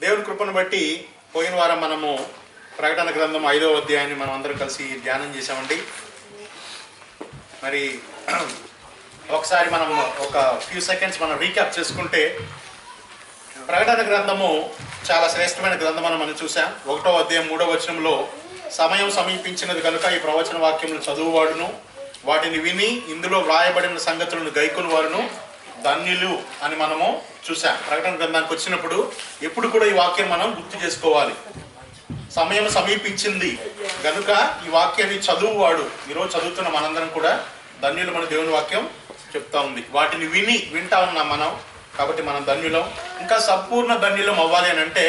దేవుని కృపను బట్టి పోయిన వారం మనము ప్రకటన గ్రంథం 5వ అధ్యాయాన్ని మనం అందరం కలిసి ధ్యానం చేసామండి. మరి ఒకసారి మనం ఒక ఫ్యూ సెకండ్స్ మనం రీక్యాప్ చేసుకుంటే, ప్రకటన గ్రంథము చాలా శ్రేష్టమైన గ్రంథం అని మనం చూసాం. 1వ అధ్యాయం 3వ వచనంలో సమయం సమీపించినది కనుక ఈ ప్రవచన వాక్యములు చదువువాడును వాటిని విని ఇందులో వ్రాయబడిన సంగతులను గైకొని వారును ధన్యులు అని మనము చూసాం. ప్రకటన గ్రంథానికి వచ్చినప్పుడు ఎప్పుడు కూడా ఈ వాక్యం మనం గుర్తు చేసుకోవాలి. సమయం సమీపించింది కనుక ఈ వాక్యాన్ని చదువువాడు, ఈరోజు చదువుతున్న మనందరం కూడా ధన్యులు మన దేవుని వాక్యం చెప్తా ఉంది. వాటిని వింటా ఉన్నాం మనం, కాబట్టి మనం ధన్యులం. ఇంకా సంపూర్ణ ధన్యులం అవ్వాలి అని అంటే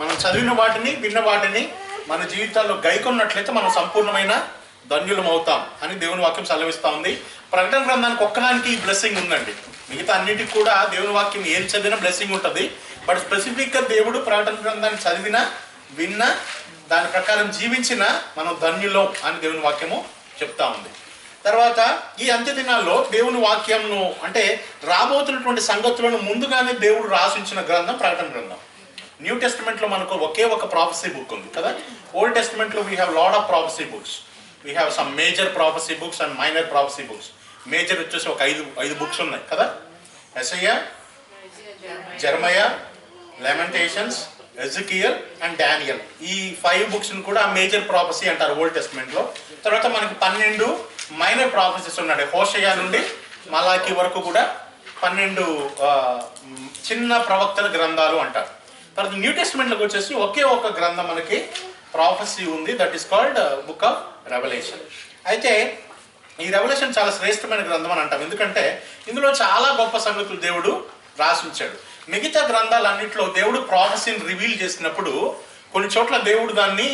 మనం చదివిన వాటిని విన్న వాటిని మన జీవితాల్లో గైకొన్నట్లయితే మనం సంపూర్ణమైన ధన్యులం అవుతాం అని దేవుని వాక్యం సెలవిస్తూ ఉంది. ప్రకటన గ్రంథానికి ఒక్కదానికి ఈ బ్లెస్సింగ్ ఉందండి. మిగతా అన్నిటికి కూడా దేవుని వాక్యం ఏం చదివినా బ్లెస్సింగ్ ఉంటుంది. బట్ స్పెసిఫిక్గా దేవుడు ప్రకటన గ్రంథాన్ని చదివినా విన్నా దాని ప్రకారం జీవించిన మనం ధన్యులం అని దేవుని వాక్యము చెప్తా ఉంది. తర్వాత ఈ అంత్య దినాల్లో దేవుని వాక్యంను అంటే రాబోతున్నటువంటి సంగతులను ముందుగానే దేవుడు రాసించిన గ్రంథం ప్రకటన గ్రంథం. న్యూ టెస్టిమెంట్లో మనకు ఒకే ఒక ప్రాఫెసీ బుక్ ఉంది కదా. ఓల్డ్ టెస్టిమెంట్లో we have lot of prophecy books. We have some major prophecy books and minor prophecy books. Major వచ్చేసి ఒక ఐదు బుక్స్ ఉన్నాయి కదా. యెషయా, Jeremiah, Lamentations, Ezekiel and Daniel. ఈ 5 బుక్స్ని కూడా మేజర్ ప్రాఫెసీ అంటారు ఓల్డ్ టెస్టిమెంట్లో. తర్వాత మనకి 12 మైనర్ ప్రాఫెసీస్ ఉన్నాయి. హోషయా నుండి మలాకి వరకు కూడా 12 చిన్న ప్రవక్తల గ్రంథాలు అంటారు. తర్వాత న్యూ టెస్టిమెంట్లోకి వచ్చేసి ఒకే ఒక గ్రంథం మనకి ప్రాఫెసీ ఉంది, that is called book of revolution. అయితే ఈ రెవల్యూషన్ చాలా శ్రేష్టమైన గ్రంథం అని అంటాం, ఎందుకంటే ఇందులో చాలా గొప్ప సంగతులు దేవుడు రాసించాడు. మిగతా గ్రంథాలన్నింటిలో దేవుడు ప్రాఫెసీని రివీల్ చేసినప్పుడు కొన్ని చోట్ల దేవుడు దాన్ని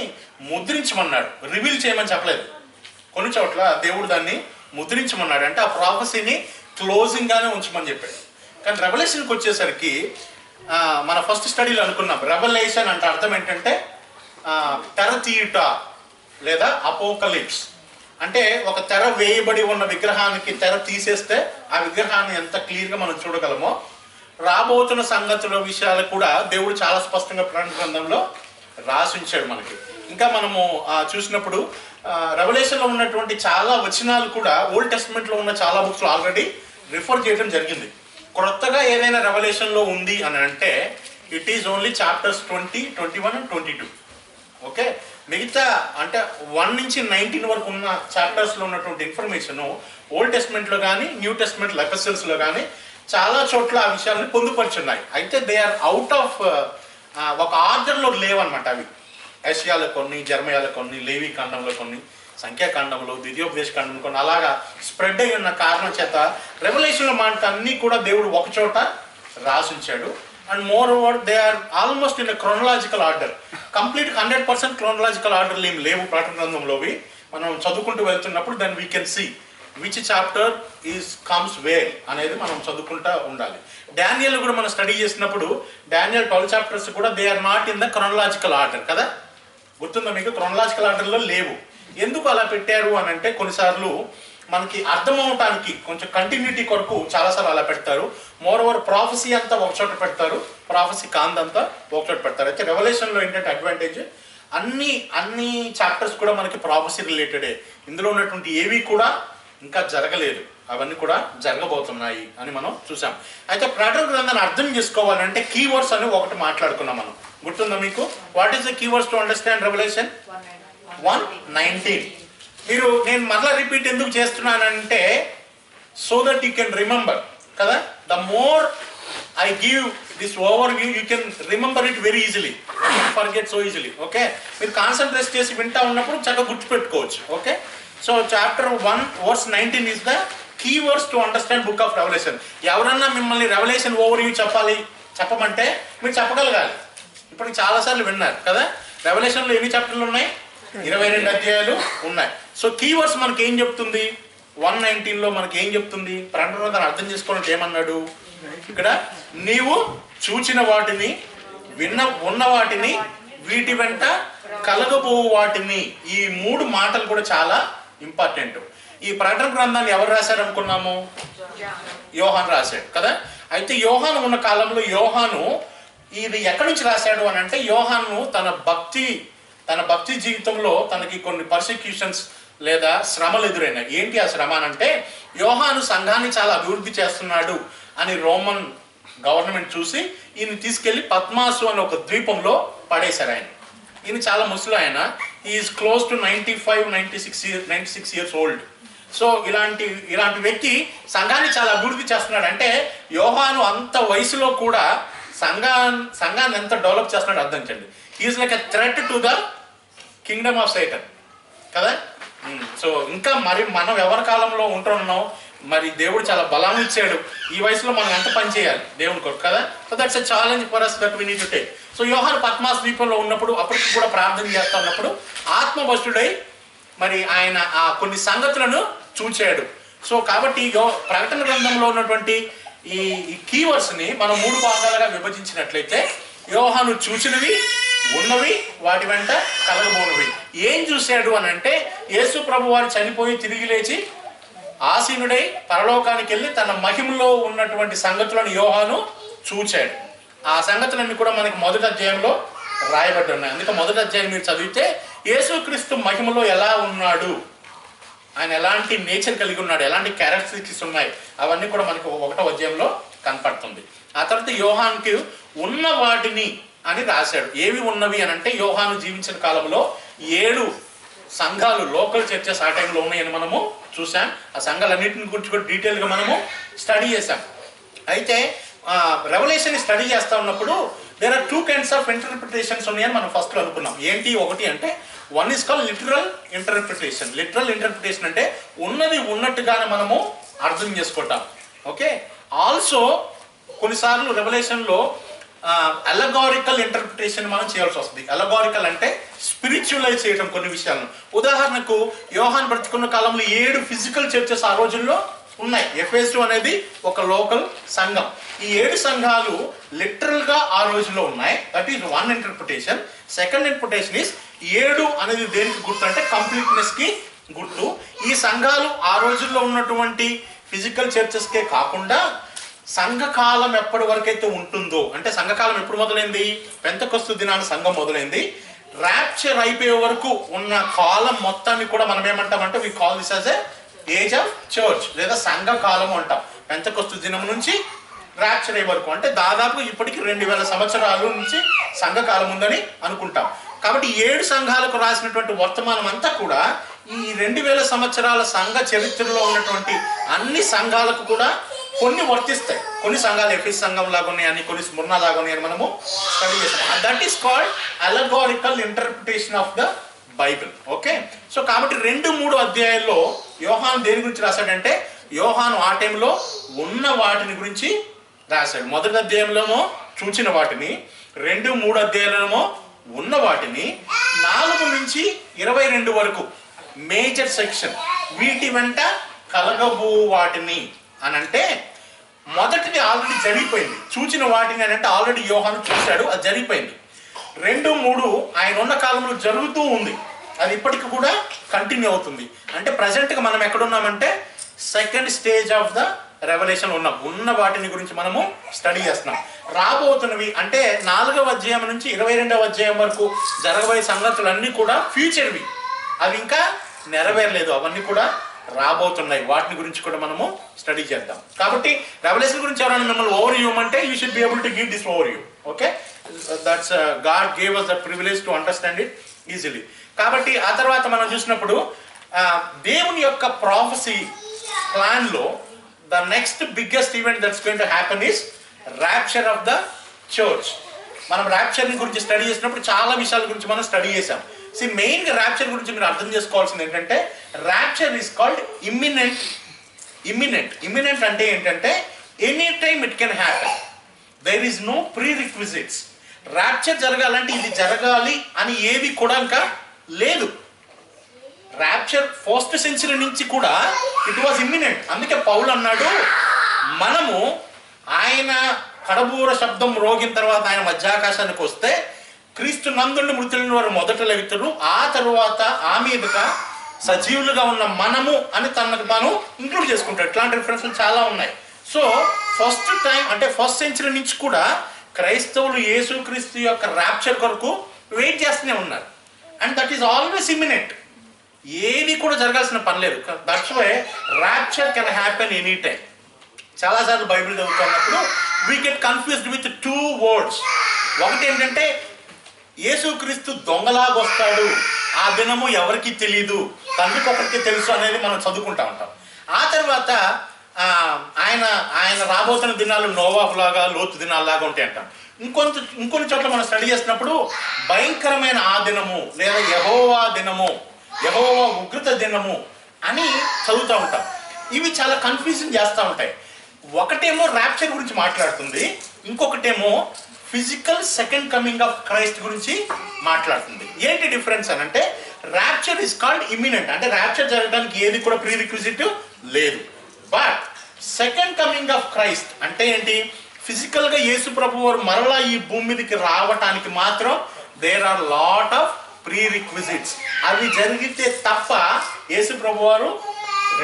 ముద్రించమన్నాడు, రివీల్ చేయమని చెప్పలేదు. కొన్ని చోట్ల దేవుడు దాన్ని ముద్రించమన్నాడు, అంటే ఆ ప్రాఫెసీని క్లోజింగ్గానే ఉంచమని చెప్పాడు. కానీ రెవల్యూషన్కి వచ్చేసరికి మన ఫస్ట్ స్టడీలో అనుకున్నాం, రెవల్యూషన్ అంటే అర్థం ఏంటంటే తెర తీయుట లేదా అపోకలిప్స్. అంటే ఒక తెర వేయబడి ఉన్న విగ్రహానికి తెర తీసేస్తే ఆ విగ్రహాన్ని ఎంత క్లియర్గా మనం చూడగలమో, రాబోతున్న సంగతుల విషయాలు కూడా దేవుడు చాలా స్పష్టంగా ప్రకటన గ్రంథంలో రాసించాడు మనకి. ఇంకా మనము చూసినప్పుడు రెవల్యూషన్లో ఉన్నటువంటి చాలా వచనాలు కూడా ఓల్డ్ టెస్టిమెంట్లో ఉన్న చాలా బుక్స్లో ఆల్రెడీ రిఫర్ చేయడం జరిగింది. కొత్తగా ఏదైనా రెవల్యూషన్లో ఉంది అని అంటే it is only chapters 20, 21 and 22. Okay, మిగతా అంటే 1 నుంచి 19 వరకు ఉన్న చాప్టర్స్లో ఉన్నటువంటి ఇన్ఫర్మేషన్ ఓల్డ్ టెస్ట్మెంట్లో కానీ న్యూ టెస్ట్మెంట్ ఎపిసోడ్స్లో కానీ చాలా చోట్ల ఆ విషయాలను పొందుపరుచున్నాయి. అయితే దే ఆర్ అవుట్ ఆఫ్ ఒక ఆర్డర్లో లేవన్నమాట. అవి యెషయాలో కొన్ని, జెరమయాలో కొన్ని, లేవి కాండంలో కొన్ని, సంఖ్యాకాండంలో, ద్వితీయోపదేశ కాండంలో కొన్ని, అలాగా స్ప్రెడ్ అయి ఉన్న కారణం చేత రెవల్యూషన్లో మాట అన్నీ కూడా దేవుడు ఒక చోట రాసించాడు. And moreover they are almost in chronological order. Complete 100% chronological ఆర్డర్లు ఏం లేవు ప్రకటన గ్రంథంలోవి. మనం చదువుకుంటూ వెళ్తున్నప్పుడు then we can see which chapter is comes where అనేది మనం చదువుకుంటూ ఉండాలి. డానియల్ కూడా మనం స్టడీ చేసినప్పుడు డానియల్ 12 చాప్టర్స్ కూడా they are not in the chronological order కదా. గుర్తుందా మీకు? క్రోనలాజికల్ ఆర్డర్లో లేవు. ఎందుకు అలా పెట్టారు అని అంటే కొన్నిసార్లు మనకి అర్థం అవటానికి కొంచెం కంటిన్యూటీ కొరకు చాలాసార్లు అలా పెడతారు. మోర్ ఓవర్ ప్రాఫెసీ అంతా ఒక చోట పెడతారు, ప్రాఫెసీ కాందంతా ఒక చోట పెడతారు. అయితే రెవల్యూషన్లో ఏంటంటే అడ్వాంటేజ్ అన్ని చాప్టర్స్ కూడా మనకి ప్రాఫెసీ రిలేటెడే. ఇందులో ఉన్నటువంటి ఏవి కూడా ఇంకా జరగలేదు, అవన్నీ కూడా జరగబోతున్నాయి అని మనం చూసాం. అయితే ప్రకటన గ్రంథాన్ని అర్థం చేసుకోవాలంటే కీవర్డ్స్ అని ఒకటి మాట్లాడుకున్నాం మనం. గుర్తుందా మీకు? What is the keywords to understand revelation? 1:19. నేను మరలా రిపీట్ ఎందుకు చేస్తున్నానంటే so that you can remember కదా. The more I give this overview you can remember it very easily, forget so easily. Okay, మీరు కాన్సన్ట్రేట్ చేసి వింటా ఉన్నప్పుడు చక్కగా గుర్తుపెట్టుకోవచ్చు. Okay, so chapter 1:19 is the keywords to understand book of revelation. ఎవరన్నా మిమ్మల్ని revolution over view చెప్పమంటే మీరు చెప్పగలగాలి. ఇప్పుడు చాలాసార్లు విన్నారు కదా, రెవల్యూషన్లో ఎన్ని చాప్టర్లు ఉన్నాయి? 22 అధ్యాయాలు ఉన్నాయి. సో కీవర్డ్స్ మనకి ఏం చెప్తుంది? 1:19లో మనకి ఏం చెప్తుంది? ప్రకటన దాన్ని అర్థం చేసుకోవాలంటే ఏమన్నాడు ఇక్కడ? నీవు చూచిన వాటిని, ఉన్న వాటిని, వీటి వెంట కలగబో వాటిని. ఈ 3 మాటలు కూడా చాలా ఇంపార్టెంట్. ఈ ప్రకటన గ్రంథాన్ని ఎవరు రాశారు అనుకున్నాము? యోహాను రాశాడు కదా. అయితే యోహాను ఉన్న కాలంలో యోహాను ఇది ఎక్కడి నుంచి రాశాడు అని అంటే, యోహాను తన భక్తి జీవితంలో తనకి కొన్ని పర్సిక్యూషన్స్ లేదా శ్రమలు ఎదురైనాయి. ఏంటి ఆ శ్రమ అని అంటే, యోహాను సంఘాన్ని చాలా అభివృద్ధి చేస్తున్నాడు అని రోమన్ గవర్నమెంట్ చూసి ఈయన తీసుకెళ్లి పద్మాసు అనే ఒక ద్వీపంలో పడేశారు. ఈయన చాలా ముసలి ఆయన. Is close to 96 years old. So ఇలాంటి వ్యక్తి సంఘాన్ని చాలా అభివృద్ధి చేస్తున్నాడు. అంటే యోహాను అంత వయసులో కూడా సంఘాన్ని ఎంత డెవలప్ చేస్తున్నాడు అర్థం చేయండి. Is like a threat to the Kingdom of సైటన్ కదా. సో ఇంకా మరి మనం ఎవరి కాలంలో ఉంటున్నాం, మరి దేవుడు చాలా బలాన్ని ఇచ్చాడు. ఈ వయసులో మనం ఎంత పని చేయాలి దేవుని కొరకు కదా. So that's a challenge for us that we need to take. So యోహాను పద్మాస్ ద్వీపంలో ఉన్నప్పుడు, అప్పటికి కూడా ప్రార్థన చేస్తా ఉన్నప్పుడు ఆత్మవశుడై మరి ఆయన ఆ కొన్ని సంగతులను చూచాడు. సో కాబట్టి ప్రకటన గ్రంథంలో ఉన్నటువంటి ఈ కీవర్డ్స్ని మనం 3 భాగాలుగా విభజించినట్లయితే, యోహాను చూసినవి, ఉన్నవి, వాటి వెంట కలగబోనివి. ఏం చూశాడు అని అంటే, యేసు ప్రభు వారు చనిపోయి తిరిగి లేచి ఆసీనుడై పరలోకానికి వెళ్ళి తన మహిమలో ఉన్నటువంటి సంగతులను యోహాను చూచాడు. ఆ సంగతులన్నీ కూడా మనకి మొదటి అధ్యాయంలో రాయబడి ఉన్నాయి. అందుకే మొదటి అధ్యాయం మీరు చదివితే యేసుక్రీస్తు మహిమలో ఎలా ఉన్నాడు, ఆయన ఎలాంటి నేచర్ కలిగి ఉన్నాడు, ఎలాంటి క్యారెక్టరిస్టిక్స్ ఉన్నాయి, అవన్నీ కూడా మనకు 1వ అధ్యాయంలో కనపడుతుంది. ఆ తర్వాత యోహానుకి ఉన్న వాటిని అని రాశాడు. ఏవి ఉన్నవి అని అంటే, యోహాను జీవించిన కాలంలో 7 సంఘాలు, లోకల్ చర్చెస్ ఆ టైంలో ఉన్నాయని మనము చూసాం. ఆ సంఘాలన్నింటిని గురించి కూడా డీటెయిల్గా మనము స్టడీ చేసాం. అయితే రెవల్యూషన్ స్టడీ చేస్తూ ఉన్నప్పుడు there are 2 kinds of interpretations ఉన్నాయని మనం ఫస్ట్లో అనుకున్నాం. ఏంటి? ఒకటి అంటే, one is called literal interpretation. Literal interpretation అంటే ఉన్నది ఉన్నట్టుగానే మనము అర్థం చేసుకుంటాం. ఓకే. ఆల్సో కొన్నిసార్లు రెవల్యూషన్లో అలగారికల్ ఇంటర్ప్రిటేషన్ మనం చేయాల్సి వస్తుంది. అలగారికల్ అంటే స్పిరిచువలైజ్ చేయడం కొన్ని విషయాలను. ఉదాహరణకు యోహాను బ్రతికున్న కాలంలో 7 ఫిజికల్ చర్చెస్ ఆ రోజుల్లో ఉన్నాయి. ఎఫెసు అనేది ఒక లోకల్ సంఘం. ఈ 7 సంఘాలు లిటరల్గా ఆ రోజుల్లో ఉన్నాయి. That is one interpretation. Second interpretation is 7 అనేది దేనికి గుర్తు అంటే కంప్లీట్నెస్కి గుర్తు. ఈ సంఘాలు ఆ రోజుల్లో ఉన్నటువంటి ఫిజికల్ చర్చెస్కే కాకుండా సంఘకాలం ఎప్పటి వరకైతే ఉంటుందో, అంటే సంఘకాలం ఎప్పుడు మొదలైంది? పెంతెకొస్తు దినాన సంఘం మొదలైంది. ర్యాప్చర్ అయిపోయే వరకు ఉన్న కాలం మొత్తాన్ని కూడా మనం ఏమంటామంటే, we call this as a age of church లేదా సంఘ కాలం అంటాం. పెంతెకొస్తు దినం నుంచి ర్యాప్చర్ అయ్యే వరకు, అంటే దాదాపు ఇప్పటికి 2000 సంవత్సరాల నుంచి సంఘకాలం ఉందని అనుకుంటాం. కాబట్టి 7 సంఘాలకు రాసినటువంటి వర్తమానం అంతా కూడా ఈ 2000 సంవత్సరాల సంఘ చరిత్రలో ఉన్నటువంటి అన్ని సంఘాలకు కూడా కొన్ని వర్తిస్తాయి. కొన్ని సంఘాలు ఎఫెసు సంఘం లాగా ఉన్నాయని, కొన్ని స్ముర్నా లాగా ఉన్నాయని మనము స్టడీ చేస్తాం. That is called allegorical interpretation of the Bible. Okay. So కాబట్టి 2-3 అధ్యాయాల్లో యోహాను దేని గురించి రాశాడంటే, యోహాను ఆ టైంలో ఉన్న వాటిని గురించి రాశాడు. మొదటి అధ్యాయంలోమో చూచిన వాటిని, 2-3 అధ్యాయంలోమో ఉన్న వాటిని, 4 నుంచి 22 వరకు మేజర్ సెక్షన్ వీటి వెంట కలగబో వాటిని అని అంటే, మొదటిది ఆల్రెడీ జరిగిపోయింది. చూచిన వాటిని అని అంటే ఆల్రెడీ యోహాను చూశాడు, అది జరిగిపోయింది. 2-3 ఆయన ఉన్న కాలంలో జరుగుతూ ఉంది, అది ఇప్పటికి కూడా కంటిన్యూ అవుతుంది. అంటే ప్రజెంట్గా మనం ఎక్కడున్నామంటే second stage of the revelation ఉన్నాం. ఉన్న వాటిని గురించి మనము స్టడీ చేస్తున్నాం. రాబోతున్నవి అంటే 4వ అధ్యాయం నుంచి 22వ అధ్యాయం వరకు జరగబోయే సంగతులన్నీ కూడా ఫ్యూచర్వి, అవి ఇంకా నెరవేరలేదు, అవన్నీ కూడా రాబోతున్నాయి. వాటిని గురించి కూడా మనము స్టడీ చేద్దాం. కాబట్టి రెవల్యూషన్ గురించి ఎవరైనా మిమ్మల్ని ఓవర్ వ్యూ అంటే, you should be able to give this over view. Okay. That's God gave us that privilege to understand it easily. కాబట్టి ఆ తర్వాత మనం చూసినప్పుడు దేవుని యొక్క ప్రాఫెసీ ప్లాన్లో the next biggest event that's going to happen is rapture of the church. మనం rapture గురించి స్టడీ చేసినప్పుడు చాలా విషయాల గురించి మనం స్టడీ చేసాం. మెయిన్గా ర్యాప్చర్ గురించి మీరు అర్థం చేసుకోవాల్సింది ఏంటంటే, rapture is called imminent. Imminent అంటే ఏంటంటే, any time it can happen, there is no prerequisites. Rapture జరగాలంటే ఇది జరగాలి అని ఏవి కూడా ఇంకా లేదు. ర్యాప్చర్ 1st century నుంచి కూడా ఇట్ వాజ్ ఇమ్మినెంట్. అందుకే పౌలు అన్నాడు, మనము ఆయన కడబూర శబ్దం రోగిన తర్వాత ఆయన మధ్యాకాశానికి వస్తే క్రీస్తు నందుండి మృతులైన వారు మొదట లెగుతారు, ఆ తరువాత ఆ మీదగా సజీవులుగా ఉన్న మనము అని తనకు తాను ఇంక్లూడ్ చేసుకుంటాడు. ఇట్లాంటి రిఫరెన్స్లు చాలా ఉన్నాయి. సో ఫస్ట్ టైం అంటే 1st century నుంచి కూడా క్రైస్తవులు యేసుక్రీస్తు యొక్క ర్యాప్చర్ కొరకు వెయిట్ చేస్తూనే ఉన్నారు. And that is always imminent. ఏది కూడా జరగాల్సిన పని లేదు. That's why rapture can happen any time. చాలాసార్లు బైబిల్ చదువుతున్నప్పుడు we get confused with 2 words. ఒకటి ఏంటంటే యేసుక్రీస్తు దొంగలాగా వస్తాడు, ఆ దినము ఎవరికి తెలీదు, తండ్రికి ఒకరికి తెలుసు అనేది మనం చదువుకుంటా ఉంటాం. ఆ తర్వాత ఆయన రాబోతున్న దినాలు నోవాహు లాగా, లోతు దినాల్లాగా ఉంటాయి అంటాం. ఇంకొన్ని చోట్ల మనం స్టడీ చేసినప్పుడు భయంకరమైన ఆ దినము లేదా యెహోవా దినము, యెహోవా ఉగ్రత దినము అని చదువుతూ ఉంటాం. ఇవి చాలా కన్ఫ్యూజన్ చేస్తూ ఉంటాయి. ఒకటేమో ర్యాప్చర్ గురించి మాట్లాడుతుంది, ఇంకొకటేమో physical second coming of Christ గురించి మాట్లాడుతుంది. ఏంటి డిఫరెన్స్ అని అంటే, ర్యాప్చర్ ఇస్ కాల్డ్ ఇమినెంట్. అంటే ర్యాప్చర్ జరగడానికి ఏది కూడా ప్రీ రిక్విజిట్ లేదు. But second coming of Christ అంటే ఏంటి, ఫిజికల్గా యేసు ప్రభు వారు మరలా ఈ భూమి మీదకి రావటానికి మాత్రం there are lot of prerequisites. అవి జరిగితే తప్ప యేసు ప్రభు వారు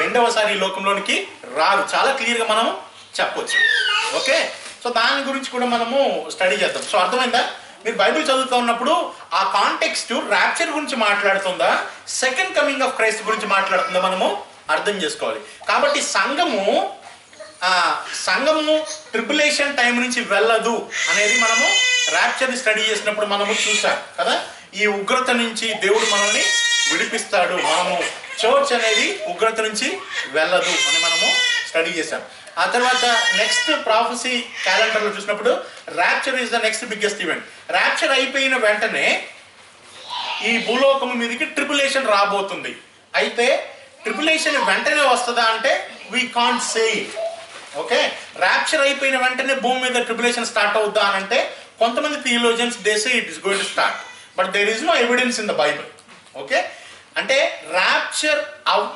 రెండవసారి ఈ లోకంలోనికి రారు. చాలా క్లియర్గా మనం చెప్పొచ్చు. ఓకే, సో దాని గురించి కూడా మనము స్టడీ చేద్దాం. సో అర్థమైందా? మీరు బైబిల్ చదువుతూ ఉన్నప్పుడు ఆ కాంటెక్స్ట్ ర్యాప్చర్ గురించి మాట్లాడుతుందా, సెకండ్ కమింగ్ ఆఫ్ క్రైస్ట్ గురించి మాట్లాడుతుందా మనము అర్థం చేసుకోవాలి. కాబట్టి సంఘము ట్రిబులేషన్ టైం నుంచి వెళ్ళదు అనేది మనము ర్యాప్చర్ని స్టడీ చేసినప్పుడు మనము చూసాం కదా. ఈ ఉగ్రత నుంచి దేవుడు మనల్ని విడిపిస్తాడు, మనము చర్చ్ అనేది ఉగ్రత నుంచి వెళ్ళదు అని మనము స్టడీ చేసాం. ఆ తర్వాత నెక్స్ట్ ప్రాఫెసీ క్యాలెండర్లో చూసినప్పుడు rapture is the next biggest event. Rapture అయిపోయిన వెంటనే ఈ భూలోకం మీదకి ట్రిబులేషన్ రాబోతుంది. అయితే ట్రిబులేషన్ వెంటనే వస్తుందా అంటే we can't say it. Okay, rapture అయిపోయిన వెంటనే భూమి మీద ట్రిబులేషన్ స్టార్ట్ అవుద్దా అని అంటే కొంతమంది theologians they say it is going to start, but there is no evidence in the Bible. Okay, అంటే ర్యాప్చర్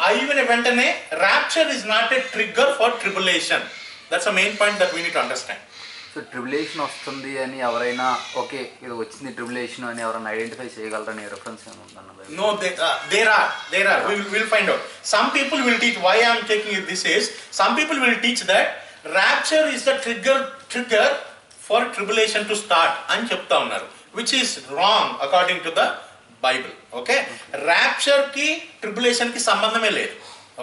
అయిన వెంటనే rapture is not a trigger for tribulation. That's a main point that we need to understand. So tribulation వస్తుంది అని ఎవరైనా okay ఇది వచ్చింది tribulation అని ఎవరైనా ఐడెంటిఫై చేయగలరని reference ఏముందన్న? No, there are. We'll find out. Some people will teach, why I am taking it this is, some people will teach that rapture is the trigger for tribulation to start అని చెప్తా ఉన్నారు, which is wrong according to the Bible. Okay, rapture కి tribulation కి సంబంధమే లేదు.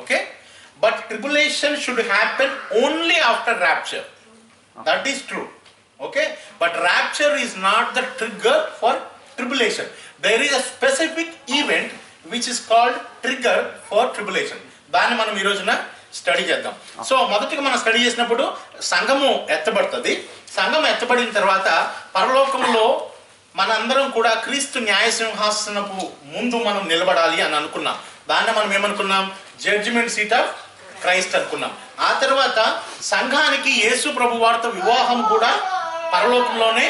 Okay, but tribulation should happen only after rapture. That is true. Okay, but rapture is not the trigger for tribulation. There is a specific event which is called trigger for tribulation. దాన్ని మనం ఈ రోజున study చేద్దాం. So మొదటిగా మనం study చేసినప్పుడు సంఘము ఎత్తబడుతుంది. సంఘం ఎత్తబడిన తర్వాత పరలోకంలో మనందరం కూడా క్రీస్తు న్యాయసింహాసనపు ముందు మనం నిలబడాలి అని అనుకున్నాం. దాన్ని మనం ఏమనుకున్నాం, జడ్జిమెంట్ సీట్ ఆఫ్ క్రైస్ట్ అనుకున్నాం. ఆ తర్వాత సంఘానికి యేసు ప్రభు వారితో వివాహం కూడా పరలోకంలోనే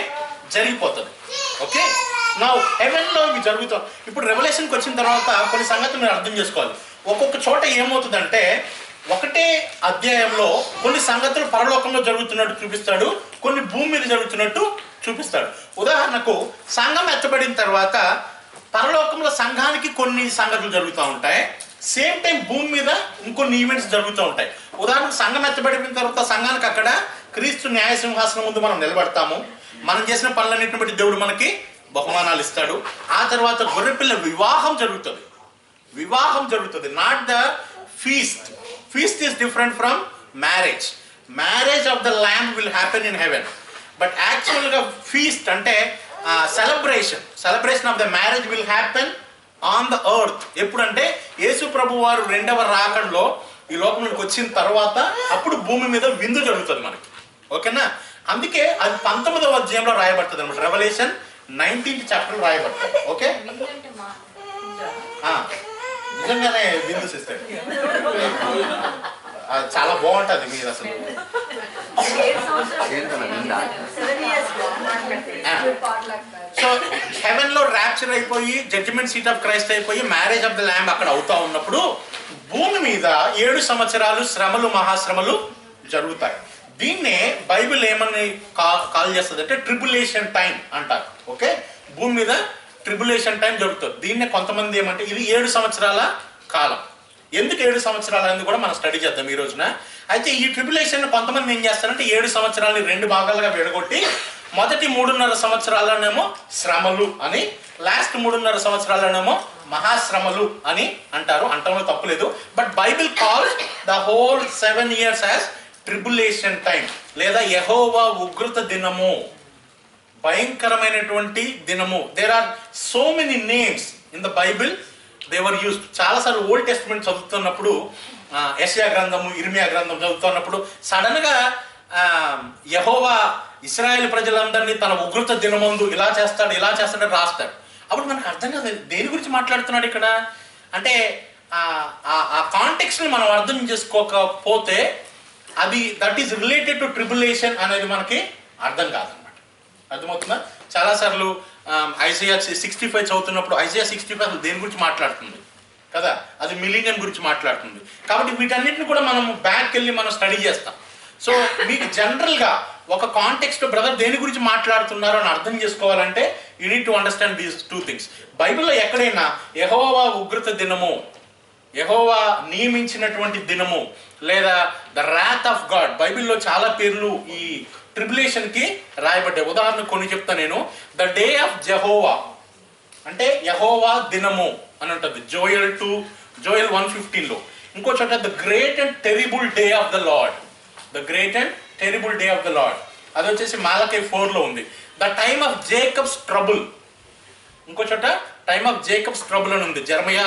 జరిగిపోతుంది. ఓకే, నా హెవెన్లో ఇవి జరుగుతాం. ఇప్పుడు రెవల్యూషన్కి వచ్చిన తర్వాత కొన్ని సంగతులు మీరు అర్థం చేసుకోవాలి. ఒక్కొక్క చోట ఏమవుతుందంటే ఒకటే అధ్యాయంలో కొన్ని సంగతులు పరలోకంలో జరుగుతున్నట్టు చూపిస్తాడు, కొన్ని భూమి మీద జరుగుతున్నట్టు చూపిస్తాడు. ఉదాహరణకు సంఘం ఎత్తబడిన తర్వాత పరలోకంలో సంఘానికి కొన్ని సంగతులు జరుగుతూ ఉంటాయి, సేమ్ టైం భూమి మీద ఇంకొన్ని ఈవెంట్స్ జరుగుతూ ఉంటాయి. ఉదాహరణకు సంఘం ఎత్తబడిన తర్వాత సంఘానికి అక్కడ క్రీస్తు న్యాయసింహాసనం ముందు మనం నిలబడతాము. మనం చేసిన పనులన్నింటిని బట్టి దేవుడు మనకి బహుమానాలు ఇస్తాడు. ఆ తర్వాత గొర్రెపిల్ల వివాహం జరుగుతుంది. Not the feast. Feast is different from marriage. Marriage of the lamb will happen in heaven, but యాక్చువల్గా ఫీస్ట్ అంటే celebration of the marriage will happen on the earth. ఎప్పుడంటే యేసు ప్రభు వారు రెండవ రాకడలో ఈ లోకంలోకి వచ్చిన తర్వాత అప్పుడు భూమి మీద విందు జరుగుతుంది మనకి. ఓకేనా, అందుకే అది 19వ అధ్యాయంలో రాయబడుతుంది అనమాట. Revolution 19th chapter రాయబడుతుంది. ఓకే, నిజంగానే విందు సిస్టర్ చాలా బాగుంటుంది మీరు అసలు. సో హెవెన్ లో ర్యాప్చర్ అయిపోయి జడ్జిమెంట్ సీట్ ఆఫ్ క్రైస్ట్ అయిపోయి మ్యారేజ్ ఆఫ్ ద ల్యాంబ్ అక్కడ అవుతా ఉన్నప్పుడు భూమి మీద 7 సంవత్సరాలు శ్రమలు మహాశ్రమలు జరుగుతాయి. దీన్నే బైబిల్ ఏమని కాల్ చేస్తుంది అంటే ట్రిబులేషన్ టైం అంటారు. ఓకే, భూమి మీద ట్రిబులేషన్ టైం జరుగుతుంది. దీన్నే కొంతమంది ఏమంటే ఇది 7 సంవత్సరాల కాలం. ఎందుకు 7 సంవత్సరాలు అనేది కూడా మనం స్టడీ చేద్దాం ఈ రోజున. అయితే ఈ ట్రిబులేషన్ కొంతమంది ఏం చేస్తారంటే 7 సంవత్సరాలని 2 భాగాలుగా విడగొట్టి మొదటి 3.5 సంవత్సరాలనేమో శ్రమలు అని, లాస్ట్ 3.5 సంవత్సరాలనేమో మహాశ్రమలు అని అంటారు. అంటంలో తప్పులేదు. But Bible calls the whole 7 years as tribulation time, లేదా యెహోవా ఉగ్రత దినము, భయంకరమైనటువంటి దినము. There are so many names in the Bible, they were used. చాలాసార్లు ఓల్డ్ టెస్ట్మెంట్ చదువుతున్నప్పుడు, యెషయా గ్రంథము, ఇర్మియా గ్రంథం చదువుతున్నప్పుడు సడన్గా యెహోవా ఇశ్రాయేల్ ప్రజలందరినీ తన ఉగ్రత దినమందు ఇలా చేస్తాడు రాస్తాడు. అప్పుడు మనకు అర్థం కాదు దేని గురించి మాట్లాడుతున్నాడు ఇక్కడ అంటే. ఆ కాంటెక్స్ట్ని మనం అర్థం చేసుకోకపోతే అది that is related to tribulation అనేది మనకి అర్థం కాదనమాట. అర్థమవుతుందా? చాలాసార్లు ఐజయా 65 చదువుతున్నప్పుడు ఐజయా 65 దేని గురించి మాట్లాడుతుంది కదా, అది మిలీనియం గురించి మాట్లాడుతుంది. కాబట్టి వీటన్నిటిని కూడా మనం బ్యాక్ వెళ్ళి మనం స్టడీ చేస్తాం. సో మీకు జనరల్గా ఒక కాంటెక్స్ట్ బ్రదర్ దేని గురించి మాట్లాడుతున్నారో అని అర్థం చేసుకోవాలంటే you need to understand these 2 things. బైబిల్లో ఎక్కడైనా యెహోవా ఉగ్రత దినము, యెహోవా నియమించినటువంటి దినము, లేదా ద రాత్ ఆఫ్ గాడ్, బైబిల్లో చాలా పేర్లు ఈ ట్రిబులేషన్కి రాయబడ్డాయి. ఉదాహరణ కొన్ని చెప్తా నేను. ద డే ఆఫ్ జెహోవా అంటే యెహోవా దినము అని ఉంటుంది, జోయల్ 1:15లో. ఇంకో చోట the great and terrible day of the Lord, the great and terrible day of the Lord, అది వచ్చేసి మాలకై 4లో ఉంది. The time of Jacob's trouble, ఇంకో చోట టైమ్ ఆఫ్ జేకబ్స్ ట్రబుల్ అని ఉంది, జెరమయా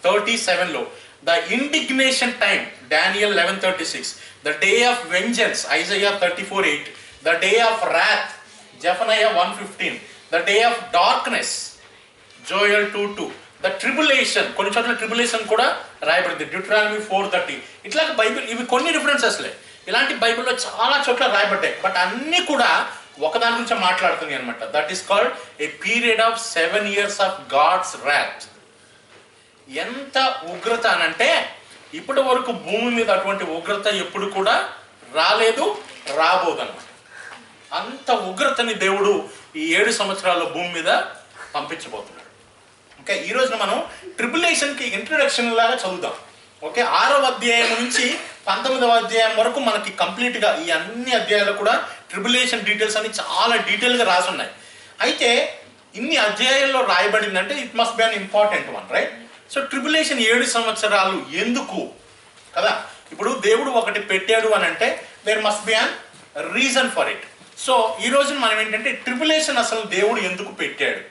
37లో. The indignation time, Daniel 11:36. The day of vengeance, Isaiah 34:8. The day of wrath, Zephaniah 1:15. The day of darkness, Joel 2:2. The tribulation, కొన్ని చోట్ల tribulation కూడా రాయబడింది, Deuteronomy 4:30. ఇట్లా బైబిల్, ఇవి కొన్ని రిఫరెన్సెస్లే, ఇలాంటి బైబిల్లో చాలా చోట్ల రాయబడ్డాయి. బట్ అన్నీ కూడా ఒకదాని గురించి మాట్లాడుతుంది అనమాట. That is called a period of 7 years of God's wrath. ఎంత ఉగ్రత అనంటే ఇప్పటి వరకు భూమి మీద అటువంటి ఉగ్రత ఎప్పుడు కూడా రాలేదు, రాబోదన్నమాట. అంత ఉగ్రతని దేవుడు ఈ 7 సంవత్సరాల్లో భూమి మీద పంపించబోతున్నాడు. ఓకే, ఈ రోజున మనం ట్రిబులేషన్కి ఇంట్రడక్షన్ లాగా చదువుదాం. ఓకే, 6వ అధ్యాయం నుంచి 19వ అధ్యాయం వరకు మనకి కంప్లీట్గా ఈ అన్ని అధ్యాయాలు కూడా ట్రిబులేషన్ డీటెయిల్స్ అని చాలా డీటెయిల్గా రాసి ఉన్నాయి. అయితే ఇన్ని అధ్యాయాల్లో రాయబడిందంటే it must be an important one, right? So tribulation 7 సంవత్సరాలు ఎందుకు కదా? ఇప్పుడు దేవుడు ఒకటి పెట్టాడు అని అంటే there must be an reason for it. So ఈ రోజు మనం ఏంటంటే ట్రిబులేషన్ అసలు దేవుడు ఎందుకు పెట్టాడు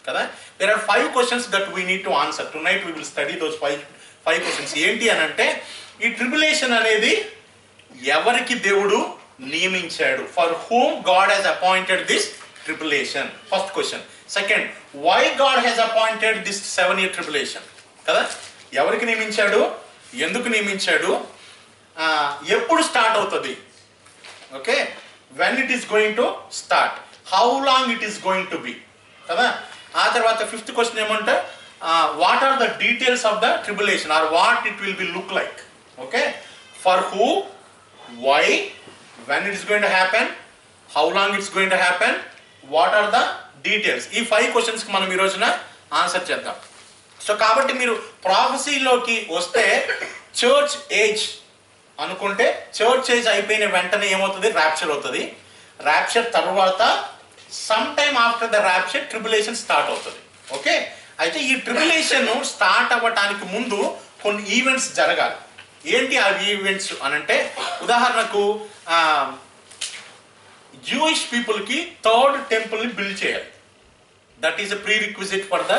కదా? There are 5 questions that we need to answer. Tonight we will study those 5 questions. ఏంటి అని అంటే, ఈ ట్రిబులేషన్ అనేది ఎవరికి దేవుడు నియమించాడు? For whom God has appointed this tribulation, first question. Second, why God has appointed this 7 year tribulation కదా? ఎవరికి నియమించాడు, ఎందుకు నియమించాడు, ఎప్పుడు స్టార్ట్ అవుతుంది, okay, when it is going to start, how long it is going to be కదా? ఆ తర్వాత 5th క్వశ్చన్ ఏమంటే, what are the details of the tribulation or what it will be look like. Okay, for who, why, when it is going to happen, how long it's going to happen, what are the details. ఈ 5 questions మనం ఈ రోజున answer చేద్దాం. So కాబట్టి మీరు ప్రాఫెసీలోకి వస్తే church age అనుకుంటే, church age అయిపోయిన వెంటనే ఏమవుతుంది, ర్యాప్చర్ అవుతుంది. ర్యాప్చర్ తర్వాత some time after the rapture tribulation start అవుతుంది. ఓకే, అయితే ఈ ట్రిబులేషన్ స్టార్ట్ అవ్వటానికి ముందు కొన్ని ఈవెంట్స్ జరగాలి. ఏంటి ఆ ఈవెంట్స్ అనంటే, ఉదాహరణకు జూయిష్ పీపుల్కి 3rd టెంపుల్ని బిల్డ్ చేయాలి. That is a prerequisite for the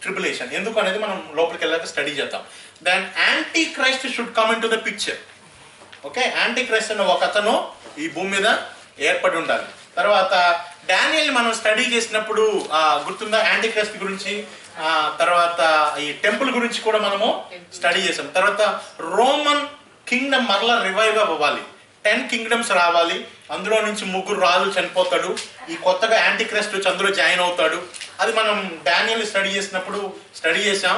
tribulation. ఎందుకు అనేది మనం లోపలికి వెళ్ళాక స్టడీ చేద్దాం. Then antichrist should come into the picture. Okay, antichrist అనే ఒక అతను ఈ భూమి మీద ఏర్పడి ఉండాలి. తర్వాత డానియల్ మనం స్టడీ చేసినప్పుడు గుర్తుందా, యాంటీ క్రైస్ట్ గురించి, తర్వాత ఈ టెంపుల్ గురించి కూడా మనము స్టడీ చేసాం. తర్వాత రోమన్ కింగ్డమ్ మరలా రివైవ్ అవ్వాలి, 10 kingdoms రావాలి, అందులో నుంచి 3 రాజులు చనిపోతాడు, ఈ కొత్తగా యాంటీ క్రైస్ట్ వచ్చి అందులో జాయిన్ అవుతాడు. అది మనం డానియల్ స్టడీ చేసినప్పుడు స్టడీ చేసాం.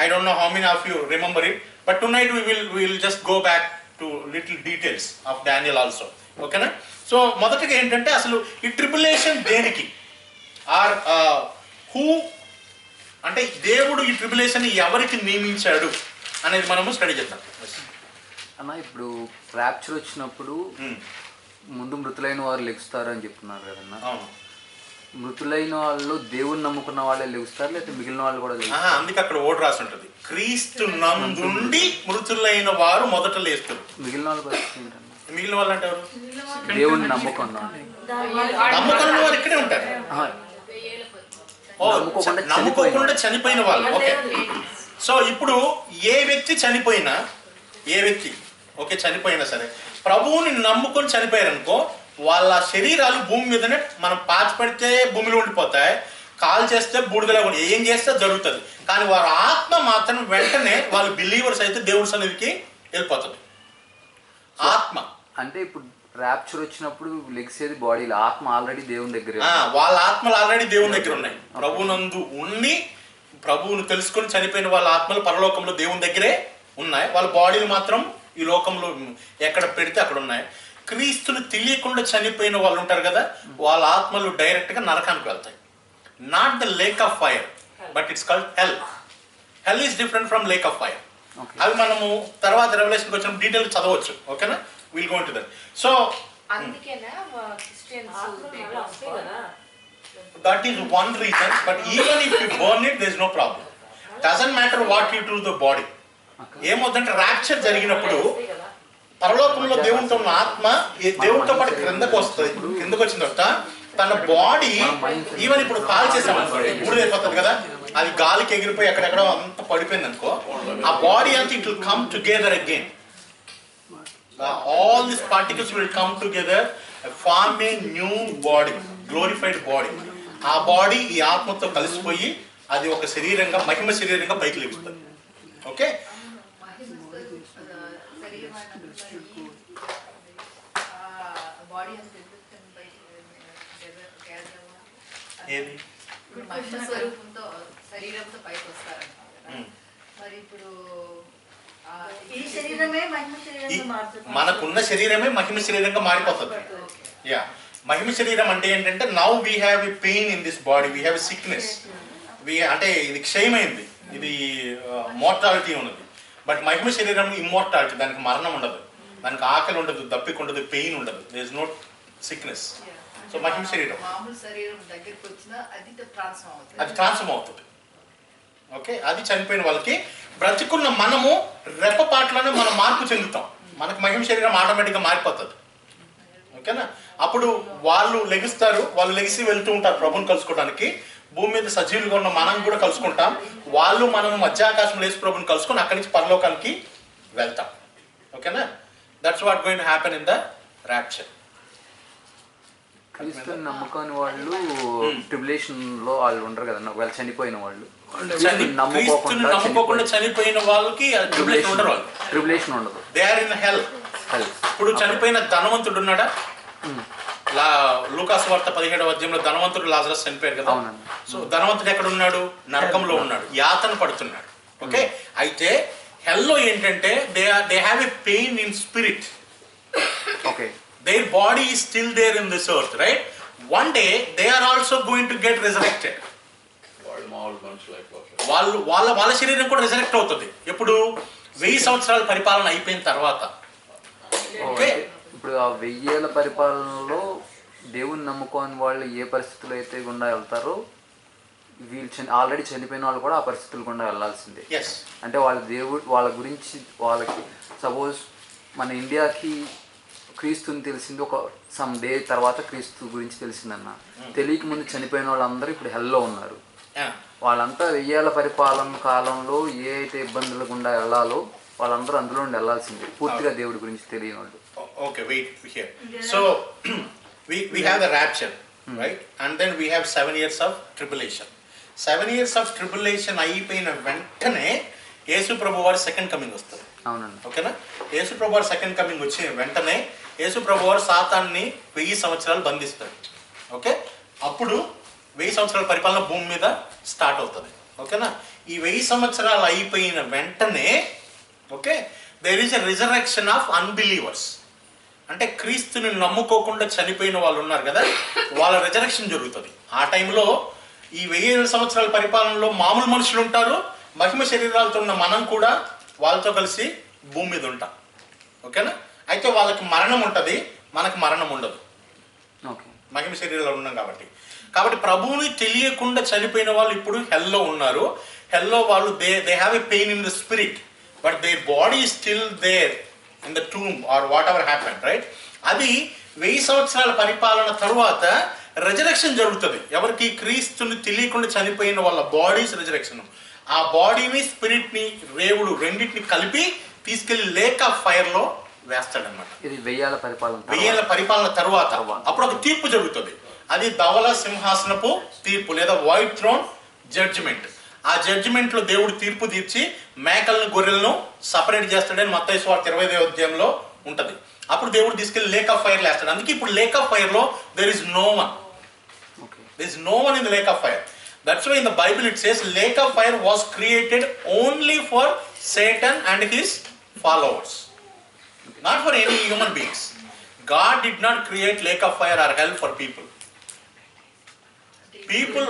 I don't know how many of you remember it, but tonight we will just go back to little details of Daniel also. ఓకేనా? సో మొదటగా ఏంటంటే, అసలు ఈ ట్రిబులేషన్ దేనికి, ఆర్ హూ అంటే దేవుడు ఈ ట్రిబులేషన్ ఎవరికి నియమించాడు అనేది మనము స్టడీ చేద్దాం. అన్న ఇప్పుడు ర్యాప్చర్ వచ్చినప్పుడు ముందు మృతులైన వారు లెగుస్తారు అని చెప్తున్నారు కదన్నా. అవును. మృతులైన వాళ్ళు దేవుని నమ్ముకున్న వాళ్ళే లెగుస్తారు, లేకపోతే మిగిలిన వాళ్ళు కూడా లెగుస్తారు? అందుకే అక్కడ ఓటు రాసి ఉంటుంది, క్రీస్తు నందుండి మృతులైన వారు మొదట లేస్తారు. మిగిలిన వాళ్ళు పరిస్థితి ఏంటన్నా? మిగిలిన వాళ్ళు అంటే ఎవరు? దేవుని నమ్ముకున్న నమ్ముకున్న వారు ఇక్కడే ఉంటారు. నమ్ముకోకుండా చనిపోయిన వాళ్ళు. ఓకే, సో ఇప్పుడు ఏ వ్యక్తి చనిపోయినా, ఓకే చనిపోయినా సరే ప్రభువుని నమ్ముకొని చనిపోయారనుకో, వాళ్ళ శరీరాలు భూమి మీదనే మనం పాచి పెడితే భూమిలో ఉండిపోతాయి, కాల్ చేస్తే బూడిదలో ఏం చేస్తే జరుగుతుంది. కానీ వారి ఆత్మ మాత్రం వెంటనే వాళ్ళు బిలీవర్స్ అయితే దేవుడి సన్నిధికి వెళ్ళిపోతుంది. ఆత్మ అంటే ఇప్పుడు ర్యాప్చర్ వచ్చినప్పుడు లెగిసేది బాడీలో, ఆత్మ ఆల్రెడీ దేవుని దగ్గర, వాళ్ళ ఆత్మలు ఆల్రెడీ దేవుని దగ్గర ఉన్నాయి. ప్రభునందు ఉండి ప్రభువును తెలుసుకొని చనిపోయిన వాళ్ళ ఆత్మలు పరలోకంలో దేవుని దగ్గరే ఉన్నాయి. వాళ్ళ బాడీలు మాత్రం ఈ లోకంలో ఎక్కడ పెడితే అక్కడ ఉన్నాయి. క్రీస్తుని తెలియకుండా చనిపోయిన వాళ్ళు ఉంటారు కదా, వాళ్ళ ఆత్మలు డైరెక్ట్గా నరకానికి వెళ్తాయి. Not the lake of fire, but it's called hell. Hell is different from lake of fire. అవి మనము తర్వాత రెవల్యూషన్కి వచ్చిన డీటెయిల్ చదవచ్చు. ఓకేనా, will go into that. So that is one reason, but even if you burn it, there is no problem. Doesn't matter what you do to the body. ఏమవుతుందంటే rapture జరిగినప్పుడు పరలోకంలో దేవునితో ఉన్న ఆత్మ దేవునితో పాటు క్రిందకు వస్తుంది. కిందకు వచ్చిన తర్వాత తన బాడీ ఈవెన్ ఇప్పుడు కాల్ చేసామనుకోండి, బూడిదైపోతుంది కదా, అది గాలికి ఎగిరిపోయి ఎక్కడెక్కడ అంత పడిపోయింది అనుకో, ఆ బాడీ అంతా it will come together again. All this particles will come together, form a new body, glorified body. ఆ బాడీ ఈ ఆత్మతో కలిసిపోయి అది ఒక శరీరంగా, మహిమ శరీరంగా పైకి లభిస్తుంది. ఓకే, మనకున్న శరీరమే మహిమ శరీరంగా మారిపోతుంది. యా, మహిమ శరీరం అంటే ఏంటంటే now we have a pain in this body, we have a sickness. అంటే ఇది క్షయమైంది, ఇది మోర్టాలిటీ ఉన్నది. బట్ మహిమ శరీరం ఇమ్మోర్టాలిటీ, దానికి మరణం ఉండదు, దానికి ఆకలి ఉండదు, దప్పిక ఉండదు, పెయిన్ ఉండదు, there is no sickness. So మహిమ శరీరం అది ట్రాన్స్ఫార్మ్ అవుతుంది. ఓకే, అది చనిపోయిన వాళ్ళకి. బ్రతికున్న మనము రెప్పపాట్లోనే మనం మార్పు చెందుతాం, మనకు మహిమ శరీరం ఆటోమేటిక్గా మారిపోతుంది. ఓకేనా, అప్పుడు వాళ్ళు లెగిస్తారు, వాళ్ళు లెగిసి వెళ్తూ ఉంటారు ప్రభుని కలుసుకోవడానికి. భూమి మీద సజీవులుగా ఉన్న మనం కూడా కలుసుకుంటాం, వాళ్ళు మనము మధ్యాకాశంలో యేసు ప్రభుని కలుసుకొని అక్కడి నుంచి పరలోకానికి వెళ్తాం. ఓకేనా, that's what going to happen in the rapture. క్రీస్తుని నమ్ముకోని వాళ్ళు ట్రిబులేషన్ లో వాళ్ళు ఉండరు కదా, ఒకవేళ చనిపోయిన వాళ్ళు, నమ్ముకోకుండా చనిపోయిన వాళ్ళకి ట్రిబులేషన్ ఉండరు, వాళ్ళు ట్రిబులేషన్ ఉండదు, దే ఆర్ ఇన్ హెల్. ఇప్పుడు చనిపోయిన ధనవంతుడు ఉన్నాడా, లూకాసు వార్త 17వ అధ్యాయంలో ధనవంతుడు లాజరస్ చనిపోయారు కదా. సో ధనవంతుడు ఎక్కడ ఉన్నాడు, నరకంలో ఉన్నాడు, యాతన పడుతున్నాడు. ఓకే, అయితే హెల్లో ఏంటంటే they have a pain in spirit. Okay, their body is still there in this earth, right? One day they are also going to get resurrected. వాళ్ళ శరీరం కూడా రిజరెక్ట్ అవుతుంది. ఎప్పుడు 1000 సంవత్సరాల పరిపాలన అయిపోయిన తర్వాత. ఓకే, ఇప్పుడు ఆ 1000 ఏళ్ల పరిపాలనలో దేవుని నమ్ముకోని వాళ్ళు ఏ పరిస్థితులు అయితే గుండా వెళ్తారో, వీళ్ళు ఆల్రెడీ చనిపోయిన వాళ్ళు కూడా ఆ పరిస్థితులు గుండా వెళ్ళాల్సిందే. అంటే వాళ్ళ గురించి వాళ్ళకి సపోజ్ మన ఇండియాకి క్రీస్తుని తెలిసింది ఒక సమ్ డే తర్వాత క్రీస్తు గురించి తెలిసిందన్న, తెలియక ముందు చనిపోయిన వాళ్ళందరూ ఇప్పుడు హెల్లో ఉన్నారు. వాళ్ళంతా 1000 ఏళ్ల పరిపాలన కాలంలో ఏ అయితే ఇబ్బందులు గుండా వెళ్ళాలో వాళ్ళందరూ అందులో నుండి వెళ్ళాల్సిందే, పూర్తిగా దేవుడి గురించి తెలియని వాళ్ళు. Okay, wait here. So we have the rapture, right? And then we have 7 years of tribulation. 7 years of tribulation అయిపోయిన వెంటనే యేసు ప్రభు వారి సెకండ్ కమింగ్ వస్తుంది. అవునండి. ఓకేనా, యేసు ప్రభు వారి సెకండ్ కమింగ్ వచ్చిన వెంటనే యేసు ప్రభు వారు సాతాన్ని 1000 సంవత్సరాలు బంధిస్తారు. ఓకే, అప్పుడు 1000 సంవత్సరాల పరిపాలన భూమి మీద స్టార్ట్ అవుతుంది. ఓకేనా, ఈ 1000 సంవత్సరాలు అయిపోయిన వెంటనే okay there is a resurrection of unbelievers. అంటే క్రీస్తుని నమ్ముకోకుండా చనిపోయిన వాళ్ళు ఉన్నారు కదా, వాళ్ళ రిజరెక్షన్ జరుగుతుంది. ఆ టైంలో ఈ 1000 సంవత్సరాల పరిపాలనలో మామూలు మనుషులు ఉంటారు, మహిమ శరీరాలతో ఉన్న మనం కూడా వాళ్ళతో కలిసి భూమి మీద ఉంటాం. ఓకేనా, అయితే వాళ్ళకి మరణం ఉంటుంది, మనకు మరణం ఉండదు, ఓకే. మహిమ శరీరంలో ఉన్నాం కాబట్టి. కాబట్టి ప్రభువుని తెలియకుండా చనిపోయిన వాళ్ళు ఇప్పుడు హెల్లో ఉన్నారు. హెల్లో వాళ్ళు they have a pain in the spirit, but their body still there in the tomb or whatever happen, right? అది 1000 సంవత్సరాల పరిపాలన తరువాత రెజరెక్షన్ జరుగుతుంది. ఎవరికి? క్రీస్తుని తెలియకుండా చనిపోయిన వాళ్ళ బాడీస్ రెజరెక్షన్. ఆ బాడీని స్పిరిట్ని రేవుడు రెండింటిని కలిపి తీసుకెళ్లి లేక్ ఆఫ్ ఫైర్లో వేస్తాడనమాట. ఇది 1000 పరిపాలన తరువాత అప్పుడు ఒక తీర్పు జరుగుతుంది. అది ధవల సింహాసనపు తీర్పు లేదా వైట్ థ్రోన్ జడ్జిమెంట్. ఆ జడ్జిమెంట్లో దేవుడు తీర్పు తీర్చి మేకలను గొర్రెలను సపరేట్ చేస్తాడని మత్తయి సువార్త 25వ అధ్యాయంలో ఉంటుంది. అప్పుడు దేవుడు తీసుకెళ్లి లేక్ ఆఫ్ ఫైర్ వేస్తాడు. అందుకే ఇప్పుడు లేక్ ఆఫ్ ఫైర్ లో there is no one. There is no one in the lake of fire. That's why in the Bible it says lake of fire was created only for Satan and his followers, not for any human beings. God did not create lake of fire or hell for people. People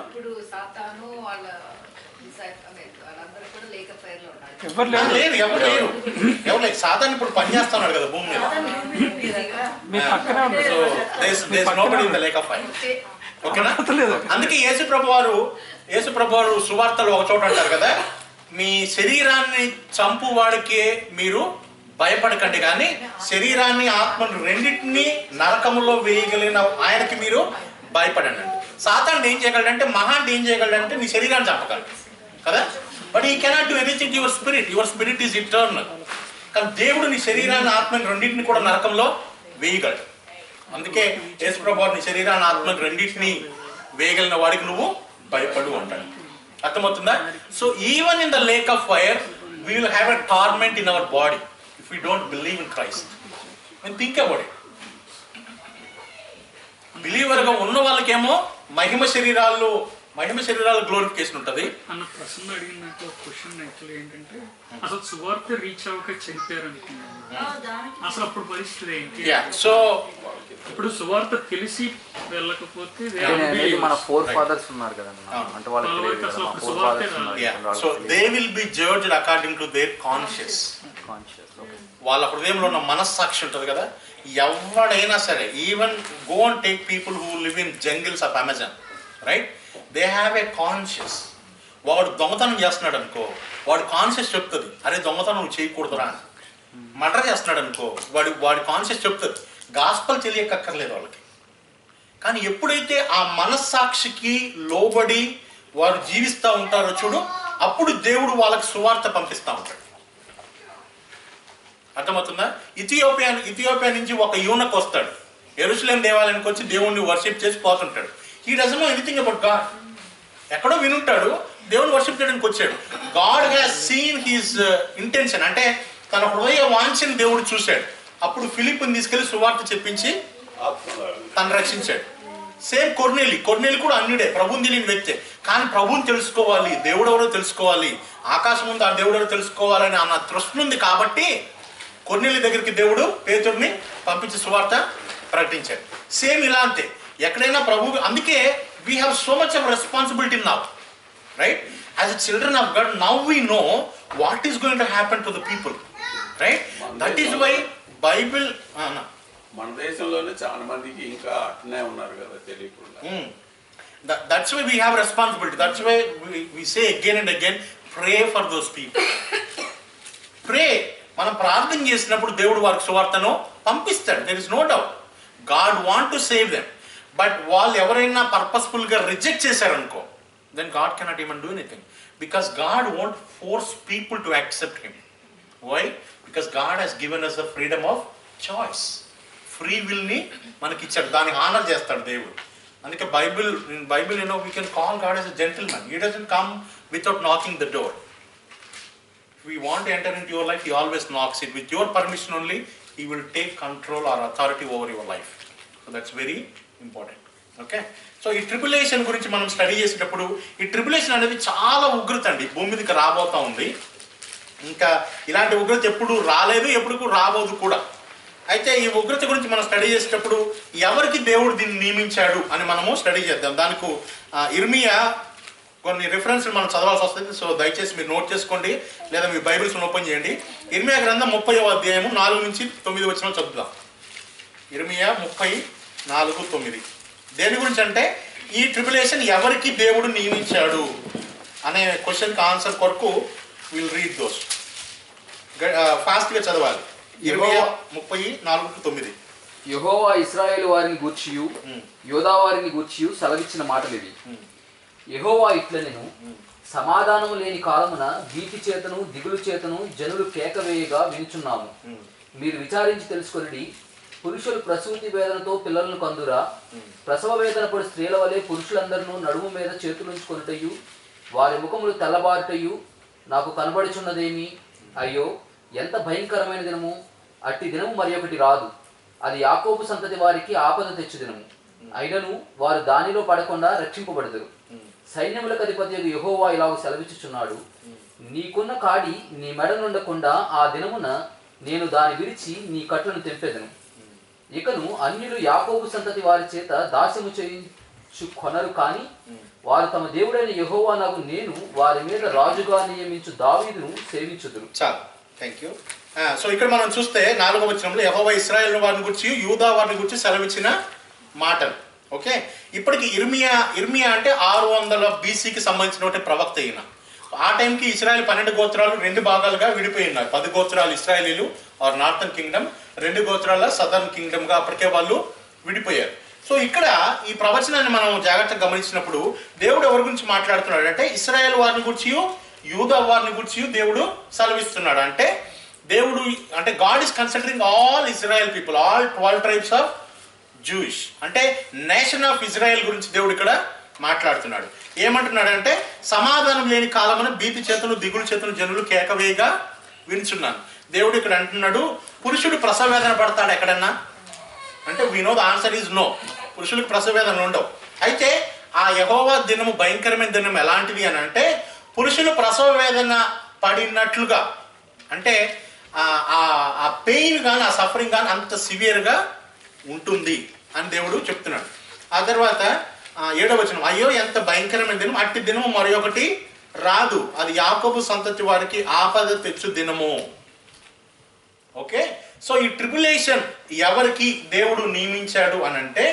ఇప్పుడు సాతాను వాళ్ళ వాళ్ళందరూ కూడా lake of fire లో ఉన్నారు. ఎవరు లేరు. సాతాను ఇప్పుడు పని చేస్తున్నాడు కదా భూమి మీద. So there is nobody in the lake of fire. ఓకేనా? అందుకే యేసు ప్రభు వారు సువార్తలో ఒక చోట అంటారు కదా, మీ శరీరాన్ని చంపు వాడికే మీరు భయపడకండి, కానీ శరీరాన్ని ఆత్మను రెండింటినీ నరకములో వేయగలిగిన ఆయనకి మీరు భయపడండి. సాతాను ఏం చేయగలడంటే, మహాన్ ఏం చేయగలడంటే నీ శరీరాన్ని చంపగలడు కదా, బట్ ఈ cannot do anything your spirit is eternal. కానీ దేవుడు నీ శరీరాన్ని ఆత్మని రెండింటిని కూడా నరకంలో వేయగలడు. అందుకే యేసు ప్రభువు నీ శరీరాన్ని ఆత్మని రెండింటిని వేయగలిగిన వాడికి నువ్వు భయపడు అంటాడు. అర్థమవుతుందా? So even in the lake of fire we will have a torment in our body if you don't believe in Christ. And think about it. బిలీవర్గా ఉన్న వాళ్ళకేమో మహిమ శరీరాలు గ్లోరిఫికేషన్ ఉంటుంది. అన్న ప్రశ్న అడిగిన క్వశ్చన్ యాక్చువల్లీ ఏంటంటే, అసలు సువార్త రీచ్ అవ్వక చనిపోయారు అనుకున్నాను, అసలు అప్పుడు పరిస్థితి ఏంటి? సో ఇప్పుడు సువార్త తెలిసి వెళ్ళకపోతే మన ఫోర్ ఫాదర్స్ ఉన్నారు కదా, అంటే so they will be judged according to their conscious. వాళ్ళ హృదయంలో ఉన్న మనస్సాక్షి ఉంటుంది కదా. ఎవడైనా సరే, even go and take people who live in jungles of Amazon, right? They have a conscious. వాడు దొంగతనం చేస్తున్నాడు అనుకో, వాడి కాన్షియస్ చెప్తుంది, అరే దొంగతనం నువ్వు చేయకూడదురా. మర్డర్ చేస్తున్నాడు అనుకో, వాడి కాన్షియస్ చెప్తుంది. గాస్పల్ తెలియక్కర్లేదు వాళ్ళకి. కానీ ఎప్పుడైతే ఆ మనస్సాక్షికి లోబడి వారు జీవిస్తూ ఉంటారో చూడు, అప్పుడు దేవుడు వాళ్ళకి సువార్త పంపిస్తూ ఉంటాడు. అర్థమవుతుందా? ఇథియోపియా నుంచి ఒక యూనక్ వస్తాడు, యెరూషలేం దేవాలయానికి వచ్చి దేవుణ్ణి వర్షిప్ చేసి పోతుంటాడు. He doesn't know anything about God. ఎక్కడో వినుంటాడు, దేవుని వర్షిప్ చేయడానికి వచ్చాడు. God has seen his intention, అంటే తన హృదయ వాంఛని దేవుడు చూశాడు. అప్పుడు ఫిలిప్ని తీసుకెళ్లి సువార్త చెప్పించి తను రక్షించాడు. సేమ్ కొర్నేలి కూడా అన్యుడే, ప్రభుని తెలియని వ్యక్తే. కానీ ప్రభుని తెలుసుకోవాలి, దేవుడు ఎవరో తెలుసుకోవాలి, ఆకాశం ఉంది ఆ దేవుడు ఎవరో తెలుసుకోవాలని అన్న తృష్ణ ఉంది. కాబట్టి కొర్నేలి దగ్గరికి దేవుడు పేతురుని పంపించి సువార్త ప్రకటించాడు. సేమ్ ఇలా అంతే, ఎక్కడైనా ప్రభు. అందుకే we have so much of responsibility now, right? As a children of God now we know what is going to happen to the people, right? That is why Bible. మన దేశంలోనే చాలా మందికి ఇంకా అట్నే ఉన్నారు కదా తెలియకుండా. That's why we have responsibility. That's why we say again and again, pray for those people. Pray. మనం ప్రార్థన చేసినప్పుడు దేవుడు వారికి సువార్తను పంపిస్తాడు. There is no doubt. God want to save them. But వాళ్ళు ఎవరైనా పర్పస్ఫుల్గా రిజెక్ట్ చేశారనుకో, then God cannot even do anything, because God won't force people to accept him. Why? Because God has given us the freedom of choice. Free విల్ని మనకి ఇచ్చాడు, దాన్ని honour చేస్తాడు దేవుడు. అందుకే Bible we can call God as a gentleman. He doesn't come without knocking the door. If we want to enter into your life, he always knocks it. With your permission only, he will take control or authority over your life. So that's very important. Okay? So ఈ tribulation గురించి మనం study చేసేటప్పుడు, ఈ tribulation అనేది చాలా ఉగ్రత అండి, భూమి మీదకి రాబోతా ఉంది. ఇంకా ఇలాంటి ఉగ్రత ఎప్పుడు రాలేదు, ఎప్పుడు రాబోదు కూడా. అయితే ఈ ఉగ్రత గురించి మనం స్టడీ చేసేటప్పుడు ఎవరికి దేవుడు దీన్ని నియమించాడు అని మనము స్టడీ చేద్దాం. దానికి ఇర్మియా కొన్ని రిఫరెన్స్లు మనం చదవాల్సి వస్తుంది. సో దయచేసి మీరు నోట్ చేసుకోండి, లేదా మీ బైబిల్స్ ఓపెన్ చేయండి. ఇర్మియా గ్రంథం 30వ అధ్యాయము 4 నుంచి 9 వచనాలు చదువుదాం. ఇర్మియా 34:9. దేని గురించి అంటే ఈ ట్రిబులేషన్ ఎవరికి దేవుడు నియమించాడు అనే క్వశ్చన్కి ఆన్సర్ కొరకు విల్ రీడ్ దోస్. ఫాస్ట్గా చదవాలి. ఇర్మియా 34:9. యెహోవా ఇశ్రాయేలు వారిని గూర్చియు యోధా వారిని గూర్చియు సెలవిచ్చిన మాటలు ఇవి. యెహోవా ఇట్లనెను, సమాధానము లేని కాలమున భీతి చేతను దిగులు చేతను జనులు కేక వేయగా వినుచున్నాము. మీరు విచారించి తెలుసుకొనిడి, పురుషులు ప్రసూతి వేదనతో పిల్లలను కందురా, ప్రసవ వేదన పడి స్త్రీల వలె పురుషులందరూ నడుము మీద చేతులుంచుకొనుటయు వారి ముఖములు తెల్లబారుటయు నాకు కనబడుచున్నదేమి? అయ్యో, ఎంత భయంకరమైన దినము! అట్టి దినము మరి ఒకటి రాదు. అది యాకోబు సంతతి వారికి ఆపద తెచ్చు దినము. అయినను వారు దానిలో పడకుండా రక్షింపబడదురు. సైన్యములకు అధిపతి యెహోవా ఇలాగ సెలవిచ్చుచున్నాడు, నీకున్న కాడి నీ మెడ నుండకుండా ఆ దినమున నేను దాని విరిచి నీ కట్లను తెంపెదను. ఇకను అన్యులు యాకోబు సంతతి వారి చేత దాస్యము చేయించు కొనరు, కానీ వారు తమ దేవుడైన యెహోవా నగు నేను వారి మీద రాజుగా నియమించు దావీదును సేవించుదురు. చాలు, థ్యాంక్ యూ. సో ఇక్కడ మనం చూస్తే 4వ వచనంలో యెహోవా ఇశ్రాయేలు వారిని గురించి యూదా వారిని గురించి సెలవిచ్చిన మాటలు. ఓకే, ఇప్పటికి ఇర్మియా అంటే 600 BCకి సంబంధించిన ప్రవక్త అయిన. ఆ టైంకి ఇశ్రాయేల్ 12 గోత్రాలు 2 భాగాలుగా విడిపోయి ఉన్నారు. 10 గోత్రాలు ఇశ్రాయేలీలు ఆర్ నార్థన్ కింగ్డమ్, 2 గోత్రాల సదర్న్ కింగ్డమ్గా అప్పటికే వాళ్ళు విడిపోయారు. సో ఇక్కడ ఈ ప్రవచనాన్ని మనం జాగ్రత్తగా గమనించినప్పుడు దేవుడు ఎవరి గురించి మాట్లాడుతున్నాడు అంటే ఇశ్రాయేల్ వారిని గురించి యూదా వారిని గురించి దేవుడు సెలవిస్తున్నాడు. అంటే దేవుడు అంటే God is considering all Israel people, all 12 tribes of Jewish, అంటే నేషన్ ఆఫ్ ఇజ్రాయెల్ గురించి దేవుడు ఇక్కడ మాట్లాడుతున్నాడు. ఏమంటున్నాడు అంటే సమాధానం లేని కాలమున భీతి చేతులు దిగులు చేతులు జనులు కేకవేయగా వినుచున్నాను. దేవుడు ఇక్కడ అంటున్నాడు, పురుషుడు ప్రసవ వేదన పడతాడు ఎక్కడన్నా అంటే we know the answer is no. పురుషులకు ప్రసవ వేదనలు ఉండవు. అయితే ఆ యెహోవా దినము భయంకరమైన దినం ఎలాంటిది అని అంటే పురుషులు ప్రసవ వేదన పడినట్లుగా, అంటే ఆ పెయిన్ కానీ ఆ సఫరింగ్ కానీ అంత సివియర్గా ఉంటుంది అని దేవుడు చెప్తున్నాడు. ఆ తర్వాత 7వ వచనం, అయ్యో ఎంత భయంకరమైన దినం, అట్టి దినము మరి ఒకటి రాదు, అది యాకోబు సంతతి వారికి ఆపద తెచ్చు దినము. ఓకే, సో ఈ ట్రిబులేషన్ ఎవరికి దేవుడు నియమించాడు అని అంటే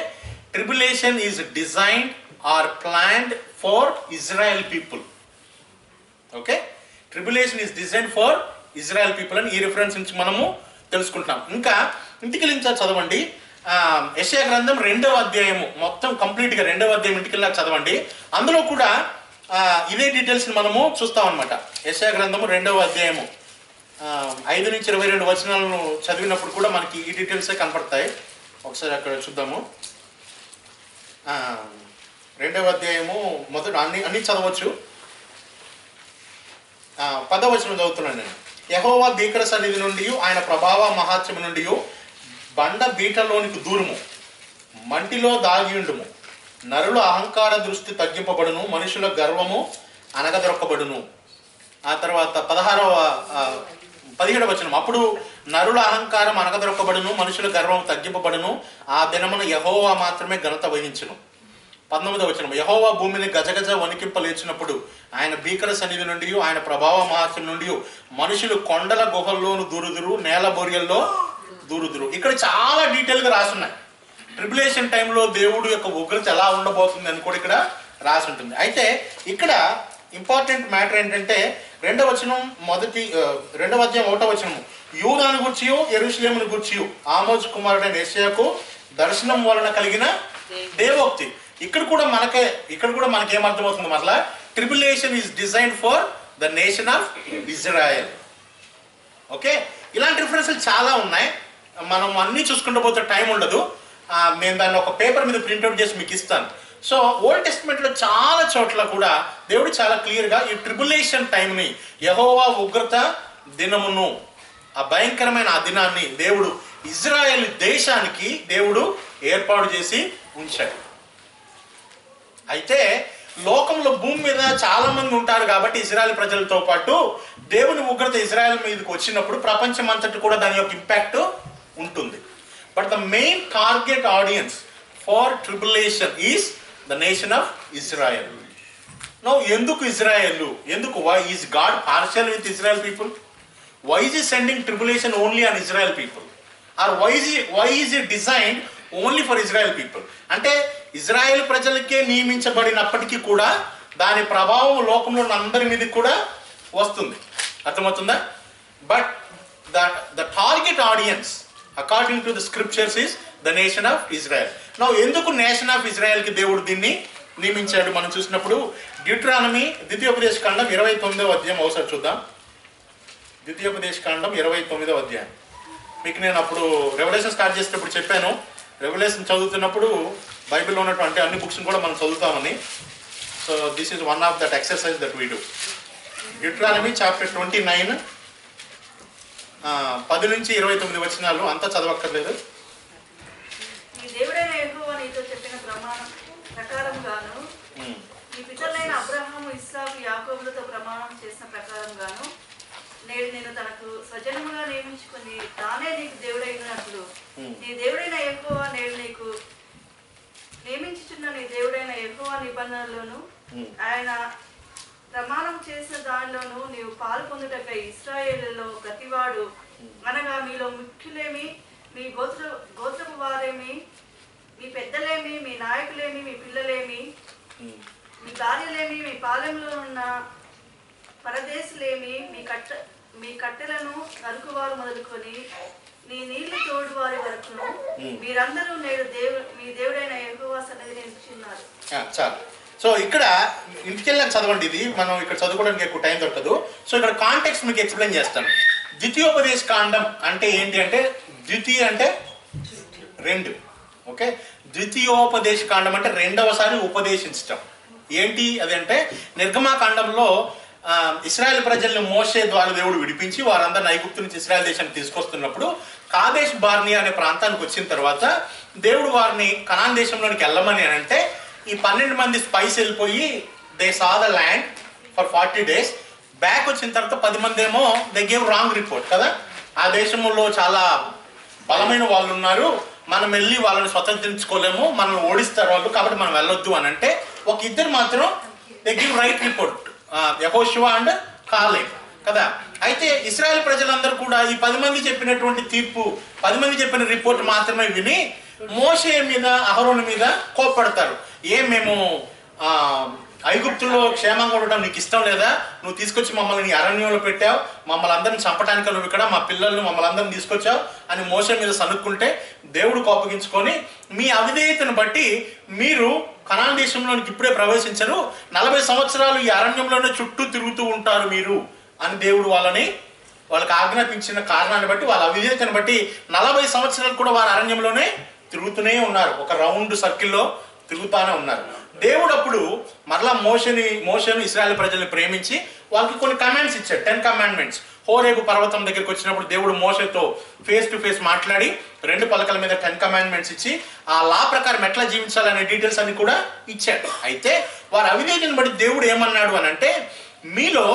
tribulation is designed or planned for Israel people. Okay, tribulation is designed for Israel people అని ఈ రిఫరెన్స్ నుంచి మనము తెలుసుకుంటున్నాం. ఇంకా ఇంటికెళ్ళించా చదవండి, యెషయా గ్రంథం 2వ అధ్యాయము మొత్తం కంప్లీట్గా 2వ అధ్యాయం ఇంటికెళ్ళా చదవండి. అందులో కూడా ఇదే డీటెయిల్స్ని మనము చూస్తాం అనమాట. యెషయా గ్రంథము 2వ అధ్యాయము 5 నుంచి 22 వచనాలను చదివినప్పుడు కూడా మనకి ఈ డీటెయిల్సే కనపడతాయి. ఒకసారి అక్కడ చూద్దాము. 2వ అధ్యాయము మొదట అన్ని చదవచ్చు. 10వ వచనం చదువుతున్నాను నేను. యెహోవా భీకర సన్నిధి నుండి ఆయన ప్రభావ మహాత్మ్యము నుండి బండ బీటలోనికి దూరము, మంటిలో దాగియుండుము, నరుల అహంకార దృష్టి తగ్గింపబడును, మనుషుల గర్వము అనగదొరకబడును. ఆ తర్వాత 17వ వచనం, అప్పుడు నరుల అహంకారం అనగదొరకబడును, మనుషుల గర్వం తగ్గింపబడును, ఆ దినమున యెహోవా మాత్రమే ఘనత వహించును. 19వ వచనం, యెహోవా భూమిని గజగజ వణికింపలేచినప్పుడు ఆయన భీకర సన్నిధి నుండి ఆయన ప్రభావ మహాత్మ్యం నుండి మనుషులు కొండల గుహల్లోను దూరుదురు, నేల బొరియల్లో దూరుదురు. ఇక్కడ చాలా డీటెయిల్గా రాసున్నాయి. ట్రిబులేషన్ టైంలో దేవుడు యొక్క ఉగ్రత ఎలా ఉండబోతుంది అని కూడా ఇక్కడ రాసి ఉంటుంది. అయితే ఇక్కడ ఇంపార్టెంట్ మ్యాటర్ ఏంటంటే 2వ వచనం 2వ అధ్యాయం 1వ వచనము, యూదాను గూర్చి యెరూషలేమును గూర్చి ఆమోజు కుమారుడైన యెషయాకు దర్శనం వలన కలిగిన దేవోక్తి. ఇక్కడ కూడా మనకేమర్థమవుతుంది, మరలా tribulation is designed for the nation of Israel. Okay, ఇలాంటి రిఫరెన్స్లు చాలా ఉన్నాయి. మనం అన్నీ చూసుకుంటూ పోతే టైం ఉండదు. నేను దాన్ని ఒక పేపర్ మీద ప్రింట్అవుట్ చేసి మీకు ఇస్తాను. సో ఓల్డ్ టెస్ట్మెంట్లో చాలా చోట్ల కూడా దేవుడు చాలా క్లియర్గా ఈ ట్రిబులేషన్ టైంని, యెహోవా ఉగ్రత దినమును, ఆ భయంకరమైన ఆ దినాన్ని దేవుడు ఇజ్రాయెల్ దేశానికి దేవుడు ఏర్పాటు చేసి ఉంచాడు. అయితే లోకంలో భూమి మీద చాలా మంది ఉంటారు కాబట్టి ఇజ్రాయెల్ ప్రజలతో పాటు దేవుని ఉగ్రత ఇజ్రాయెల్ మీదకి వచ్చినప్పుడు ప్రపంచం అంతటి కూడా దాని యొక్క ఇంపాక్ట్ ఉంటుంది. But the main target audience for tribulation is the nation of Israel. No, ఎందుకు ఇజ్రాయెల్? ఎందుకు? Why is God partial with Israel people? Why is he sending tribulation only on Israel people? Or why is it designed only for Israel people? అంటే Israel ప్రజలకే నియమించబడినప్పటికీ కూడా దాని ప్రభావం లోకంలో ఉన్న అందరి మీద కూడా వస్తుంది. అర్థమవుతుందా? But the target audience according to the scriptures is the nation of Israel. నా ఎందుకు నేషన్ ఆఫ్ ఇజ్రాయెల్కి దేవుడు దీన్ని నియమించాడు మనం చూసినప్పుడు డ్యూటరానమీ ద్వితీయోపదేశకాండం 29వ అధ్యాయం ఒకసారి చూద్దాం. ద్వితీయోపదేశకాండం 29వ అధ్యాయం. మీకు నేను అప్పుడు రెవల్యూషన్ స్టార్ట్ చేసేటప్పుడు చెప్పాను, రెవల్యూషన్ చదువుతున్నప్పుడు బైబిల్లో ఉన్నటువంటి అన్ని బుక్స్ని కూడా మనం చదువుతామని. So this is one of that exercise that we do. Deuteronomy chapter 29 10 నుంచి 29 వచనాలు, అంతా చదవక్కర్లేదు. నీ దేవుడైన యెహోవా నీతో చెప్పిన ప్రమాణం ప్రకారంగాను, నీ పితరులైన అబ్రహాము, ఇస్సాకు, యాకోబులతో ప్రమాణం చేసిన ప్రకారంగాను నేడు నేను తనకు స్వజనముగా నియమించుకుని తానే నీకు దేవుడైనప్పుడు నీ దేవుడైన యెహోవా నేడు నీకు నియమించుచున్న నీ దేవుడైన యెహోవా నిబంధనలోను ఆయన ప్రమాణం చేసిన దానిలోనూ నీవు పాలు పొందుటకై ఇశ్రాయేలులో ప్రతివాడు, అనగా మీలో ముఖ్యులేమి, మీ గోత్రపు వారేమి, మీ పెద్దలేమి, మీ నాయకులేమి, మీ పిల్లలేమి, మీ భార్యలేమి, మీ పాలెంలో ఉన్న పరదేశులేమి, మీ కట్టెలను నరుకువారు మొదలుకొని నీ నీళ్లు తోడు వారి వరకును మీరందరూ నేడు మీ దేవుడైన యెహోవా సన్నిధిని నిలుచున్నారు. చాలు. సో ఇక్కడ ఇంటికెళ్ళాక చదవండి, ఇది మనం ఇక్కడ చదువుకోవడానికి ఎక్కువ టైం దొరకదు. సో ఇక్కడ కాంటెక్స్ట్ మీకు ఎక్స్ప్లెయిన్ చేస్తాను. ద్వితీయోపదేశ కాండం అంటే ఏంటి అంటే, ద్వితీయ అంటే 2, ఓకే. ద్వితీయోపదేశ కాండం అంటే రెండవసారి ఉపదేశించటం. ఏంటి అదంటే, నిర్గమాకాండంలో ఇశ్రాయేల్ ప్రజలను మోషే ద్వారా దేవుడు విడిపించి వారందరిని ఐగుప్తు నుంచి ఇశ్రాయేల్ దేశానికి తీసుకొస్తున్నప్పుడు కాదేష్ బార్నియా అనే ప్రాంతానికి వచ్చిన తర్వాత దేవుడు వారిని కనాన్ దేశంలోనికి వెళ్ళమని అని అంటే, ఈ 12 మంది స్పైస్ వెళ్ళిపోయి they saw the land for 40 days. Back వచ్చిన తర్వాత 10 మంది ఏమో దే గేవ్ రాంగ్ రిపోర్ట్ కదా, ఆ దేశంలో చాలా బలమైన వాళ్ళు ఉన్నారు, మనం వెళ్ళి వాళ్ళని స్వతంత్రించుకోలేము, మనల్ని ఓడిస్తారు వాళ్ళు, కాబట్టి మనం వెళ్ళొద్దు అని అంటే, ఒక ఇద్దరు మాత్రం దే గివ్ రైట్ రిపోర్ట్, యెహోషువ అండ్ కాలేబ్ కదా. అయితే ఇశ్రాయేల్ ప్రజలందరూ కూడా ఈ 10 మంది చెప్పినటువంటి తీర్పు, 10 మంది చెప్పిన రిపోర్ట్ మాత్రమే విని మోషే మీద, అహరోను మీద కోప్పడతారు. మేము ఐగుప్తులో క్షేమంగా ఉండడం నీకు ఇష్టం లేదా? నువ్వు తీసుకొచ్చి మమ్మల్ని నీ అరణ్యంలో పెట్టావు, మమ్మల్ని అందరిని చంపడానికి నువ్వు ఇక్కడ, మా పిల్లల్ని మమ్మల్ని అందరిని తీసుకొచ్చావు అని మోషే మీద సనుక్కుంటే దేవుడు కోపగించుకొని, మీ అవిధేయతను బట్టి మీరు కనాన్ దేశంలోనికి ఇప్పుడే ప్రవేశించరు, 40 సంవత్సరాలు ఈ అరణ్యంలోనే చుట్టూ తిరుగుతూ ఉంటారు మీరు అని దేవుడు వాళ్ళకి ఆజ్ఞాపించిన కారణాన్ని బట్టి, వాళ్ళ అవిధేయతను బట్టి 40 సంవత్సరాలు కూడా వారు అరణ్యంలోనే తిరుగుతూనే ఉన్నారు, ఒక రౌండ్ సర్కిల్లో తిరుగుతానే ఉన్నారు. దేవుడు అప్పుడు మరలా మోషేను ఇశ్రాయేల్ ప్రజల్ని ప్రేమించి వాళ్ళకి కొన్ని కమాండ్స్ ఇచ్చాడు, 10 commandments. హోరేబు పర్వతం దగ్గరికి వచ్చినప్పుడు దేవుడు మోషేతో ఫేస్ టు ఫేస్ మాట్లాడి 2 పలకల మీద 10 commandments ఇచ్చి ఆ లా ప్రకారం ఎట్లా జీవించాలనే డీటెయిల్స్ అన్ని కూడా ఇచ్చాడు. అయితే వారి అవిధేయతను బట్టి దేవుడు ఏమన్నాడు అని అంటే, మీలో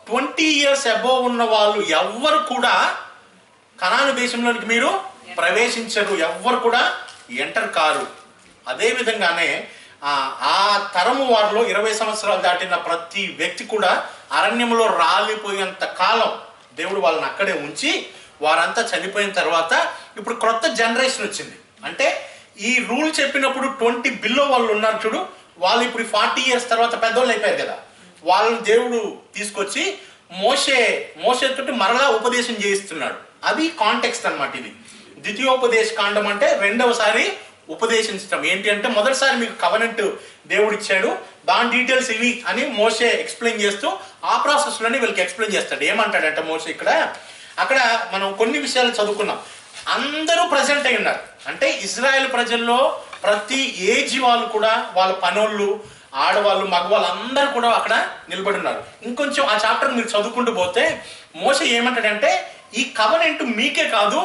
20 years అబోవ్ ఉన్న వాళ్ళు ఎవ్వరు కూడా కనాను దేశంలోనికి మీరు ప్రవేశించరు, ఎవ్వరు కూడా ఎంటర్ కారు. అదే విధంగానే ఆ తరము వారిలో 20 సంవత్సరాలు దాటిన ప్రతి వ్యక్తి కూడా అరణ్యంలో రాలిపోయేంత కాలం దేవుడు వాళ్ళని అక్కడే ఉంచి వారంతా చనిపోయిన తర్వాత ఇప్పుడు క్రొత్త జనరేషన్ వచ్చింది. అంటే ఈ రూల్ చెప్పినప్పుడు 20 బిలో వాళ్ళు ఉన్నారు చూడు, వాళ్ళు ఇప్పుడు 40 years తర్వాత పెద్దోళ్ళు అయిపోయారు కదా, వాళ్ళని దేవుడు తీసుకొచ్చి మోషేతోటి మరలా ఉపదేశం చేయిస్తున్నాడు. అది కాంటెక్స్ట్ అన్నమాట. ఇది ద్వితీయోపదేశ కాండం అంటే రెండవసారి ఉపదేశించడం. ఏంటి అంటే, మొదటిసారి మీకు కవెనెంట్ దేవుడు ఇచ్చాడు, దాని డీటెయిల్స్ ఇవి అని మోషే ఎక్స్ప్లెయిన్ చేస్తూ ఆ ప్రాసెస్లోనే వీళ్ళకి ఎక్స్ప్లెయిన్ చేస్తాడు. ఏమంటాడంటే మోషే అక్కడ మనం కొన్ని విషయాలు చదువుకున్నాం. అందరూ ప్రజెంట్ అయి ఉన్నారు. అంటే ఇజ్రాయెల్ ప్రజల్లో ప్రతి ఏజ్ వాళ్ళు కూడా, వాళ్ళ పనోళ్ళు, ఆడవాళ్ళు, మగవాళ్ళు అందరూ కూడా అక్కడ నిలబడి ఉన్నారు. ఇంకొంచెం ఆ చాప్టర్ మీరు చదువుకుంటూ పోతే మోషే ఏమంటాడంటే, ఈ కవెనెంట్ మీకే కాదు,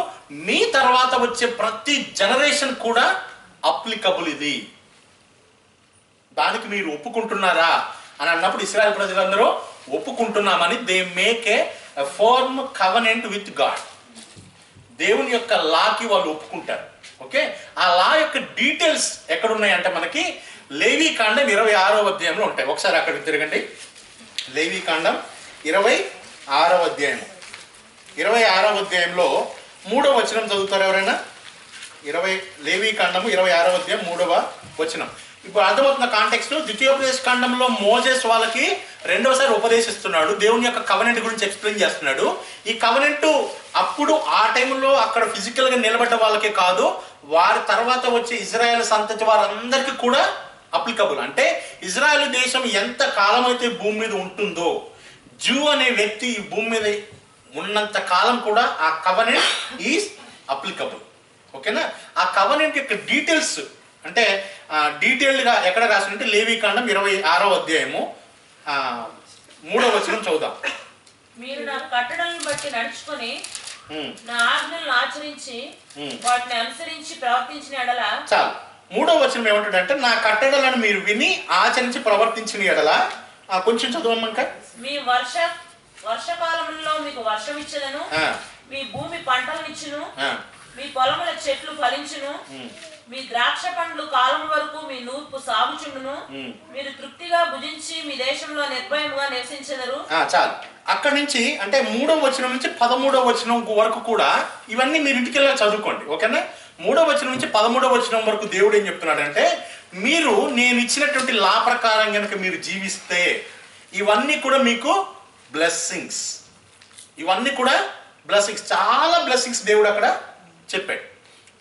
మీ తర్వాత వచ్చే ప్రతి జనరేషన్ కూడా అప్లికబుల్, ఇది దానికి మీరు ఒప్పుకుంటున్నారా అని అన్నప్పుడు ఇశ్రాయేల్ ప్రజలందరూ ఒప్పుకుంటున్నామని they make a firm covenant with God. దేవుని యొక్క లాకి వాళ్ళు ఒప్పుకుంటారు. ఓకే, ఆ లా యొక్క డీటెయిల్స్ ఎక్కడున్నాయంటే మనకి లేవీకాండం 26వ అధ్యాయంలో ఉంటాయి. ఒకసారి అక్కడికి తిరగండి. లేవీకాండం 26వ అధ్యాయం. 26వ అధ్యాయంలో 3వ వచనం చదువుతారు ఎవరైనా? లేవీ కాండము 26వ అధ్యాయం 3వ వచనం. ఇప్పుడు అర్థమవుతున్న కాంటెక్స్ట్, ద్వితీయోపదేశ కాండంలో మోజెస్ వాళ్ళకి రెండవసారి ఉపదేశిస్తున్నాడు, దేవుని యొక్క కవనెంట్ గురించి ఎక్స్ప్లెయిన్ చేస్తున్నాడు. ఈ కవనెంట్ అప్పుడు ఆ టైంలో అక్కడ ఫిజికల్గా నిలబడ్డ వాళ్ళకే కాదు, వారి తర్వాత వచ్చే ఇజ్రాయెల్ సంతతి వారందరికీ కూడా అప్లికబుల్. అంటే ఇజ్రాయెల్ దేశం ఎంత కాలం అయితే భూమి మీద ఉంటుందో, జూ అనే వ్యక్తి ఈ భూమి మీద ఉన్నంత కాలం కూడా ఆ కవనెంట్ ఈజ్ అప్లికబుల్. ఓకేనా? ఆ కవనెంట్ యొక్క డీటెయిల్స్ అంటే డీటెయిల్డ్గా ఎక్కడ రాసినట్టే లేవీ కాండం 26వ అధ్యాయము 3వ వచనం చదువుదాం. మీరు నా కట్టడలను బట్టి నడుచుకొని నా ఆజ్ఞలను ఆచరించి వాటిని అనుసరించి ప్రవర్తించిన ఎడల. చాలు. 3వ వచనం ఏమంటాడంటే, నా కట్టడలను మీరు విని ఆచరించి ప్రవర్తించిన ఎడల. కొంచెం చదవమ్మా. ఇంకా మీ వర్షకాలంలో మీకు వర్షం ఇచ్చలను, మీ భూమి పంటలనిచ్చును, మీ పొలముల చెట్లు ఫలించును, మీ ద్రాక్ష పండ్లు కాలం వరకు మీ నూర్పు సాగుచుండును, మీరు తృప్తిగా భుజించి మీ దేశంలో నిర్భయముగా నివసించెదరు. చాలు. అక్కడి నుంచి అంటే 3వ వచనం నుంచి 13వ వచనం వరకు కూడా ఇవన్నీ మీరు ఇంటికి వెళ్ళి చదువుకోండి. ఓకేనా? 3వ వచనం నుంచి 13వ వచనం వరకు దేవుడు ఏం చెప్తున్నాడంటే, మీరు నేను ఇచ్చినటువంటి లా ప్రకారం కనుక మీరు జీవిస్తే ఇవన్నీ కూడా మీకు బ్లెస్సింగ్స్. ఇవన్నీ కూడా బ్లెస్సింగ్స్, చాలా బ్లెస్సింగ్స్ దేవుడు అక్కడ చెప్పాడు.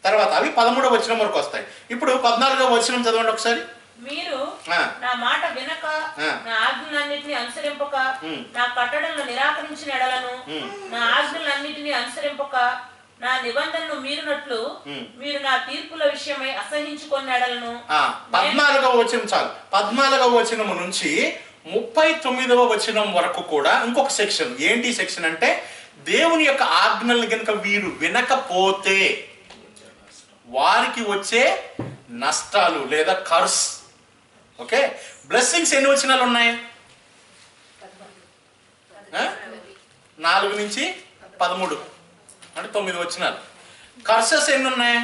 తర్వాత అవి 13వ వచనం వరకు వస్తాయి. ఇప్పుడు 14వ వచనం చదవండి ఒకసారి. మీరు నా మాట వినక నా ఆజ్ఞలన్నిటిని అనుసరింపక నా కట్టడలను నిరాకరించిన ఎడలను, నా ఆజ్ఞలన్నిటిని అనుసరింపక నా నిబంధనను మీరినట్లు మీరు నా తీర్పుల విషయమై అసహించుకున్న ఎడలను. 14వ వచనం చాలు. 14వ వచనం నుంచి 39వ వచనం వరకు కూడా ఇంకొక సెక్షన్. ఏంటి సెక్షన్ అంటే, దేవుని యొక్క ఆజ్ఞలను కనుక వీరు వినకపోతే వారికి వచ్చే నష్టాలు లేదా కర్స్. ఓకే? బ్లెస్సింగ్స్ ఎన్ని వచనాలు ఉన్నాయి? 4 నుంచి 13 అంటే 9 వచనాలు. కర్సెస్ ఎన్ని ఉన్నాయి?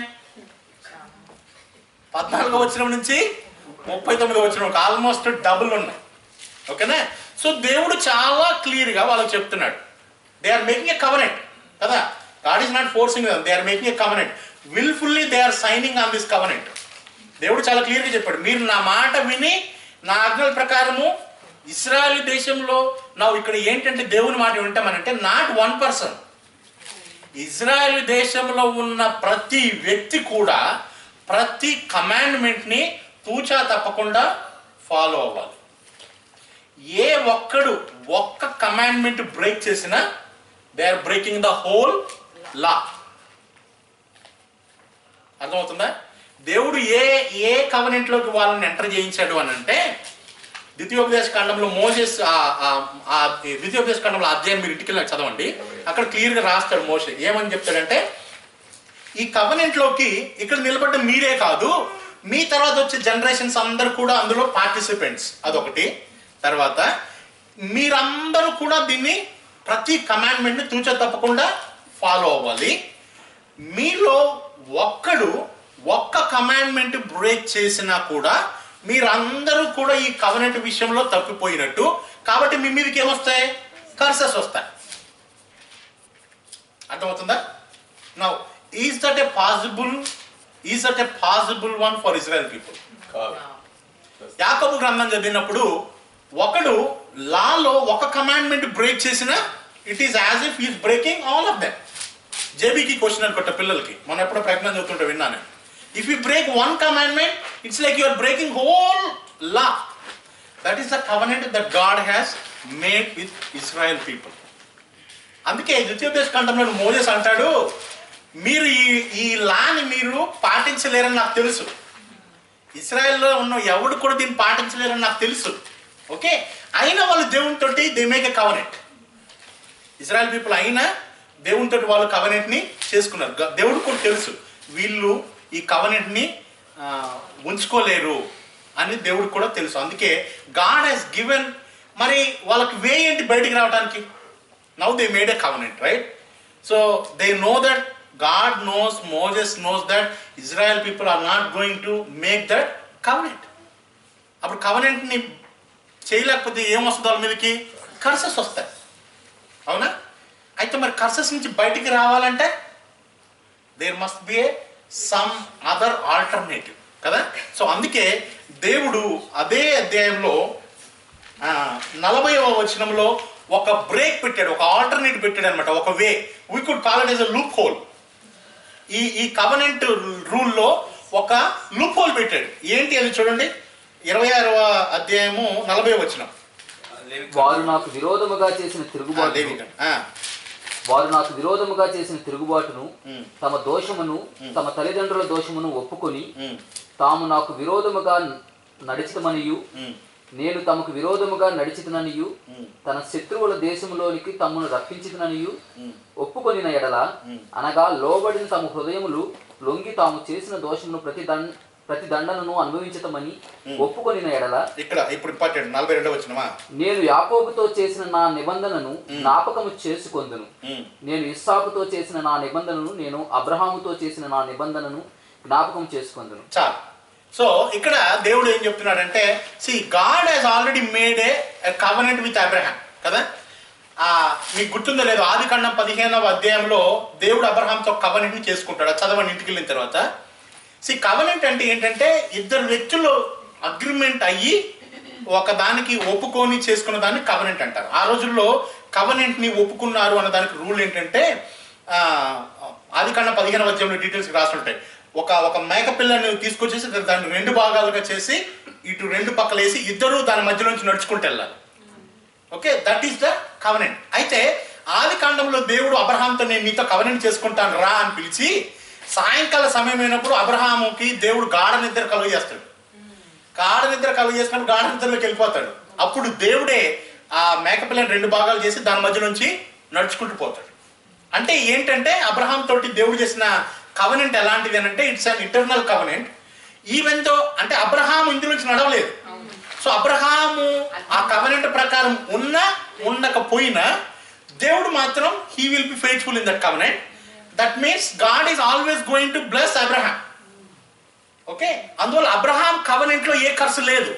14వ వచనం నుంచి 39వ వచనం, ఆల్మోస్ట్ డబుల్ ఉన్నాయి. ఓకేనా? సో దేవుడు చాలా క్లియర్గా వాళ్ళకి చెప్తున్నాడు. They are making a covenant కదా. God is not forcing them, they are making a covenant. Willfully they are signing on this covenant. దేవుడు చాలా క్లియర్గా చెప్పాడు, మీరు నా మాట విని నా ఆజ్ఞల ప్రకారము ఇశ్రాయేలు దేశంలో ఇక్కడ ఏంటంటే దేవుని మాట వింటామనంటే నాట్ 1 పర్సన్. ఇజ్రాయెల్ దేశంలో ఉన్న ప్రతి వ్యక్తి కూడా ప్రతి కమాండ్మెంట్ని తూచా తప్పకుండా ఫాలో అవ్వాలి. ఏ ఒక్క కమాండ్మెంట్ బ్రేక్ చేసినా they are breaking the whole law. అర్థమవుతుందా? దేవుడు ఏ కవనెంట్లోకి వాళ్ళని ఎంటర్ చేయించాడు అని అంటే, ద్వితీయోపదేశ కాండంలో మోసెస్ ద్వితీయోపదేశ కాండంలో అధ్యాయం మీరు ఇంటికి వెళ్ళి చదవండి. అక్కడ క్లియర్గా రాస్తాడు మోసే. ఏమని చెప్తాడంటే, ఈ కవనెంట్లోకి ఇక్కడ నిలబడ్డ మీరే కాదు, మీ తర్వాత వచ్చే జనరేషన్స్ అందరూ కూడా అందులో పార్టిసిపెంట్స్. అదొకటి. తర్వాత మీరందరూ కూడా దీన్ని ప్రతి కమాండ్మెంట్ని తూచా తప్పకుండా ఫాలో అవ్వాలి. మీలో ఒక్క కమాండ్మెంట్ బ్రేక్ చేసినా కూడా మీరందరూ కూడా ఈ కవనెంట్ విషయంలో తప్పిపోయినట్టు. కాబట్టి మీ మీదకి ఏమొస్తాయి? కర్సెస్ వస్తాయి. అర్థమవుతుందా? Now is that a possible one for Israel people? యాకోబు గ్రంథం చదివినప్పుడు ఒకడు లాలో ఒక కమాండ్మెంట్ బ్రేక్ చేసినా it is as if is breaking all of them. జేబీకి క్వశ్చన్ అనుకుంట పిల్లలకి, మనం ఎప్పుడో ప్రజ్ఞ చదువుతుంటే విన్నాను. If you break 1 commandment, it's like you are breaking whole law. That is the covenant that God has made with Israel people. అందుకే ద్వితీయోపదేశ కాండంలో మోసెస్ అంటాడు, మీరు ఈ లాని మీరు పాటించలేరని నాకు తెలుసు. ఇశ్రాయేల్లో ఉన్న ఎవడు కూడా దీన్ని పాటించలేరని నాకు తెలుసు. ఓకే? అయినా వాళ్ళు దేవునితో they make a covenant. Israel people అయినా దేవునితో వాళ్ళు కవనెంట్ని చేసుకున్నారు. దేవుడు కూడా తెలుసు వీళ్ళు ఈ కవనెంట్ని ఉంచుకోలేరు అని దేవుడు కూడా తెలుసు. అందుకే గాడ్ హెస్ గివెన్. మరి వాళ్ళకి వే ఏంటి బయటికి రావడానికి? Now they made a covenant, right? So they know that God knows, Moses knows that Israel people are not going to make that covenant. అప్పుడు కవనెంట్ని చేయలేకపోతే ఏమొస్తుంది వాళ్ళ మీదకి? కర్సెస్ వస్తాయి. అవునా? అయితే మరి కర్సెస్ నుంచి బయటికి రావాలంటే there must be a some other alternative కదా. సో అందుకే దేవుడు అదే అధ్యాయంలో 40వ వచనంలో ఒక బ్రేక్ పెట్టాడు, ఒక ఆల్టర్నేటివ్ పెట్టాడు అనమాట. ఒక way, we could call it as a loophole. ఈ కవనెంట్ రూల్లో ఒక లూప్ హోల్ పెట్టాడు. ఏంటి అది చూడండి, 26వ అధ్యాయము 40వ వచనం. వారు నాకు విరోధముగా చేసిన తిరుగుబాటును తమ దోషమును తమ తల్లిదండ్రుల దోషమును ఒప్పుకొని తాము నాకు విరోధముగా నడిచితమనియు నేను తమకు విరోధముగా నడిచితననియు తన శత్రువుల దేశములోనికి తమను రప్పించితననియు ఒప్పుకొనిన ఎడల, అనగా లోబడిన తమ హృదయములు లొంగి తాము చేసిన దోషమును ప్రతి దండనను అనుభవించటమని ఒప్పుకొనిన ఎడల, ఇక్కడ ఇప్పుడు ఇంపార్టెంట్ 42వ వచనమా, నేను యాకోబుతో చేసిన నా నిబంధనను జ్ఞాపకము చేసుకొందును, నేను ఇస్సాకుతో చేసిన నా నిబంధనను, నేను అబ్రహాముతో చేసిన నా నిబంధనను జ్ఞాపకం చేసుకొందును. చాలు. సో ఇక్కడ దేవుడు ఏం చెప్తున్నాడంటే, see God has already made a covenant with Abraham కదా. మీకు గుర్తుందో లేదు, ఆదికాండం 15వ అధ్యాయంలో దేవుడు అబ్రహాంతో కవనెంట్ చేసుకుంటాడు. చదవండి ఇంటికి వెళ్ళిన తర్వాత. సి కవనెంట్ అంటే ఏంటంటే ఇద్దరు వ్యక్తులు అగ్రిమెంట్ అయ్యి ఒక దానికి ఒప్పుకొని చేసుకున్న దాన్ని కవనెంట్ అంటారు. ఆ రోజుల్లో కవనెంట్ని ఒప్పుకున్నారు అన్న దానికి రూల్ ఏంటంటే, ఆదికాండం 15వ అధ్యాయంలో డీటెయిల్స్ రాసి ఉంటాయి. ఒక మేక పిల్లని తీసుకొచ్చేసి దాన్ని 2 భాగాలుగా చేసి ఇటు 2 పక్కలేసి ఇద్దరు దాని మధ్యలోంచి నడుచుకుంటూ వెళ్ళాలి. Okay, that is the covenant. అయితే ఆది కాండంలో దేవుడు అబ్రహాంతో నేను నీతో కవనెంట్ చేసుకుంటాను రా అని పిలిచి సాయంకాల సమయం అయినప్పుడు అబ్రహాముకి దేవుడు గాఢ నిద్ర కలుగ చేస్తాడు. గాఢ నిద్ర కలుగ చేసినప్పుడు గాఢ నిద్రలోకి వెళ్ళిపోతాడు. అప్పుడు దేవుడే ఆ మేకపిల్లని 2 భాగాలు చేసి దాని మధ్యలోంచి నడుచుకుంటూ పోతాడు. అంటే ఏంటంటే అబ్రహాం తోటి దేవుడు చేసిన కవనెంట్ ఎలాంటిది అని అంటే it's an internal covenant. Even though అంటే అబ్రహాము ఇందులోంచి నడవలేదు. సో అబ్రహాము ఆ కవనెంట్ ప్రకారం ఉండకపోయినా దేవుడు మాత్రం he will be faithful in that covenant. That means God is always going to bless Abraham. Okay, అందువల్ల అబ్రహాం కవనెంట్ లో ఏ ఖర్చు లేదు.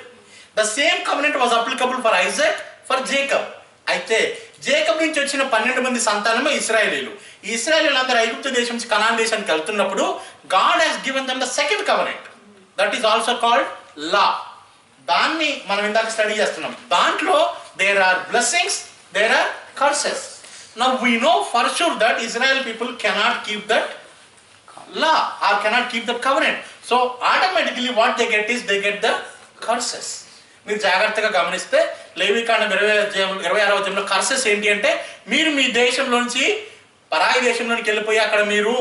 The same covenant was applicable for Isaac, for Jacob. అయితే జేకబ్ నుంచి వచ్చిన 12 మంది సంతానమే ఇశ్రాయేలీలు. ఈ ఇశ్రాయేలీలు అందరూ ఐగుప్తు దేశం నుంచి కనాన్ దేశానికి వెళ్తున్నప్పుడు God has given them the second covenant, that is also called law. దాన్ని మనం ఇందాక స్టడీ చేస్తున్నాం. దాంట్లో there are blessings, there are curses. Now we know for sure that Israel people cannot keep that law or cannot keep the covenant. So automatically what they get is they get the curses. మీరు జాగ్రత్తగా గమనిస్తే లేవికాండం 26వ అధ్యాయంలో curses ఏంటి అంటే, మీరు మీ దేశంలోంచి పరాయి దేశంలోనికి వెళ్ళిపోయి అక్కడ మీరు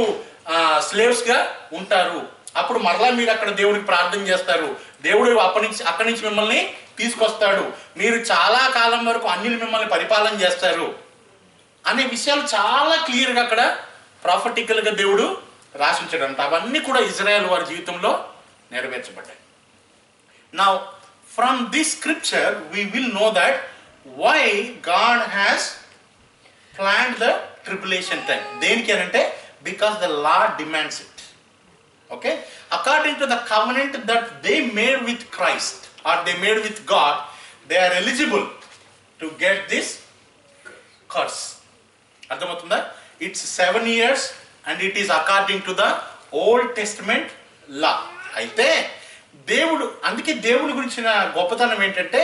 స్లేవ్స్గా ఉంటారు. అప్పుడు మరలా మీరు అక్కడ దేవుడికి ప్రార్థన చేస్తారు. దేవుడు అక్కడి నుంచి మిమ్మల్ని తీసుకొస్తాడు. మీరు చాలా కాలం వరకు అన్యులు మిమ్మల్ని పరిపాలన చేస్తారు అనే విషయాలు చాలా క్లియర్గా అక్కడ ప్రాఫిటికల్గా దేవుడు రాసి ఉంచాడంట. అవన్నీ కూడా ఇజ్రాయెల్ వారి జీవితంలో నెరవేర్చబడ్డాయి. Now from this scripture we will know that why God has planned the tribulation time. దేనికి అని అంటే because the law demands it. Okay, according to the covenant that they made with Christ or they made with God, they are eligible to get this curse. అర్థమవుతుందా? It's 7 years and it is according to the Old Testament law. అయితే దేవుడు, అందుకే దేవుని గురించిన గొప్పతనం ఏంటంటే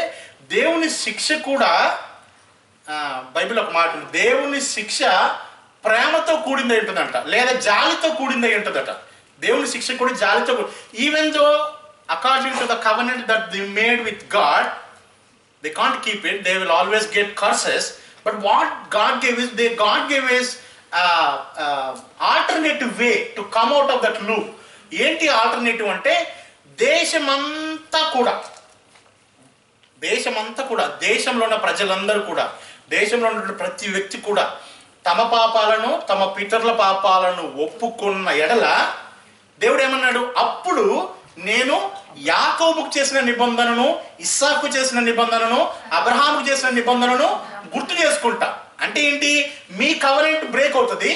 దేవుని శిక్ష కూడా, బైబిల్ ఒక మాట ఉంది, దేవుని శిక్ష ప్రేమతో కూడింది ఉంటుందంట, లేదా జాలితో కూడింది ఉంటుందట. దేవుని శిక్ష కూడా జాలితో even though according to the covenant that they made with God, they can't keep it, they will always get curses. But what God gave is, God gave is alternative way to come out of that loop. ఏంటి alternative అంటే దేశమంతా కూడా దేశంలో ఉన్న ప్రజలందరూ కూడా, దేశంలో ఉన్న ప్రతి వ్యక్తి కూడా తమ పాపాలను, తమ పితరుల పాపాలను ఒప్పుకున్న ఎడల దేవుడు ఏమన్నాడు, అప్పుడు నేను యాకోబుకు చేసిన నిబంధనను, ఇస్సాకు చేసిన నిబంధనను, అబ్రహాముకు చేసిన నిబంధనను గుర్తు చేసుకుంటా. అంటే ఏంటి, మీ కవెనెంట్ బ్రేక్ అవుతుంది,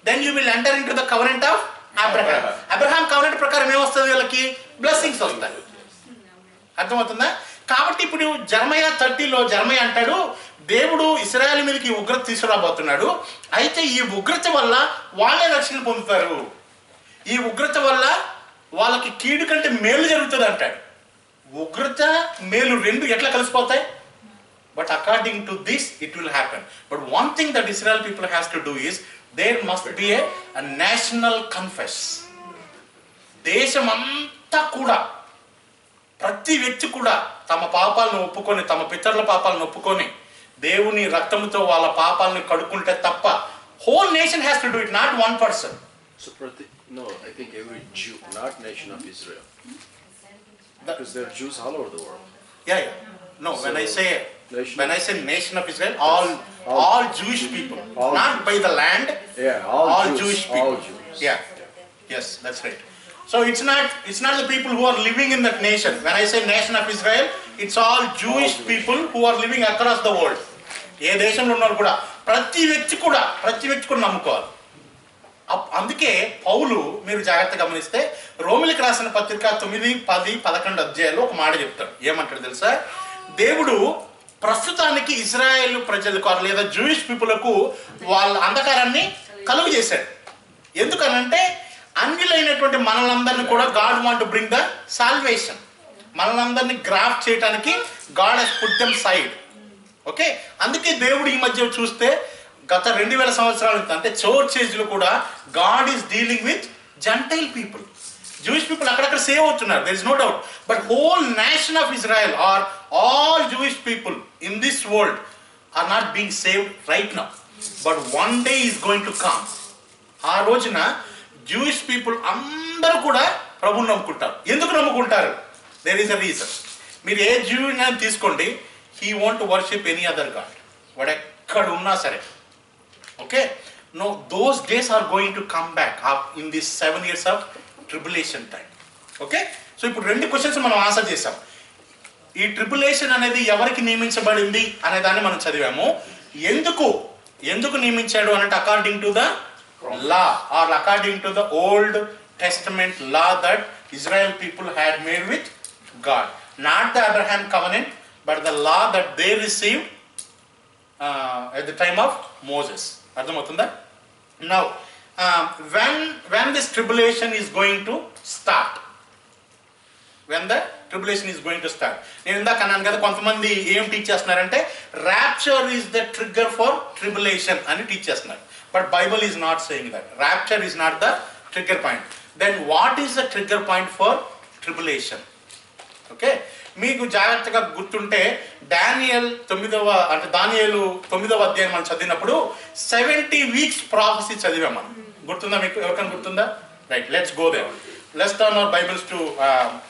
then you will enter into the covenant of Abraham. Abraham covenant ప్రకారం ఏమొస్తుంది, వీళ్ళకి బ్లెస్సింగ్స్ వస్తాయి. అర్థమవుతుందా? కాబట్టి ఇప్పుడు జెరమయా 30లో జెరమయా అంటాడు, దేవుడు ఇశ్రాయేలు మీదకి ఉగ్రత తీసుకురాబోతున్నాడు. అయితే ఈ ఉగ్రత వల్ల వాళ్ళే రక్షణ పొందుతారు. ఈ ఉగ్రత వల్ల వాళ్ళకి కీడు కంటే మేలు జరుగుతుంది అంటాడు. ఉగ్రత మేలు రెండు ఎట్లా కలిసిపోతాయి? But according to this it will happen. But one thing that Israel people has to do is there must be a national confess. దేశమంతా కూడా ప్రతి వ్యక్తి కూడా తమ పాపాలను ఒప్పుకొని, తమ పితరుల పాపాలను ఒప్పుకొని దేవుని రక్తంతో వాళ్ళ పాపాలను కడుక్కుంటే తప్ప whole nation has to do it, not one person. So no, I think every Jew, not nation of Israel, because there are Jews all over the world. Yeah. No, So, when I say nation of Israel, all Jewish people, all not Jews. by the land. Yeah, all Jews, Jewish people. all Jews. Yeah. Yes, that's right. So it's not the people who are living in that nation. When I say nation of Israel, it's all Jewish people who are living across the world. ఏ దేశంలో ఉన్నారు కూడా ప్రతి వ్యక్తి కూడా నమ్ముకోవాలి. అందుకే పౌలు మీరు జాగ్రత్తగా గమనిస్తే రోమిలికి రాసిన పత్రిక 9, 10, 11 అధ్యాయాల్లో ఒక మాట చెప్తాడు. ఏమంటాడు తెలుసా? దేవుడు ప్రస్తుతానికి ఇజ్రాయేల్ ప్రజలకు లేదా జూయిష్ పీపుల్కు వాళ్ళ అంధకారాన్ని కలుగు చేశాడు. ఎందుకనంటే అన్యులైనటువంటి మనలందరినీ కూడా God want to bring the salvation. మనలందరినీ గ్రాఫ్ట్ చేయడానికి God has put them side. Okay, అందుకే దేవుడు ఈ మధ్య చూస్తే గత 2000 సంవత్సరాల నుంచి అంటే చర్చ్ ఏజ్లో కూడా God is dealing with gentile people. Jewish people అక్కడక్కడ సేవ్ అవుతున్నారు, there is no doubt. But whole nation of Israel are all Jewish people in this world are not being saved right now. But one day is going to come. ఆ రోజున Jewish people అందరూ కూడా ప్రభువుని నమ్ముకుంటారు. ఎందుకు నమ్ముకుంటారు? There is a reason. మీరు ఏ జూయిని తీసుకోండి, he want to worship any other god, వాడు ఎక్కడ ఉన్నా సరే. Okay, no, those days are going to come back in this 7 years of tribulation time. Okay, so ఇప్పుడు 2 క్వశ్చన్స్ మనం ఆన్సర్ చేసాం. ఈ ట్రిబులేషన్ అనేది ఎవరికి నియమించబడింది అనే దాన్ని మనం చదివాము. ఎందుకు నియమించాడు అంటే according to the law or according to the old testament law that Israel people had made with God, not the Abraham covenant but the law that they received at the time of Moses. అర్థమవుతుందా? Now when this tribulation is going to start, నేను ఇందాక అన్నాను కదా, కొంతమంది ఏం teach చేస్తున్నారంటే rapture is the trigger for tribulation అని teach చేస్తున్నారు. But Bible is not saying that. Rapture is not the trigger point. Then what is the trigger point for tribulation? Okay, మీకు జాగ్రత్తగా గుర్తుంటే దానియేలు 9వ అధ్యాయం మనం చదివినప్పుడు 70 weeks ప్రాఫెసీ చదివాం మనం. గుర్తుందా మీకు? ఎవరికైనా గుర్తుందా? Right, let's go there. Let's turn our Bibles to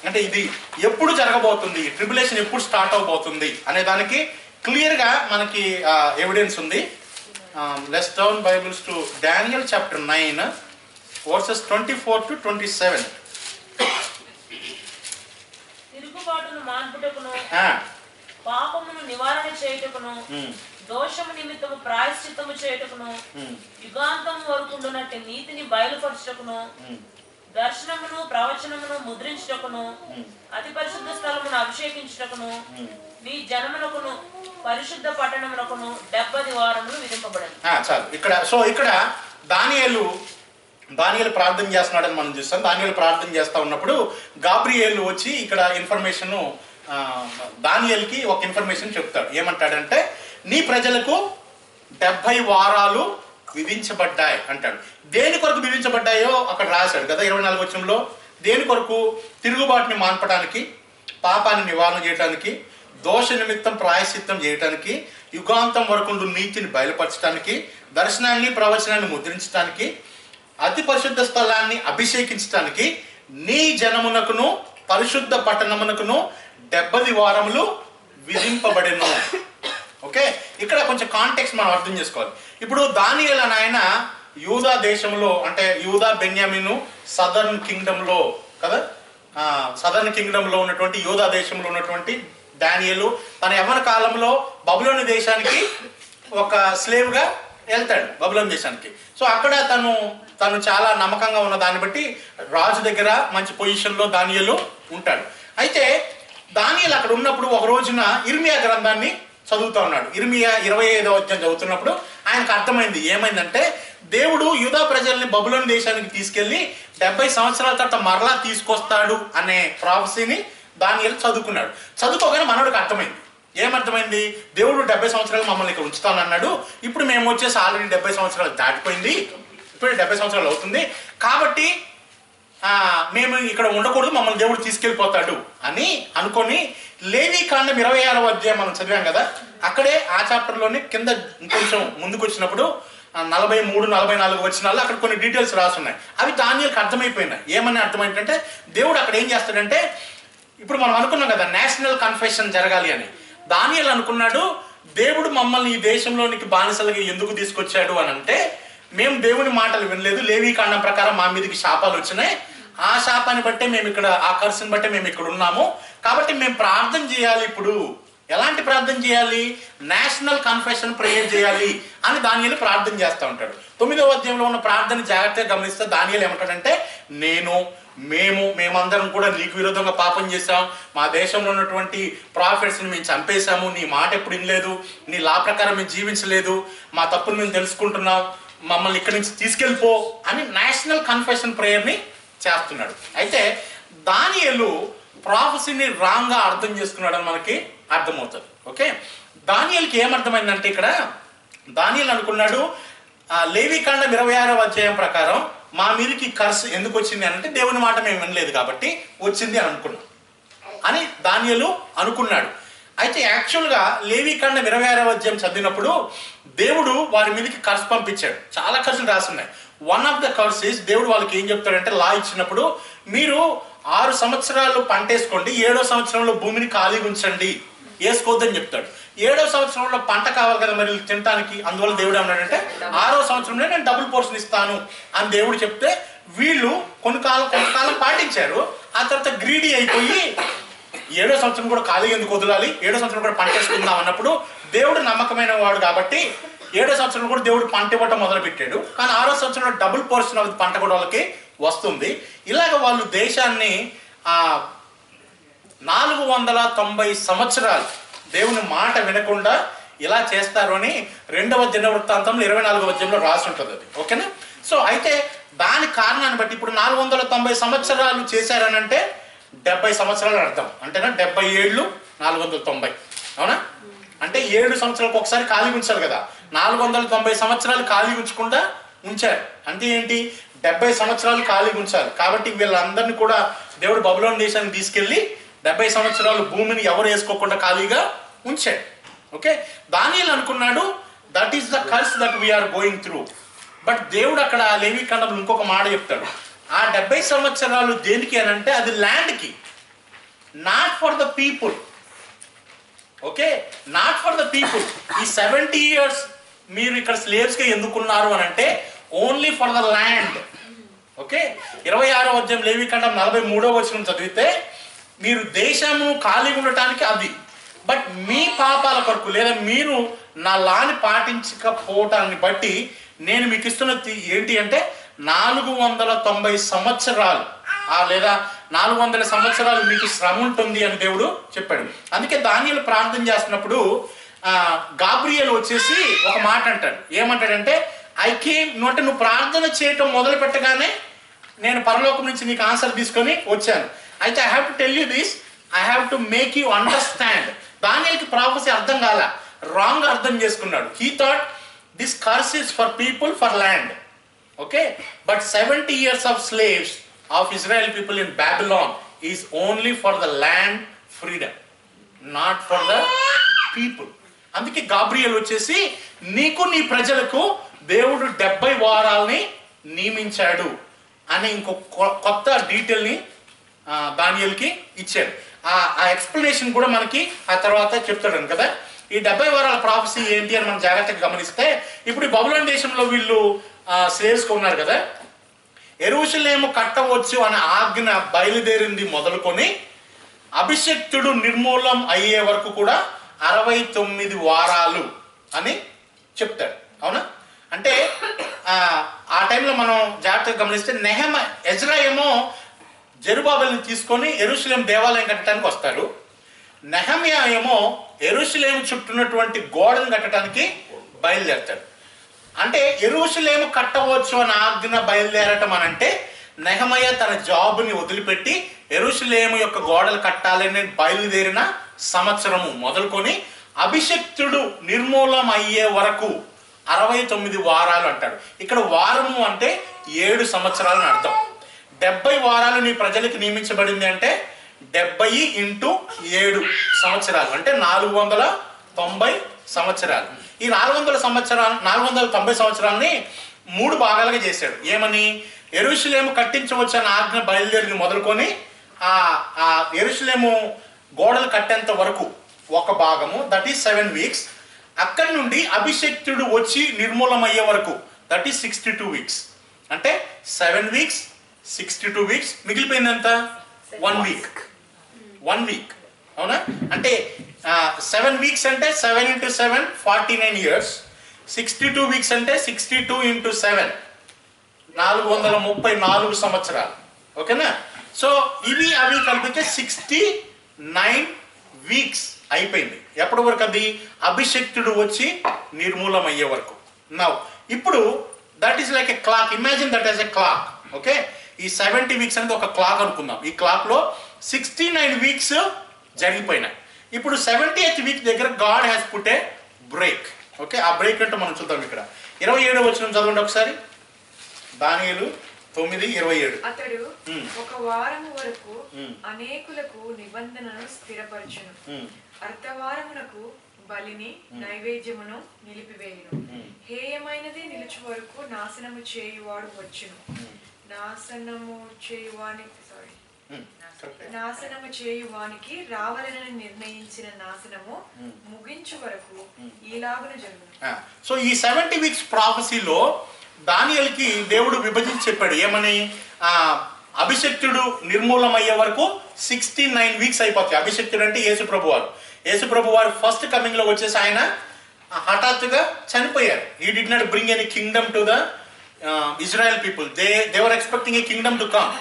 అంటే ఇది ఎప్పుడు జరగబోతుంది, ట్రిబులేషన్ ఎప్పుడు స్టార్ట్ అవబోతుంది అనే దానికి క్లియర్గా మనకి ఎవిడెన్స్ ఉంది. Let's turn Bibles to Daniel chapter 9 versus 24 to 27. తిరుగుబాటును మాన్పుటకును, పాపమును నివారణ చేయుటకును, దోషము నిమిత్తము ప్రాయశ్చిత్తము చేయుటకును, యుగాంతం వరకు ఉండునట్టు నీతిని బయలుపరచుటకును, దర్శనమును ప్రవచనమును ముద్రించుటకును, అతి పరిశుద్ధ స్థలమును అభిషేకించుటకును, నీ జనమునకును పరిశుద్ధ పట్టణమునకును 70 వారములు విధింపబడను. చాలు ఇక్కడ దానియేలు ప్రార్థన చేస్తున్నాడని మనం చూస్తాం. దానియేలు ప్రార్థన చేస్తా ఉన్నప్పుడు గాబ్రియేలు వచ్చి ఇక్కడ ఇన్ఫర్మేషన్ దానియేలుకి ఒక ఇన్ఫర్మేషన్ చెప్తాడు. ఏమంటాడంటే నీ ప్రజలకు 70 వారాలు విధించబడ్డాయి అంటాడు. దేని కొరకు విధించబడ్డాయో అక్కడ రాశాడు కదా 24వ వచనంలో. దేని కొరకు? తిరుగుబాటుని మాన్పడానికి, పాపాన్ని నివారణ చేయడానికి, దోష నిమిత్తం ప్రాయశ్చిత్తం చేయడానికి, యుగాంతం వరకు నీతిని బయలుపరచడానికి, దర్శనాన్ని ప్రవచనాన్ని ముద్రించడానికి, అతి పరిశుద్ధ స్థలాన్ని అభిషేకించడానికి, నీ జనమునకును పరిశుద్ధ పట్టణమునకును 70 వారములు విధింపబడెను. ఓకే, ఇక్కడ కొంచెం కాంటెక్స్ట్ మనం అర్థం చేసుకోవాలి. ఇప్పుడు దానియేలు అనే ఆయన యూదా దేశంలో అంటే యూదా బెన్యామీను సదర్న్ కింగ్డమ్లో కదా, సదర్న్ కింగ్డమ్లో ఉన్నటువంటి యూదా దేశంలో ఉన్నటువంటి దానియేలు తన యవ్వన కాలంలో బబులోని దేశానికి ఒక స్లేవ్గా వెళ్తాడు, బబులోని దేశానికి. సో అక్కడ తను చాలా నమ్మకంగా ఉన్న దాన్ని బట్టి రాజు దగ్గర మంచి పొజిషన్లో దానియేలు ఉంటాడు. అయితే దానియేలు అక్కడ ఉన్నప్పుడు ఒక రోజున ఇర్మియా గ్రంథాన్ని చదువుతూ ఉన్నాడు. ఇర్మియా 25వ అధ్యాయం చదువుతున్నప్పుడు ఆయనకు అర్థమైంది. ఏమైందంటే దేవుడు యూదా ప్రజల్ని బబులోను దేశానికి తీసుకెళ్లి 70 సంవత్సరాల తర్వాత మరలా తీసుకొస్తాడు అనే ప్రాఫెసీని దానియేలు చదువుకున్నాడు. చదువుకోగానే మనోడికి అర్థమైంది. ఏమర్థమైంది? దేవుడు 70 సంవత్సరాలు మమ్మల్ని ఇక్కడ ఉంచుతానన్నాడు. ఇప్పుడు మేము వచ్చేసి ఆల్రెడీ 70 సంవత్సరాలు దాటిపోయింది, ఇప్పుడు 70 సంవత్సరాలు అవుతుంది, కాబట్టి మేము ఇక్కడ ఉండకూడదు, మమ్మల్ని దేవుడు తీసుకెళ్ళిపోతాడు అని అనుకొని లేవీకాండం 26వ అధ్యాయం మనం చదివాం కదా, అక్కడే ఆ చాప్టర్లోనే కింద ఇంకొంచెం ముందుకు వచ్చినప్పుడు 43-44 వచనాల్లో అక్కడ కొన్ని డీటెయిల్స్ రాసున్నాయి. అవి దానియేలుకి అర్థమైపోయినాయి. ఏమని అర్థమైందంటే దేవుడు అక్కడ ఏం చేస్తాడంటే, ఇప్పుడు మనం అనుకున్నాం కదా నేషనల్ కన్ఫెషన్ జరగాలి అని. దానియేలు అనుకున్నాడు, దేవుడు మమ్మల్ని ఈ దేశంలోనికి బానిసలుగా ఎందుకు తీసుకొచ్చాడు అని అంటే, మేము దేవుని మాటలు వినలేదు, లేవీకాండం ప్రకారం మా మీదకి శాపాలు వచ్చినాయి, ఆ శాపాన్ని బట్టే మేము ఇక్కడ, ఆ కర్సుని బట్టే మేము ఇక్కడ ఉన్నాము, కాబట్టి మేము ప్రార్థన చేయాలి. ఇప్పుడు ఎలాంటి ప్రార్థన చేయాలి? నేషనల్ కన్ఫెషన్ ప్రేయర్ చేయాలి అని దానియేలు ప్రార్థన చేస్తూ ఉంటాడు. 9వ అధ్యాయంలో ఉన్న ప్రార్థన జాగ్రత్తగా గమనిస్తే దానియేలు ఏమంటాడంటే, మేమందరం కూడా నీకు విరోధంగా పాపం చేశాం, మా దేశంలో ఉన్నటువంటి ప్రాఫిట్స్ని మేము చంపేశాము, నీ మాట ఎప్పుడు వినలేదు, నీ లా ప్రకారం మేము జీవించలేదు, మా తప్పును మేము తెలుసుకుంటున్నాం, మమ్మల్ని ఇక్కడి నుంచి తీసుకెళ్ళిపో అని నేషనల్ కన్ఫెషన్ ప్రేయర్ని చేస్తున్నాడు. అయితే దానియేలు ప్రాఫెసీని రాంగ్గా అర్థం చేసుకున్నాడని మనకి అర్థమవుతుంది. ఓకే, దానియేలుకి ఏమర్థమైందంటే, ఇక్కడ దానియేలు అనుకున్నాడు లేవీకాండం 26వ అధ్యాయం ప్రకారం మా మీదకి కర్సు ఎందుకు వచ్చింది అని అంటే, దేవుని మాట మేము వినలేదు కాబట్టి వచ్చింది అని అనుకున్నాం అని దానియేలు అనుకున్నాడు. అయితే యాక్చువల్గా లేవీకాండం 26వ అధ్యాయం చదివినప్పుడు దేవుడు వారి మీదకి కర్సు పంపించాడు. చాలా కర్సులు రాసున్నాయి. వన్ ఆఫ్ ద కర్సెస్ దేవుడు వాళ్ళకి ఏం చెప్తాడంటే, లా ఇచ్చినప్పుడు మీరు 6 సంవత్సరాలు పంట వేసుకోండి, 7వ సంవత్సరంలో భూమిని ఖాళీగా ఉంచండి, వేసుకోవద్దని చెప్తాడు. 7వ సంవత్సరంలో పంట కావాలి కదా మరి తినడానికి, అందువల్ల దేవుడు ఏమన్నాడంటే 6వ సంవత్సరంలో నేను డబుల్ పోర్షన్ ఇస్తాను అని దేవుడు చెప్తే, వీళ్ళు కొంతకాలం పాటించారు. ఆ తర్వాత గ్రీడీ అయిపోయి 7వ సంవత్సరం కూడా ఖాళీగా ఎందుకు వదలాలి, 7వ సంవత్సరం కూడా పంట వేసుకుందాం అన్నప్పుడు దేవుడు నమ్మకమైన వాడు కాబట్టి 7వ సంవత్సరం కూడా దేవుడు పంట ఇవ్వటం మొదలు పెట్టాడు. కానీ 6వ సంవత్సరంలో డబుల్ పోర్షన్ ఆఫ్ పంట కూడా వాళ్ళకి వస్తుంది. ఇలాగ వాళ్ళు దేశాన్ని 490 సంవత్సరాలు దేవుని మాట వినకుండా ఇలా చేస్తారు అని 2వ దినవృత్తాంతంలో 24వ అధ్యాయంలో రాసి ఉంటుంది అది. ఓకేనా? సో అయితే దాని కారణాన్ని బట్టి ఇప్పుడు 490 సంవత్సరాలు చేశారనంటే 70 సంవత్సరాలు అర్థం అంటేనా, 70 ఏళ్ళు 490, అవునా? అంటే 7 సంవత్సరాలకు ఒకసారి ఖాళీ ఉంచారు కదా, 490 సంవత్సరాలు ఖాళీ ఉంచకుండా ఉంచారు అంటే ఏంటి, 70 సంవత్సరాలు ఖాళీ ఉంచాలి. కాబట్టి వీళ్ళందరినీ కూడా దేవుడు బబులోను దేశానికి తీసుకెళ్ళి 70 సంవత్సరాలు భూమిని ఎవరు వేసుకోకుండా ఖాళీగా ఉంచాడు. ఓకే, దానియేలు అనుకున్నాడు that is the curse that we are going through. But దేవుడు అక్కడ లేవీకాండంలో ఇంకొక మాట చెప్తాడు, ఆ 70 సంవత్సరాలు దేనికి అని అంటే అది ల్యాండ్కి, not for the people. Okay, not for the people. ఈ 70 years మీరు ఇక్కడ స్లేవ్స్గా ఎందుకున్నారు అని అంటే only for the land. Okay, 26వ అధ్యాయం లేవీకాండం 43వ వచనం చదివితే మీరు దేశము ఖాళీ ఉండటానికి అది, బట్ మీ పాపాల కొరకు లేదా మీరు నా లాని పాటించకపోవటాన్ని బట్టి నేను మీకు ఇస్తున్నది ఏంటి అంటే 490 సంవత్సరాలు లేదా 400 సంవత్సరాలు మీకు శ్రమ ఉంటుంది అని దేవుడు చెప్పాడు. అందుకే దానియేలు ప్రార్థన చేస్తున్నప్పుడు గాబ్రియేల్ వచ్చేసి ఒక మాట అంటాడు. ఏమంటాడంటే, నువ్వు ప్రార్థన చేయటం మొదలు పెట్టగానే నేను పరలోకం నుంచి నీకు ఆన్సర్ తీసుకొని వచ్చాను. అయితే I have to tell you this, I have to make you understand. దానియేలుకి ప్రాఫెసీ అర్థం కాల, రాంగ్ అర్థం చేసుకున్నాడు. He thought this curse is for people, for land. Okay, but 70 years of slaves of Israel people in Babylon is only for the land freedom, not for the people. అందుకే Gabriel వచ్చేసి నీకు నీ ప్రజలకు దేవుడు 70 వారాలని నియమించాడు అని ఇంకో కొత్త డీటెయిల్ని దానియేలుకి ఇచ్చాడు. ఆ ఎక్స్ప్లెనేషన్ కూడా మనకి ఆ తర్వాత చెప్తాడు కదా. ఈ 70 వారాల ప్రాఫెసీ ఏంటి అని మనం జాగ్రత్తగా గమనిస్తే, ఇప్పుడు ఈ బబులోను దేశంలో వీళ్ళు స్లేవ్స్గా ఉన్నారు కదా, యెరూషలేము కట్టవచ్చు అనే ఆజ్ఞ బయలుదేరింది మొదలుకొని అభిషక్తుడు నిర్మూలం అయ్యే వరకు కూడా 69 వారాలు అని చెప్తాడు. అవునా? అంటే ఆ టైంలో మనం జాగ్రత్తగా గమనిస్తే ఎజ్రా ఏమో జెరుబాబెల్ని తీసుకొని యెరూషలేం దేవాలయం కట్టడానికి వస్తాడు. నెహమ్యా ఏమో యెరూషలేం చుట్టూన్నటువంటి గోడను కట్టడానికి బయలుదేరతాడు. అంటే యెరూషలేము కట్టవచ్చు అని ఆజ్ఞ బయలుదేరటం అని అంటే నెహెమయా తన జాబ్ని వదిలిపెట్టి యెరూషలేము యొక్క గోడలు కట్టాలని బయలుదేరిన సంవత్సరము మొదలుకొని అభిషిక్తుడు నిర్మూలం అయ్యే వరకు 69 వారాలు అంటాడు. ఇక్కడ వారము అంటే 7 సంవత్సరాలని అర్థం. 70 వారాలు నీ ప్రజలకు నియమించబడింది అంటే 70 × 7 సంవత్సరాలు అంటే 490 సంవత్సరాలు. ఈ 490 సంవత్సరాలని 3 భాగాలుగా చేశాడు. ఏమని? యెరూషలేము కట్టించవచ్చు అని ఆజ్ఞ బయలుదేరి మొదలుకొని ఆ యెరూషలేము గోడలు కట్టేంత వరకు ఒక భాగము, దట్ ఈస్ 7 వీక్స్. అక్కడి నుండి అభిషేక్తుడు వచ్చి నిర్మూలమయ్యే వరకు, దట్ ఈస్ 62 వీక్స్. అంటే 7 వీక్స్ 62 వీక్స్, మిగిలిపోయింది ఎంత? 1 వీక్. 1 వీక్, అవునా? అంటే 7 వీక్స్ అంటే 7 × 7 49 ఇయర్స్. 62 వీక్స్ అంటే 62 × 7 434 సంవత్సరాలు. ఓకేనా? సో ఇవి అవి కలిపితే 69 వీక్స్ అయిపోయింది. ఎప్పటి వరకు? అది అభిషేక్తుడు వచ్చి నిర్మూలం అయ్యే వరకు. నౌ ఇప్పుడు that is like a clock. Imagine that as a clock. Okay, ఈ 70 వీక్స్ అనేది ఒక క్లాక్ అనుకుందాం. ఈ క్లాక్లో 69 వీక్స్ జరిగిపోయినాయి. ఇప్పుడు 70th వీక్ దగ్గర God has put a break. Okay, ఆ బ్రేక్ అంటే మనం చూద్దాం. ఇక్కడ 27వ వచనం చదవండి ఒకసారి. దానియేలు 9:27. అతడు ఒక వారము వరకు అనేకులకు నిబంధనను స్థిరపరచును. అర్ధవారమునకు బలిని నైవేద్యమును నిలిపివేయును. హేయమైనది నిలుచు వరకు నాశనము చేయువాడు వచ్చును. నాశనము చేయువానికి రావాలని నిర్ణయించిన నాశనము ముగించు వరకు ఈలాగున జరుగును. సో ఈ 70 వీక్స్ ప్రాఫెసీలో దానియేలుకి దేవుడు విభజించి చెప్పాడు. ఏమని? అభిషేక్తుడు నిర్మూలం అయ్యే వరకు 69 వీక్స్ అయిపోతాయి. అభిషేక్తుడు అంటే యేసుప్రభు వారు. యేసుప్రభు వారు ఫస్ట్ కమింగ్ లో వచ్చేసి ఆయన హఠాత్తుగా చనిపోయారు. He did not bring any Kingdom to the Israel people. They were expecting a Kingdom to come.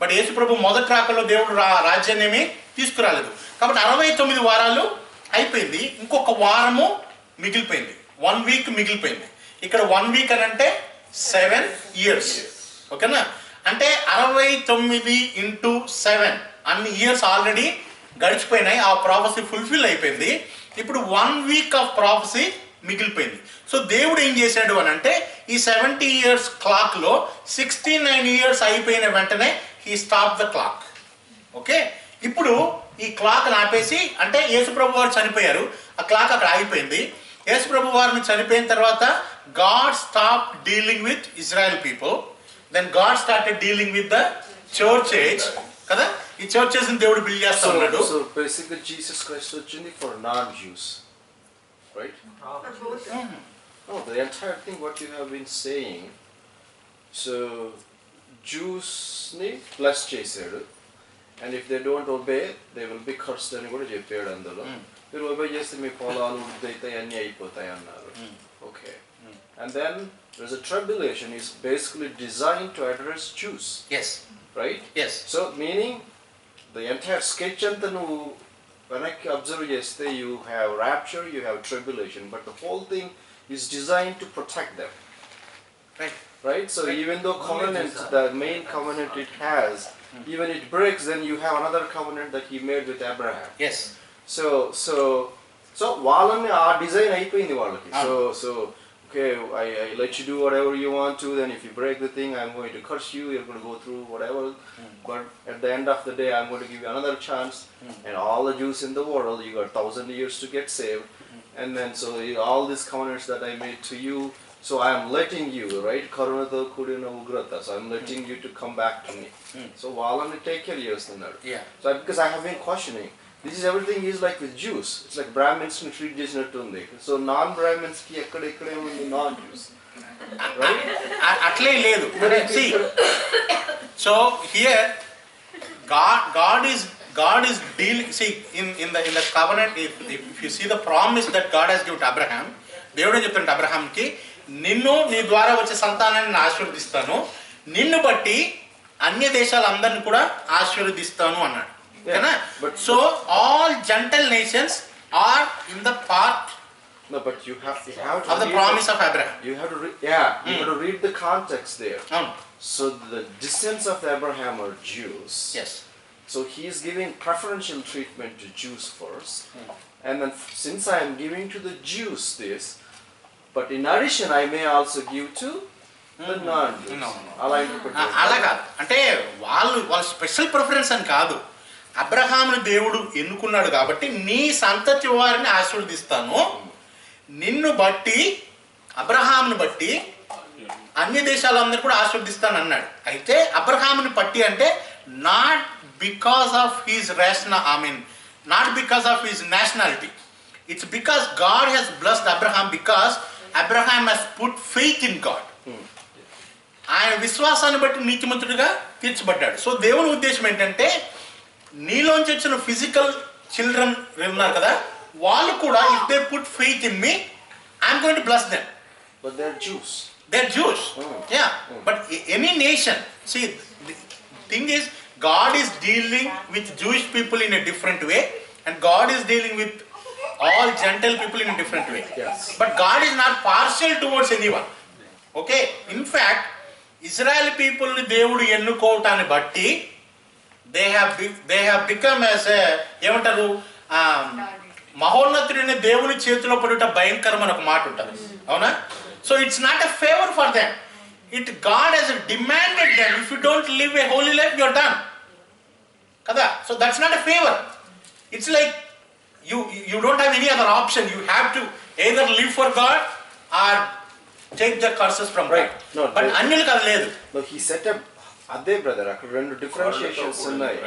But యేసుప్రభు మొదటి రాకలో దేవుడు రాజ్యాన్ని ఏమీ తీసుకురాలేదు. కాబట్టి 69 వారాలు అయిపోయింది. ఇంకొక వారము మిగిలిపోయింది. 1 వీక్ మిగిలిపోయింది. ఇక్కడ 1 వీక్ అని అంటే 7 ఇయర్స్. ఓకేనా? అంటే 69 × 7 అన్ని ఇయర్స్ ఆల్రెడీ గడిచిపోయినాయి. ఆ ప్రాఫెసీ ఫుల్ఫిల్ అయిపోయింది. ఇప్పుడు 1 వీక్ ఆఫ్ ప్రాఫెసీ మిగిలిపోయింది. సో దేవుడు ఏం చేశాడు అని అంటే ఈ 70 ఇయర్స్ క్లాక్లో 69 ఇయర్స్ అయిపోయిన వెంటనే he stop the clock. Okay, ఇప్పుడు ఈ క్లాక్ ఆపేసి, అంటే యేసుప్రభు వారు చనిపోయారు, ఆ క్లాక్ అక్కడ ఆగిపోయింది. యేసుప్రభు వారిని చనిపోయిన తర్వాత God stop dealing with Israel people. Then God started dealing with the church age. కదా, ఈ చర్చెస్ ని దేవుడు బిల్డ్ చేస్తా ఉన్నాడు. So basically Jesus Christ వచ్చింది for non-Jews, right? No, the entire thing what you have been saying. So Jews ని plus చేశాడు, and if they don't obey they will be cursed అని కూడా చెప్పాడు. అందులో మీరు obey చేస్తే మీ పొలాలు ఉద్దైతాయి, అన్నీ అయిపోతాయి అన్నారు. Okay, and then there's a tribulation is basically designed to address Jews. Yes. Right? Yes. So meaning the entire sketch అంతా నువ్వు వెనక్కి అబ్జర్వ్ చేస్తే you have rapture, you have tribulation, but the whole thing is designed to protect them. Right. Right? So even though covenant, the main covenant it has, even it breaks, then you have another covenant that he made with Abraham. Yes. So వాళ్ళని ఆ design అయిపోయింది వాళ్ళకి. So okay, I let you do whatever you want to, then if you break the thing I'm going to curse you, you're going to go through whatever, but at the end of the day I'm going to give you another chance, and all the Jews in the world, you got 1,000 years to get saved, and then so all these covenants that I made to you, so I am letting you, right, karunatho kudina ugrata, so I'm letting you to come back to me. So వాళ్ళని take care చేస్తున్నాడు. So because I have been questioning, this is everything is like with Jews. It's like Brahmins ని treat చేసినట్టు ఉంది. So non-Brahmins కి ఎక్కడెక్కడే ఉంది non-Jews. Right? అట్లే లేదు. See, so here God is dealing. See, in the covenant, if you see the promise that God has given to Abraham, దేవుడే చెప్తాడు అబ్రహాంకి, నిన్ను నీ ద్వారా వచ్చే సంతానాన్ని ఆశీర్వదిస్తాను, నిన్ను బట్టి అన్య దేశాలందరిని కూడా ఆశీర్వదిస్తాను అన్నాడు. Yeah, so all Gentile nations are in the part No, but you have to of the read promise of Abraham. You have to read, you have to read the context there. So the descendants of Abraham are Jews. Yes. So he is giving preferential treatment to Jews first, and then since I am giving to the Jews this, but in addition I may also give to the non-Jews. అలా కాదు, అంటే వాళ్ళ special preference అని కాదు. అబ్రహాముని దేవుడు ఎన్నుకున్నాడు కాబట్టి నీ సంతతి వారిని ఆశీర్వదిస్తాను, నిన్ను బట్టి అబ్రహాముని బట్టి అన్ని దేశాలందరూ కూడా ఆశీర్వదిస్తాను అన్నాడు. అయితే అబ్రహాముని బట్టి అంటే not because of his not because of his nationality. It's because God has blessed Abraham because Abraham has put faith in God. ఆయన విశ్వాసాన్ని బట్టి నీతిమంతుడిగా తీర్చబడ్డాడు. సో దేవుని ఉద్దేశం ఏంటంటే నీలోంచి వచ్చిన ఫిజికల్ చిల్డ్రన్ ఉన్నారు కదా, వాళ్ళు కూడా if they put faith in me I'm going to bless them. But they're Jews. They're Jews. Yeah. But any nation, see, the thing is, God is dealing with Jewish people in a different way, and God is dealing with all Gentile people in a different way. Yes. But God is not partial towards anyone. Okay. In fact, Israel people ni దేవుడు ఎన్నుకోవటాన్ని బట్టి they have become as a ఏమంటారు మహోన్నతుడైన దేవుని చేతిలో పడుట భయంకరమైన ఒక మాట ఉంటుంది, అవునా? So it's not a favor for them. God has demanded them. If you don't live a holy life, you're done. Kada? So that's not a favor. It's like you don't have any other option. You have to either live for God or take the curses from God. No, but అన్యులు కాదు లేదు. No, he set a అదే brother అక్కడ రెండు differentiations ఉన్నాయి.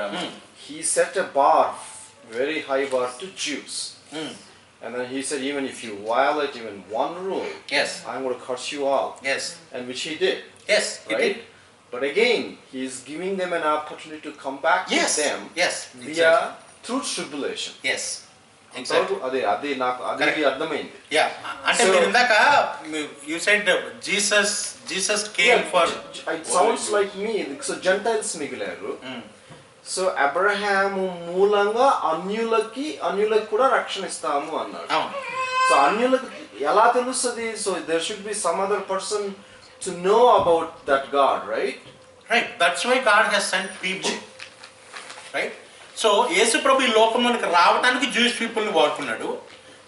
He set a bar, very high bar to Jews. And then he said, even if you violate even one rule, yes, I'm going to curse you all. Yes. And which he did. Yes, right? He did. But again, he is giving them an opportunity to come back to them. Yes. Via through tribulation. Yes. Exactly. అదే నాకు అది అర్థమైంది. Yeah. అంటే మీరు ఇందాక you said Jesus came for. It sounds like me. So Gentiles మిగిలారు. So Abraham మూలంగా అన్యులకి కూడా రక్షణ ఇస్తాము అన్నాడు. సో అన్యులకు ఎలా తెలుస్తుంది? So there should be some other person to know about that God, right? Right. That's why God has sent people, right? So యేసు ప్రభు ఈ లోకంలోకి రావడానికి జూయిష్ పీపుల్ ని వాడుకున్నాడు.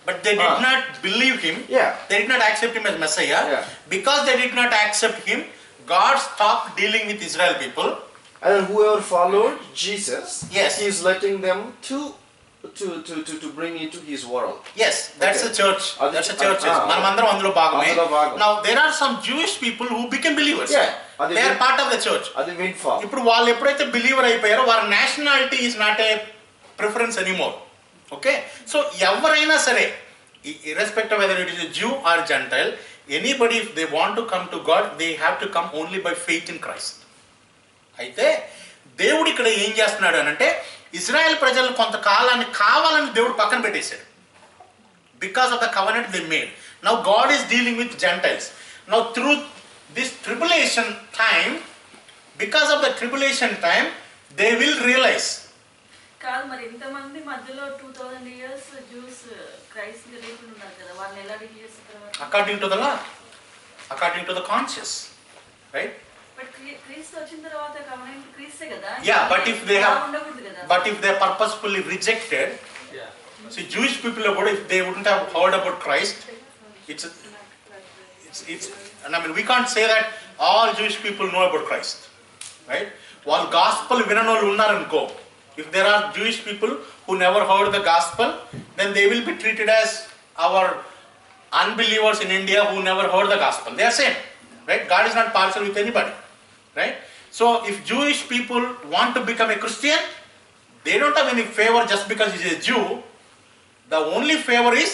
But they did not believe him. They did not accept him as Messiah. Because they did not accept him, God stopped dealing with Israel people. And whoever followed Jesus, yes, he is letting them to bring into his world. Yes, that's a church. That's a church. Manamandaram అందులో భాగమే. Now there are some Jewish people who became believers. They are part of the church. అది windfall. ఇప్పుడు వాళ్ళు ఎప్పుడైతే believer అయిపోయారో వారి nationality is not a preference anymore. Okay? So ఎవరైనా సరే, irrespective whether it is a Jew or Gentile, anybody if they want to come to God, they have to come only by faith in Christ. అయితే దేవుడు ఇక్కడ ఏం చేస్తున్నాడు అని అంటే Israel ప్రజలు కొంతకాలాన్ని కావాలని దేవుడు పక్కన పెట్టేశాడు. Because of the covenant they made. Now God is dealing with gentiles. Now through this tribulation time, because of the tribulation time they will realize. కాదు మరి ఇంతమంది మధ్యలో 2000 ఇయర్స్ జ్యూస్ క్రైస్ట్ రిలీఫ్ ఉన్నారు కదా, వాళ్ళని ఎలా డీల్ చేస్తారు? According to the law, according to the conscious, right? But Christ వచ్చిన తర్వాత కవెనెంట్ క్రీస్తే కదా. Yeah, but if they purposefully rejected, see Jewish people కూడా if they wouldn't have heard about Christ, it's and I mean we can't say that all Jewish people know about Christ, right? వాళ్ళు gospel విననోళ్ళు ఉన్నారనుకో, if there are Jewish people who never heard the gospel, then they will be treated as our unbelievers in India who never heard the gospel. They are same, right? God is not partial with anybody. Right? So if Jewish people want to become a Christian, they don't have any favor just because he is a Jew. The only favor is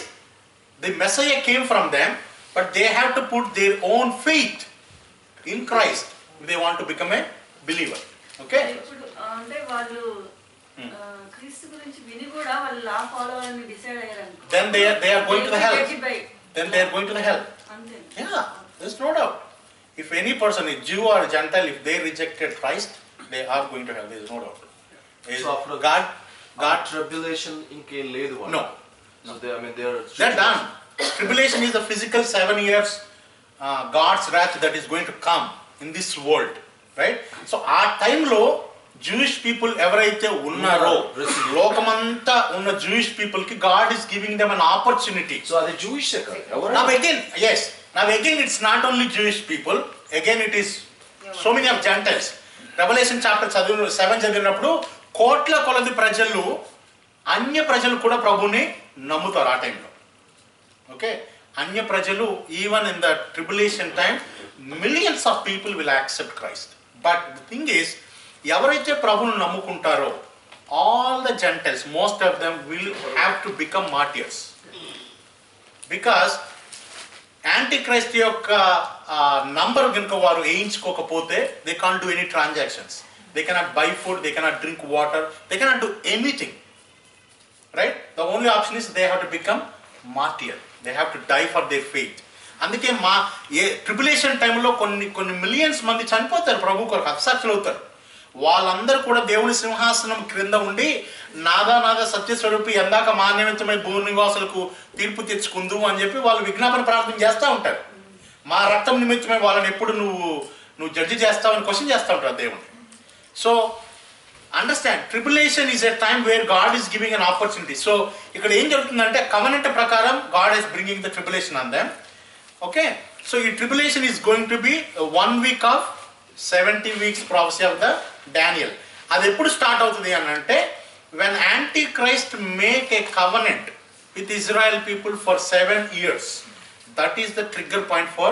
the Messiah came from them, but they have to put their own faith in Christ if they want to become a believer. Okay? ఇప్పుడు అంటే వాళ్ళు క్రీస్తు గురించి విని కూడా వాళ్ళు law follow అవ్వాలని decide అయ్యారనుకో, then they are going to the hell. Then they are going to the hell. అంతే. Yeah, there's no doubt. If any person is Jew or Gentile, if they rejected Christ, they are going to hell. There is no doubt. So after God tribulation ఇంకేం లేదు. No. So they're done. Tribulation is the physical 7 years God's wrath that is going to come in this world, right? So ఆ టైంలో Jewish people ఎవరైతే ఉన్నారో లోకమంతా ఉన్న Jewish people కి God is giving them an opportunity. So అది Jewish Now again, yes. Now again, it's not only Jewish people. Again, it is so many of Gentiles. Revelation chapter 7 చదివినప్పుడు కోట్ల కొలది ప్రజలు అన్య ప్రజలు కూడా ప్రభుని నమ్ముతారు ఆ టైంలో. ఓకే, అన్య ప్రజలు even in the tribulation time millions of people will accept Christ. But the thing is, ఎవరైతే ప్రభుని నమ్ముకుంటారో all the gentiles, most of them will have to become martyrs. Because antichrist యొక్క నంబర్ కనుక వారు వేయించుకోకపోతే they can't do any transactions, they cannot buy food, they cannot drink water, they cannot do anything, right? The only option is they have to become martyr, they have to die for their faith. అందుకే tribulation టైంలో కొన్ని millions మంది చనిపోతారు ప్రభు కొరకు, హతసాక్షులు అవుతారు. వాళ్ళందరూ కూడా దేవుని సింహాసనం క్రింద ఉండి నాదా సత్యస్వరూపి ఎందాక మా నిమిత్తమై భూనివాసులకు తీర్పు తెచ్చుకుందు అని చెప్పి వాళ్ళు విజ్ఞాపన ప్రార్థన చేస్తూ ఉంటారు. మా రక్తం నిమిత్తమై వాళ్ళని ఎప్పుడు నువ్వు జడ్జి చేస్తావని క్వశ్చన్ చేస్తూ ఉంటారు దేవుని. So understand, tribulation is a time where God is giving an opportunity. So ఇక్కడ ఏం జరుగుతుందంటే కవెనెంట్ ప్రకారం God is bringing the tribulation on them. Okay, so ఈ tribulation is going to be 1 week of 70 weeks prophecy of the Daniel. అది ఎప్పుడు start అవుతుంది అని అంటే, when Antichrist make a covenant with Israel people for 7 years, that is the trigger point for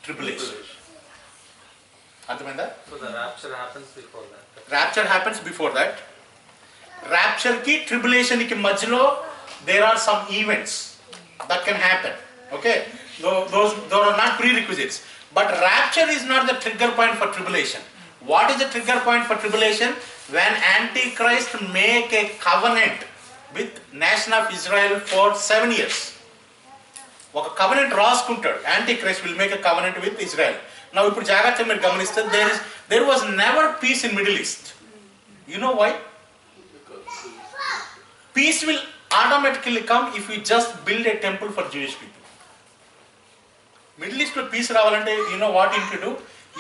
tribulation. అర్థమైందా? So the rapture happens before that. Rapture happens before that. Rapture కి tribulation కి మధ్యలో there are some events that can happen. Okay, those are not prerequisites. But rapture is not the trigger point for tribulation. What is the trigger point for tribulation? When Antichrist make a covenant with nation of Israel for 7 years. ఒక covenant రాసుకుంటాడు. Antichrist will make a covenant with Israel. Now ఇప్పుడు జాగ్రత్తగా మీరు గమనిస్తే there was never peace in Middle East. You know why? Peace will automatically come if you just build a temple for Jewish people. Middle East లో piece రావాలంటే you know what you need to do?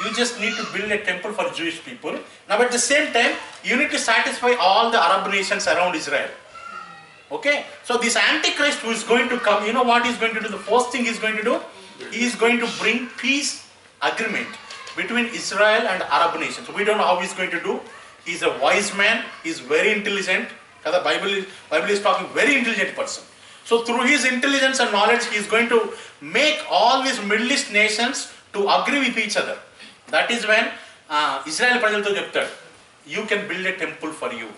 You just need to build a temple for Jewish people. Now at the same time, you need to satisfy all the Arab nations around Israel. Okay? So this Antichrist who is going to come, you know what he is going to do? The first thing he is going to do, he is going to bring peace agreement between Israel and Arab nations. So we don't know how he is going to do. He is a wise man, he is very intelligent. The Bible is talking very intelligent person. So through his intelligence and knowledge, he is going to make all these Middle East nations to agree with each other. That is when Israel ప్రజలతో చెప్తాడు, you can build a temple for you.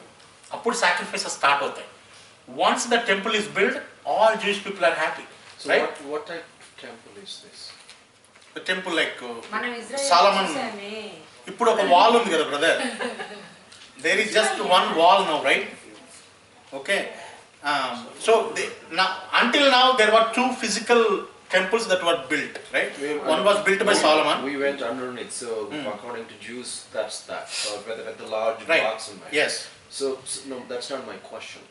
అప్పుడు sacrifices start అవుతాయి. Once the temple is built, all Jewish people are happy. So right? what type of temple is this? The temple like Israel Solomon. ఇప్పుడు ఒక wall ఉంది కదా brother. There is just one wall now, right? Okay. So until now there were 2 physical temples that were built, right? One was built by Solomon. We went underneath, so according to Jews, that's that. With the large blocks in there. Yes. So no, that's not my question.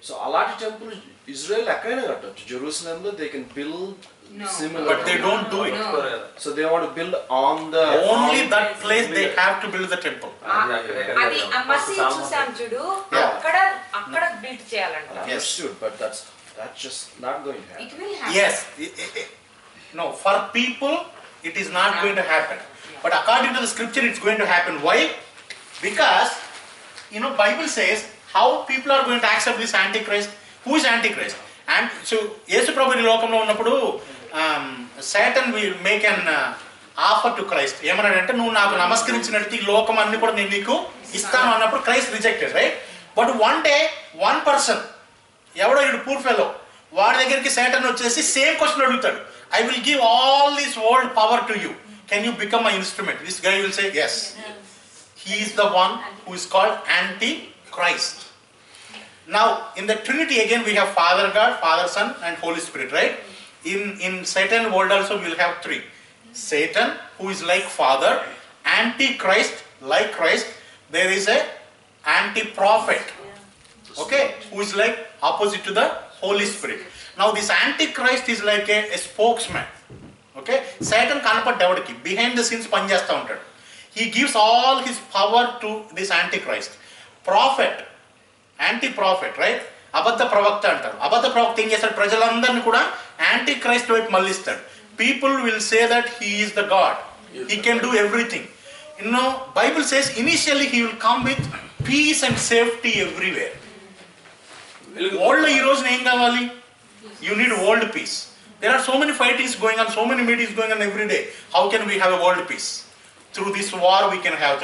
So a lot of temples, Israel ఎక్కడైనా కట్టొచ్చు. Jerusalemలో they can build similar. But they don't do it. So they want to build on the. Only that place they have to build the temple. అది ఆ మసీద్ చూసాం చూడు, అక్కడ build చేయాలంట. Understood, but that's just not going to happen. It will happen. Yes. No, for people it is not going to happen. But according to the scripture it's going to happen. Why? Because Bible says how people are going to accept this Antichrist. Who is Antichrist? And so యేసు ప్రభు ఈ లోకంలో ఉన్నప్పుడు Satan will make an offer to Christ. ఏమన్నాడంటే, నువ్వు నాకు నమస్కరించినట్టు ఈ లోకం అన్ని కూడా నేను నీకు ఇస్తాను అన్నప్పుడు Christ rejected, right? But one day one person, ఎవడో ఇడు పూర్ ఫెలో, వాడి దగ్గరికి Satan వచ్చేసి సేమ్ క్వశ్చన్ అడుగుతాడు. I will give all this world power to you. Can you become my instrument? This guy will say yes. He is the one who is called Antichrist. Now in the Trinity again we have Father God, Father Son and Holy Spirit, right? In Satan world also we will have 3. Satan who is like Father, Antichrist like Christ, there is a anti-prophet, okay, who is like opposite to the Holy Spirit. Now this Antichrist is like a spokesman. Okay, Satan కనపడ్డ ఎవడికి behind the scenes పనిచేస్తూ ఉంటాడు. He gives all his power to this Antichrist. Prophet, anti-prophet, right? అబద్ధ ప్రవక్త అంటారు. అబద్ధ ప్రవక్త ఏం చేస్తాడు? ప్రజలందరినీ కూడా యాంటీక్రైస్ట్ వైపు మళ్ళిస్తాడు. People will say that he is the God. He can do everything. Bible says initially he will come with peace and safety everywhere. World ఈ రోజున ఏం కావాలి? You need world peace. There are so many fightings going on, so many meetings going on every day. How can we have a world peace? Through this war we can have.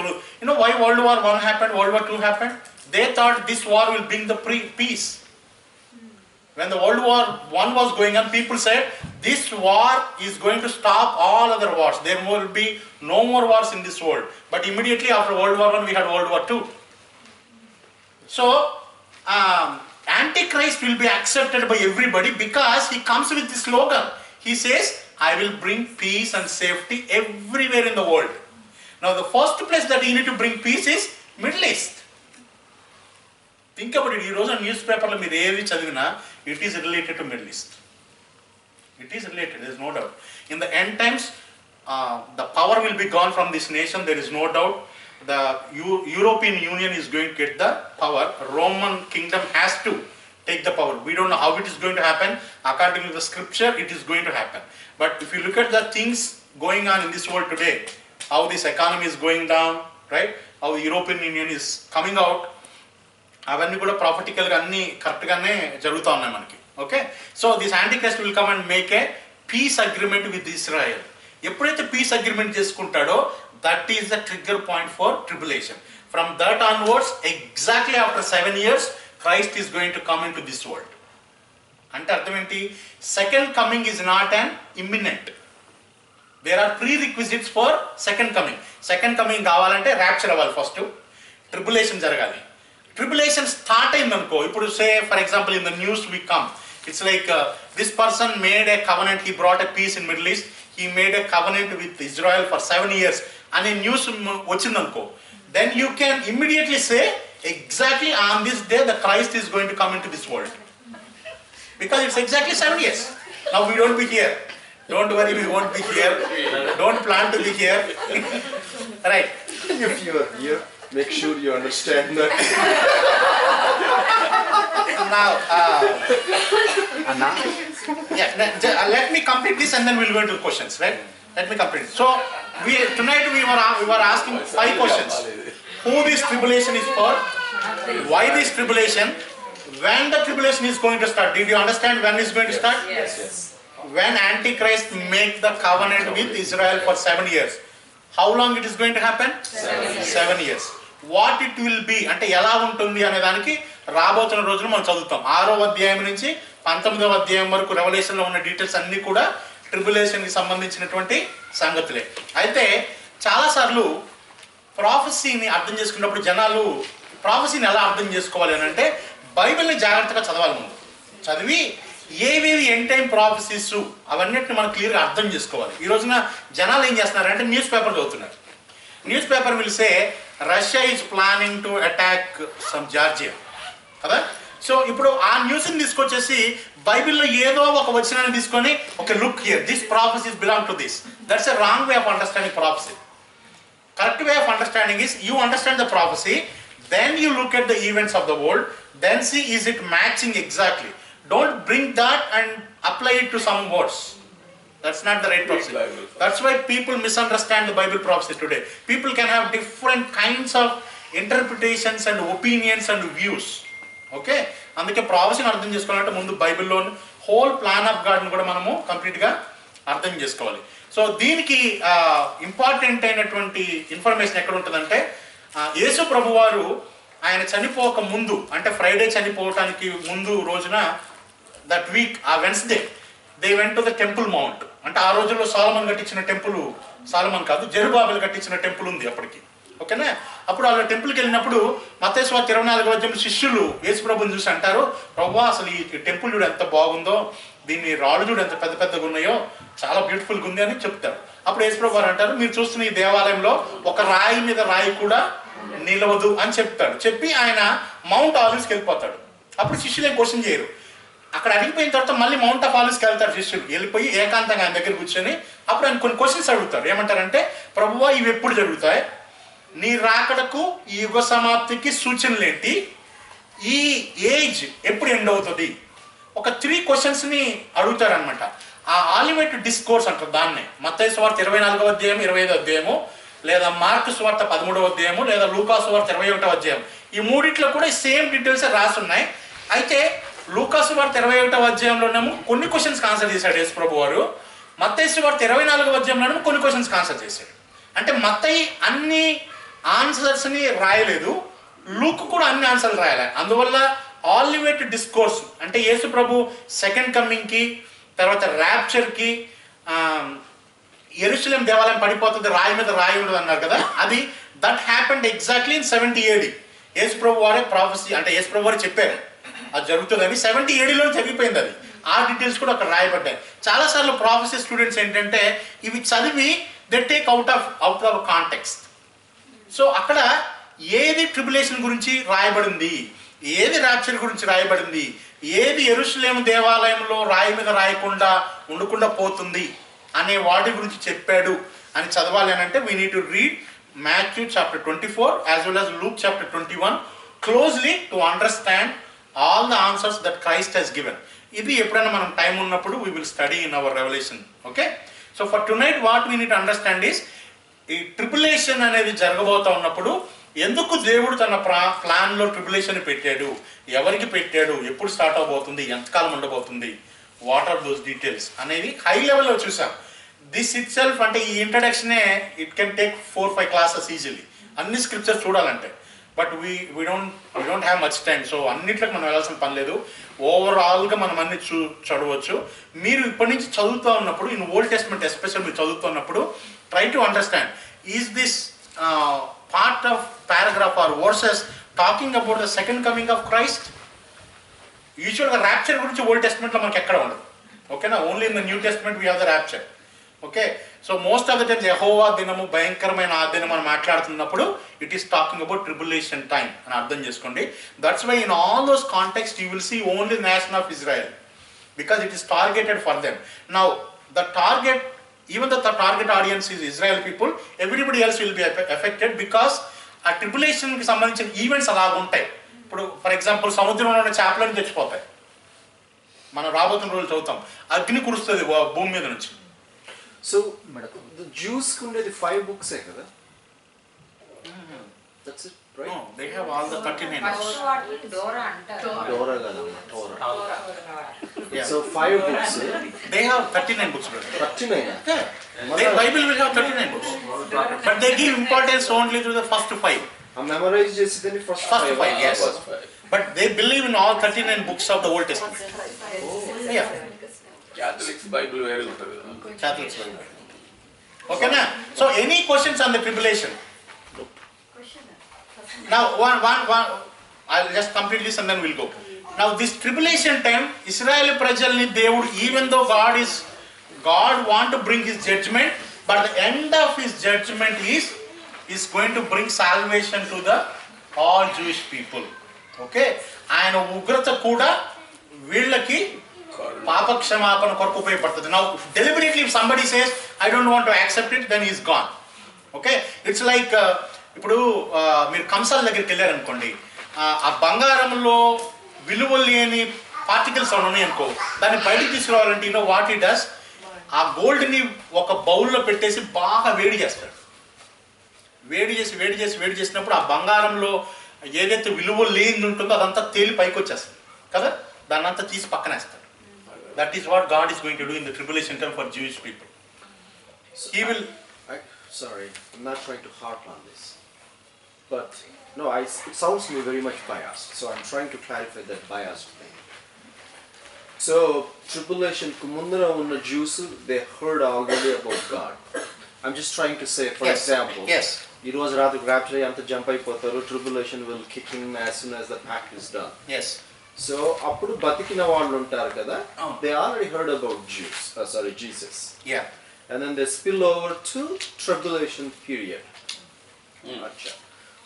Why World War I happened, World War II happened? They thought this war will bring the peace. When the World War I was going on, people said this war is going to stop all other wars. There will be no more wars in this world. But immediately after World War I, we had World War II. So, Antichrist will be accepted by everybody because he comes with this slogan. He says, I will bring peace and safety everywhere in the world. Now the first place that you need to bring peace is Middle East. Think about it. Ee roju newspaper lo meer evi chadivina, it is related to Middle East. It is related, there is no doubt. In the end times, the power will be gone from this nation, there is no doubt. The European Union is going to get the power. Roman kingdom has to take the power. We don't know how it is going to happen. According to the scripture, it is going to happen. But if you look at the things going on in this world today, how this economy is going down, right? How the European Union is coming out, అవన్నీ కూడా ప్రాఫిటికల్గా అన్నీ కరెక్ట్గానే జరుగుతూ ఉన్నాయి మనకి. Okay, so this antichrist will come and make a peace agreement with Israel. ఎప్పుడైతే peace agreement చేసుకుంటాడో that is the trigger point for tribulation. From that onwards exactly after 7 years Christ is going to come into this world. అంటే అర్థం ఏంటి? Second coming is not an imminent. There are prerequisites for second coming. Second coming కావాలంటే rapture అవ్వాలి, first tribulation జరగాలి. Tribulation start అయిందనుకో, ఇప్పుడు say for example in the news we come, it's like this person made a covenant, he brought a peace in middle east, he made a covenant with Israel for 7 years అనే news వచ్చిందనుకో, then you can immediately say exactly on this day the Christ is going to come into this world, because it's exactly 7 years. Now we don't be here, don't worry, we won't be here, don't plan to be here. Right, if you are here, make sure you understand that. Now Anna, let me complete this and then we'll go into the questions, right? Let me complete it. So tonight we were asking 5 questions. Who this tribulation is for, why this tribulation, when the tribulation is going to start. Did you understand when it's going to start? Yes. When Antichrist make the covenant with Israel for 7 years. How long it is going to happen? 7 years. What it will be, అంటే ఎలా ఉంటుంది అనే దానికి రాబోతున్న రోజులు మనం చదువుతాం. 6వ అధ్యాయం నుంచి 19వ అధ్యాయం వరకు రెవల్యూషన్లో ఉన్న డీటెయిల్స్ అన్నీ కూడా ట్రిబులేషన్కి సంబంధించినటువంటి సంగతులే. అయితే చాలాసార్లు ప్రాఫెసీని అర్థం చేసుకున్నప్పుడు జనాలు ప్రాఫెసీని ఎలా అర్థం చేసుకోవాలి అని అంటే బైబిల్ని జాగ్రత్తగా చదవాలి. ముందు చదివి ఏవేవి ఎండ్ టైం ప్రాఫెసీస్ అవన్నిటిని మనం క్లియర్గా అర్థం చేసుకోవాలి. ఈ రోజున జనాలు ఏం చేస్తున్నారంటే న్యూస్ పేపర్ చదువుతున్నారు. News paper will say Russia is planning to attack some Georgia కదా. సో ఇప్పుడు ఆ న్యూస్ని తీసుకొచ్చేసి బైబిల్లో ఏదో ఒక వచనాన్ని తీసుకొని ఒక look here, this prophecies belong to this. That's a wrong way of understanding prophecy. Correct way of understanding is you understand the prophecy, then you look at the events of the world, then see is it matching exactly. Don't bring that and apply it to some words. That's not the right prophecy. That's why people misunderstand the Bible prophecy today. People can have different kinds of interpretations and opinions and views. Okay? అందుకే ప్రాఫెసీని అర్థం చేసుకోవాలంటే ముందు బైబిల్లో whole plan of గాడ్ని కూడా మనము కంప్లీట్గా అర్థం చేసుకోవాలి. సో దీనికి ఇంపార్టెంట్ అయినటువంటి ఇన్ఫర్మేషన్ ఎక్కడ ఉంటుందంటే యేసు ప్రభు వారు ఆయన చనిపోక ముందు, అంటే ఫ్రైడే చనిపోవటానికి ముందు రోజున దట్ వీక్ ఆ Wednesday they went to the temple mount. అంటే ఆ రోజుల్లో సాలమన్ కట్టించిన టెంపుల్, సాలమన్ కాదు జెరుబాబెల్ కట్టించిన టెంపుల్ ఉంది అప్పటికి. ఓకేనా? అప్పుడు వాళ్ళ టెంపుల్కి వెళ్ళినప్పుడు మత్తయి సువార్త 24వ అధ్యాయంలో శిష్యులు యేసు ప్రభుని చూసి అంటారు, ప్రభువా అసలు ఈ టెంపుల్ చూడు ఎంత బాగుందో, దీన్ని రాళ్ళు చూడు ఎంత పెద్ద పెద్దగా ఉన్నాయో, చాలా బ్యూటిఫుల్గా ఉంది అని చెప్తారు. అప్పుడు యేసు ప్రభు వారు అంటారు, మీరు చూస్తున్న ఈ దేవాలయంలో ఒక రాయి మీద రాయి కూడా నిలవదు అని చెప్తాడు. చెప్పి ఆయన మౌంట్ ఆలివ్స్కి వెళ్ళిపోతాడు. అప్పుడు శిష్యులు ఏం క్వశ్చన్ చేయరు, అక్కడ అడిగిపోయిన తర్వాత మళ్ళీ మౌంట్ ఆఫ్ ఆలివ్స్కి వెళ్తారు శిష్యులు. వెళ్ళిపోయి ఏకాంతంగా ఆయన దగ్గర కూర్చొని అప్పుడు ఆయన కొన్ని క్వశ్చన్స్ అడుగుతారు. ఏమంటారంటే, ప్రభువా ఇవి ఎప్పుడు జరుగుతాయి, నీ రాకడకు ఈ యుగ సమాప్తికి సూచనలు ఏంటి, ఈ ఏజ్ ఎప్పుడు ఎండ్ అవుతుంది, ఒక 3 క్వశ్చన్స్ని అడుగుతారనమాట. ఆ ఆలివేట్ డిస్కోర్స్ అంటారు దాన్నే. మత్తయి సువార్త 24వ అధ్యాయం 25వ అధ్యాయము, లేదా మార్కు సువార్త 13వ అధ్యాయము, లేదా లూకా సువార్త 21వ అధ్యాయం. ఈ మూడిట్లో కూడా సేమ్ డీటెయిల్స్ రాసున్నాయి. అయితే లూకా సువార్త 21వ అధ్యాయంలోనేమో కొన్ని క్వశ్చన్స్కి ఆన్సర్ చేశాడు యేసు ప్రభు వారు. మత్తయి సువార్త 24వ అధ్యాయంలోనేమో కొన్ని క్వశ్చన్స్కి ఆన్సర్ చేశాడు. అంటే మత్తయి అన్ని ఆన్సర్స్ని రాయలేదు, లూక్ కూడా అన్ని ఆన్సర్లు రాయాలి. అందువల్ల ఆలివేట్ డిస్కోర్స్ అంటే యేసు ప్రభు సెకండ్ కమింగ్కి, తర్వాత ర్యాప్చర్కి, యెరూషలేం దేవాలయం పడిపోతుంది, రాయి మీద రాయి ఉండదు అన్నారు కదా, అది that happened exactly in 70 AD. యేసు ప్రభు వారే ప్రాఫెసీ అంటే యేసు ప్రభు వారే చెప్పారు అది జరుగుతుందని. 70 ADలో జరిగిపోయింది అది. ఆ డీటెయిల్స్ కూడా అక్కడ రాయబడ్డాయి. చాలాసార్లు ప్రాఫెసీ స్టూడెంట్స్ ఏంటంటే ఇవి చదివి they take out of context. So అక్కడ ఏది ట్రిబులేషన్ గురించి రాయబడింది, ఏది ర్యాప్చర్ గురించి రాయబడింది, ఏది యెరూషలేము దేవాలయంలో రాయి మీద రాయకుండా ఉండకుండా పోతుంది అనే వాటి గురించి చెప్పాడు అని చదవాలి అని అంటే we need to read Matthew chapter 24 as well as Luke chapter 21 closely to understand all the answers that Christ has given. ఇది ఎప్పుడైనా మనం టైం ఉన్నప్పుడు we will study in our revelation. Okay? So for tonight what we need to understand is ఈ tribulation అనేది జరగబోతా ఉన్నప్పుడు ఎందుకు దేవుడు తన ప్లాన్లో ట్రిబులేషన్ పెట్టాడు, ఎవరికి పెట్టాడు, ఎప్పుడు స్టార్ట్ అవబోతుంది, ఎంతకాలం ఉండబోతుంది, వాట్ ఆర్ దోస్ డీటెయిల్స్ అనేది హై లెవెల్లో చూసాం. దిస్ ఇట్ సెల్ఫ్ అంటే ఈ ఇంట్రడక్షనే it can take 4-5 classes easily అన్ని స్క్రిప్చర్స్ చూడాలంటే. But we don't have much time. So అన్నిట్లోకి మనం వెళ్ళాల్సిన పని లేదు. ఓవరాల్గా మనం అన్ని చదవచ్చు. మీరు ఇప్పటి నుంచి చదువుతూ ఉన్నప్పుడు ఇన్ ఓల్డ్ టెస్ట్మెంట్ ఎస్పెషల్ మీరు చదువుతున్నప్పుడు try to understand is this part of paragraph or verses talking about the second coming of Christ. Usually rapture గురించి ఓల్డ్ టెస్ట్మెంట్ లో మనకి ఎక్కడ ఉండదు. ఓకేనా, only in the new testament we have the rapture. Okay, so most of the times యెహోవా దినము భయంకరమైన ఆ దినం మనం మాట్లాడుతున్నప్పుడు it is talking about tribulation time అని అర్థం చేసుకోండి. That's why in all those context you will see only nation of Israel because it is targeted for them. Now the target, even though the target audience is Israel people, everybody else will be affected because ఆ ట్రిబులేషన్కి సంబంధించిన events అలాగ ఉంటాయి. ఇప్పుడు for example సముద్రంలో ఉన్న చేపలను చచ్చిపోతాయి, మనం రాబోతున్న రోజులు చదువుతాం, అగ్ని కురుస్తుంది భూమి మీద నుంచి. సో the Jews ఉండేది 5 books కదా. That's it, right? No, they have all the 39 books. Dora అంటారు. Dora కాదమ్మా, Torah. Yeah. So 5 books. They have 39 books, brother. 39. Yeah. Their Bible will have 39 books. But they give importance only to the first 5. Memorize చేసేదని first 5. Yes. But they believe in all 39 books of the Old Testament. Yeah. Catholics Bible వేరే ఉంటుంది. Catholics Bible. Okay na? So any questions on the tribulation? Now one I'll just complete this and then we'll go. Now this tribulation time Israel prajalni Devudu, even though God want to bring his judgment, but the end of his judgment is going to bring salvation to the all Jewish people. Okay, ఆయన ఉగ్రత కూడా వీళ్ళకి పాప క్షమాపణ కొరకు ఉపయోగపడుతుంది. Now deliberately if somebody says I don't want to accept it, then he is gone. Okay, it's like ఇప్పుడు మీరు కంసాల దగ్గరికి వెళ్ళారనుకోండి, ఆ బంగారంలో విలువ లేని పార్టికల్స్ ఉన్నాయి అనుకో, దాన్ని బయటకు తీసుకురావాలంటే యూనో వాట్ ఇట్ డస్, ఆ గోల్డ్ని ఒక బౌల్లో పెట్టేసి బాగా వేడి చేస్తాడు. వేడి చేసినప్పుడు ఆ బంగారంలో ఏదైతే విలువ లేనిది ఉంటుందో అదంతా తేలి పైకి వచ్చేస్తుంది కదా, దాన్ని అంతా తీసి పక్కనేస్తాడు. That is what God is going to do in the tribulation time for Jewish people. He will. Sorry, I'm not trying to harp on this, but no, it sounds to me very much biased. So I'm trying to clarify that biased thing. So tribulation kumundra unna Jews, they heard already about God. I'm just trying to say, for example, yes, it was rather rapture anta jump అయిపోతారు, tribulation will kick in as soon as the pact is done. Yes. So appudu batikina vallu untaru kada, they already heard about Jesus. Yeah. And then they spill over to tribulation period.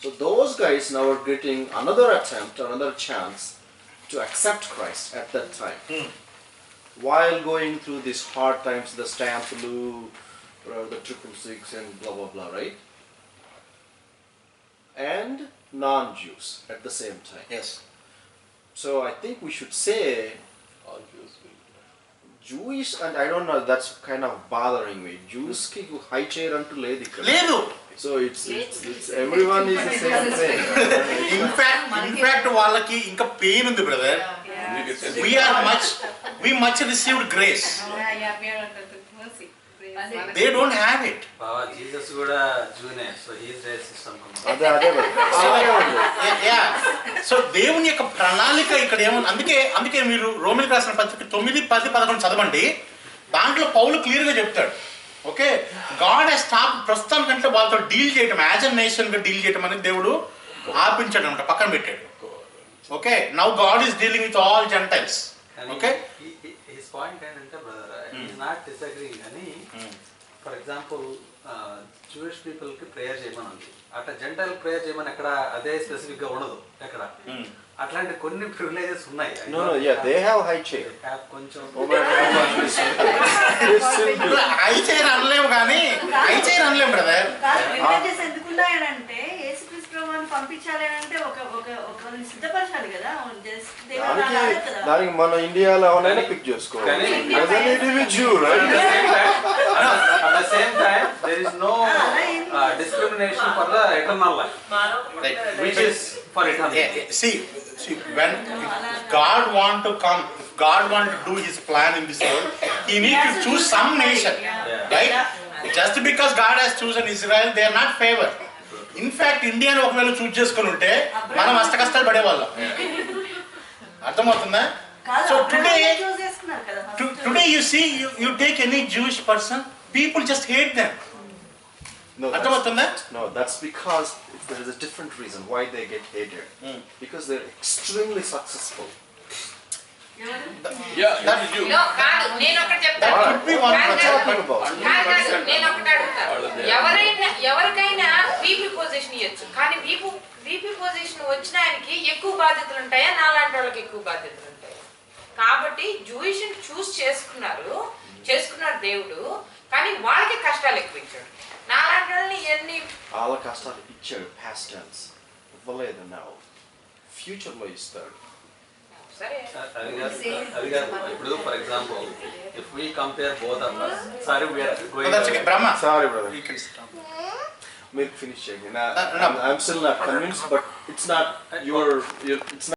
So those guys now are getting another attempt, another chance to accept Christ at that time. While going through these hard times, the stamp blue, the 666 and blah blah blah, right? And non-Jews at the same time. Yes. So I think we should say All Jews will. Jewish, and I don't know, that's kind of bothering me. Jews ki high chair antu ledhu ikkada. లేదు. So it's everyone is the same thing. In fact వాళ్ళకి ఇంకా pain ఉంది brother. we much received grace. They don't have it. Baba, Jesus kuda June, so he is racist అనుకున్నాను. అదే Yeah. So దేవుని యొక్క ప్రణాళిక ఇక్కడ ఏమన్నా, అందుకే మీరు రోమిలకు రాసిన పత్రిక 9, 10, 11 చదవండి. దాంట్లో పౌలు క్లియర్గా చెప్తాడు. ఓకే, గాడ్ హెస్ స్టాప్ ప్రస్తుతం కంటే వాళ్ళతో డీల్ చేయటం, యాజ్ అ నేషన్గా డీల్ చేయటం అనేది దేవుడు ఆపించాడు అనమాట, పక్కన పెట్టాడు. Okay, now God is dealing with all Gentiles. Okay, his point ఏంటంటే బ్రదర్ ఈజ్ నాట్ డిసగ్రీయింగ్ అని, ఫర్ ఎగ్జాంపుల్ జూయిష్ పీపుల్కి ప్రేయర్ చేయమని ఉంది, అట్లా జెంటైల్ ప్రేయర్ చేయమని ఎక్కడ అదే స్పెసిఫిక్గా ఉండదు ఎక్కడ. అట్లాంటి కొన్ని ప్రివిలేజెస్ ఉన్నాయి. No, yeah, they have high chair. కొంచెం హై చైర్ అనలేము కానీ హై చైర్ అనలేము బ్రదర్. ప్రివిలేజెస్ ఎందుకున్నాయనంటే యేసుక్రీస్తు ప్రభువుని పంపించాలి అంటే ఒక సిద్ధపరచాలి కదా. దానికి మన ఇండియాలో ఎవరైనా పిక్ చేసుకోవాలి. At the same time, there is no discrimination for the eternal life, which is for eternity. See, when God want to come, if God want to do His plan in this world, He need to choose some nation, right? Just because God has chosen Israel, they are not favored. In fact, India ఒకవేళ చూస్ చేసుకుని ఉంటే మనం అష్ట కష్టాలు పడేవాళ్ళం. అర్థమవుతుందా? So today you see, you take any Jewish person, people just hate them. No, that's because there is a different reason why they get hated. Because they're extremely successful. కాదు, నేను ఒకటి చెప్తాను. నేను ఒకటి అడుగుతాను. ఎవరికైనా వీపీ పొజిషన్ ఇవ్వచ్చు, కానీ వీపీ పొజిషన్ వచ్చిన ఆయనకి ఎక్కువ బాధ్యతలు ఉంటాయా, నాలాంటి వాళ్ళకి ఎక్కువ బాధ్యతలు ఉంటాయి. కాబట్టి జూయిష్ చూస్ చేసుకున్నారు దేవుడు, కానీ వాళ్ళకి కష్టాలు ఎక్కువ ఇచ్చాడు. నాలాంటి వాళ్ళని ఎన్ని వాళ్ళ కష్టాలు ఇచ్చాడు, past tense ఇవ్వలేదు, now future లో ఇస్తాడు. ఇప్పుడు for example if we compare both of us, sorry we are going sorry brother, మీరు ఫినిష్ చేయండి. I'm still not convinced, but it's not it's not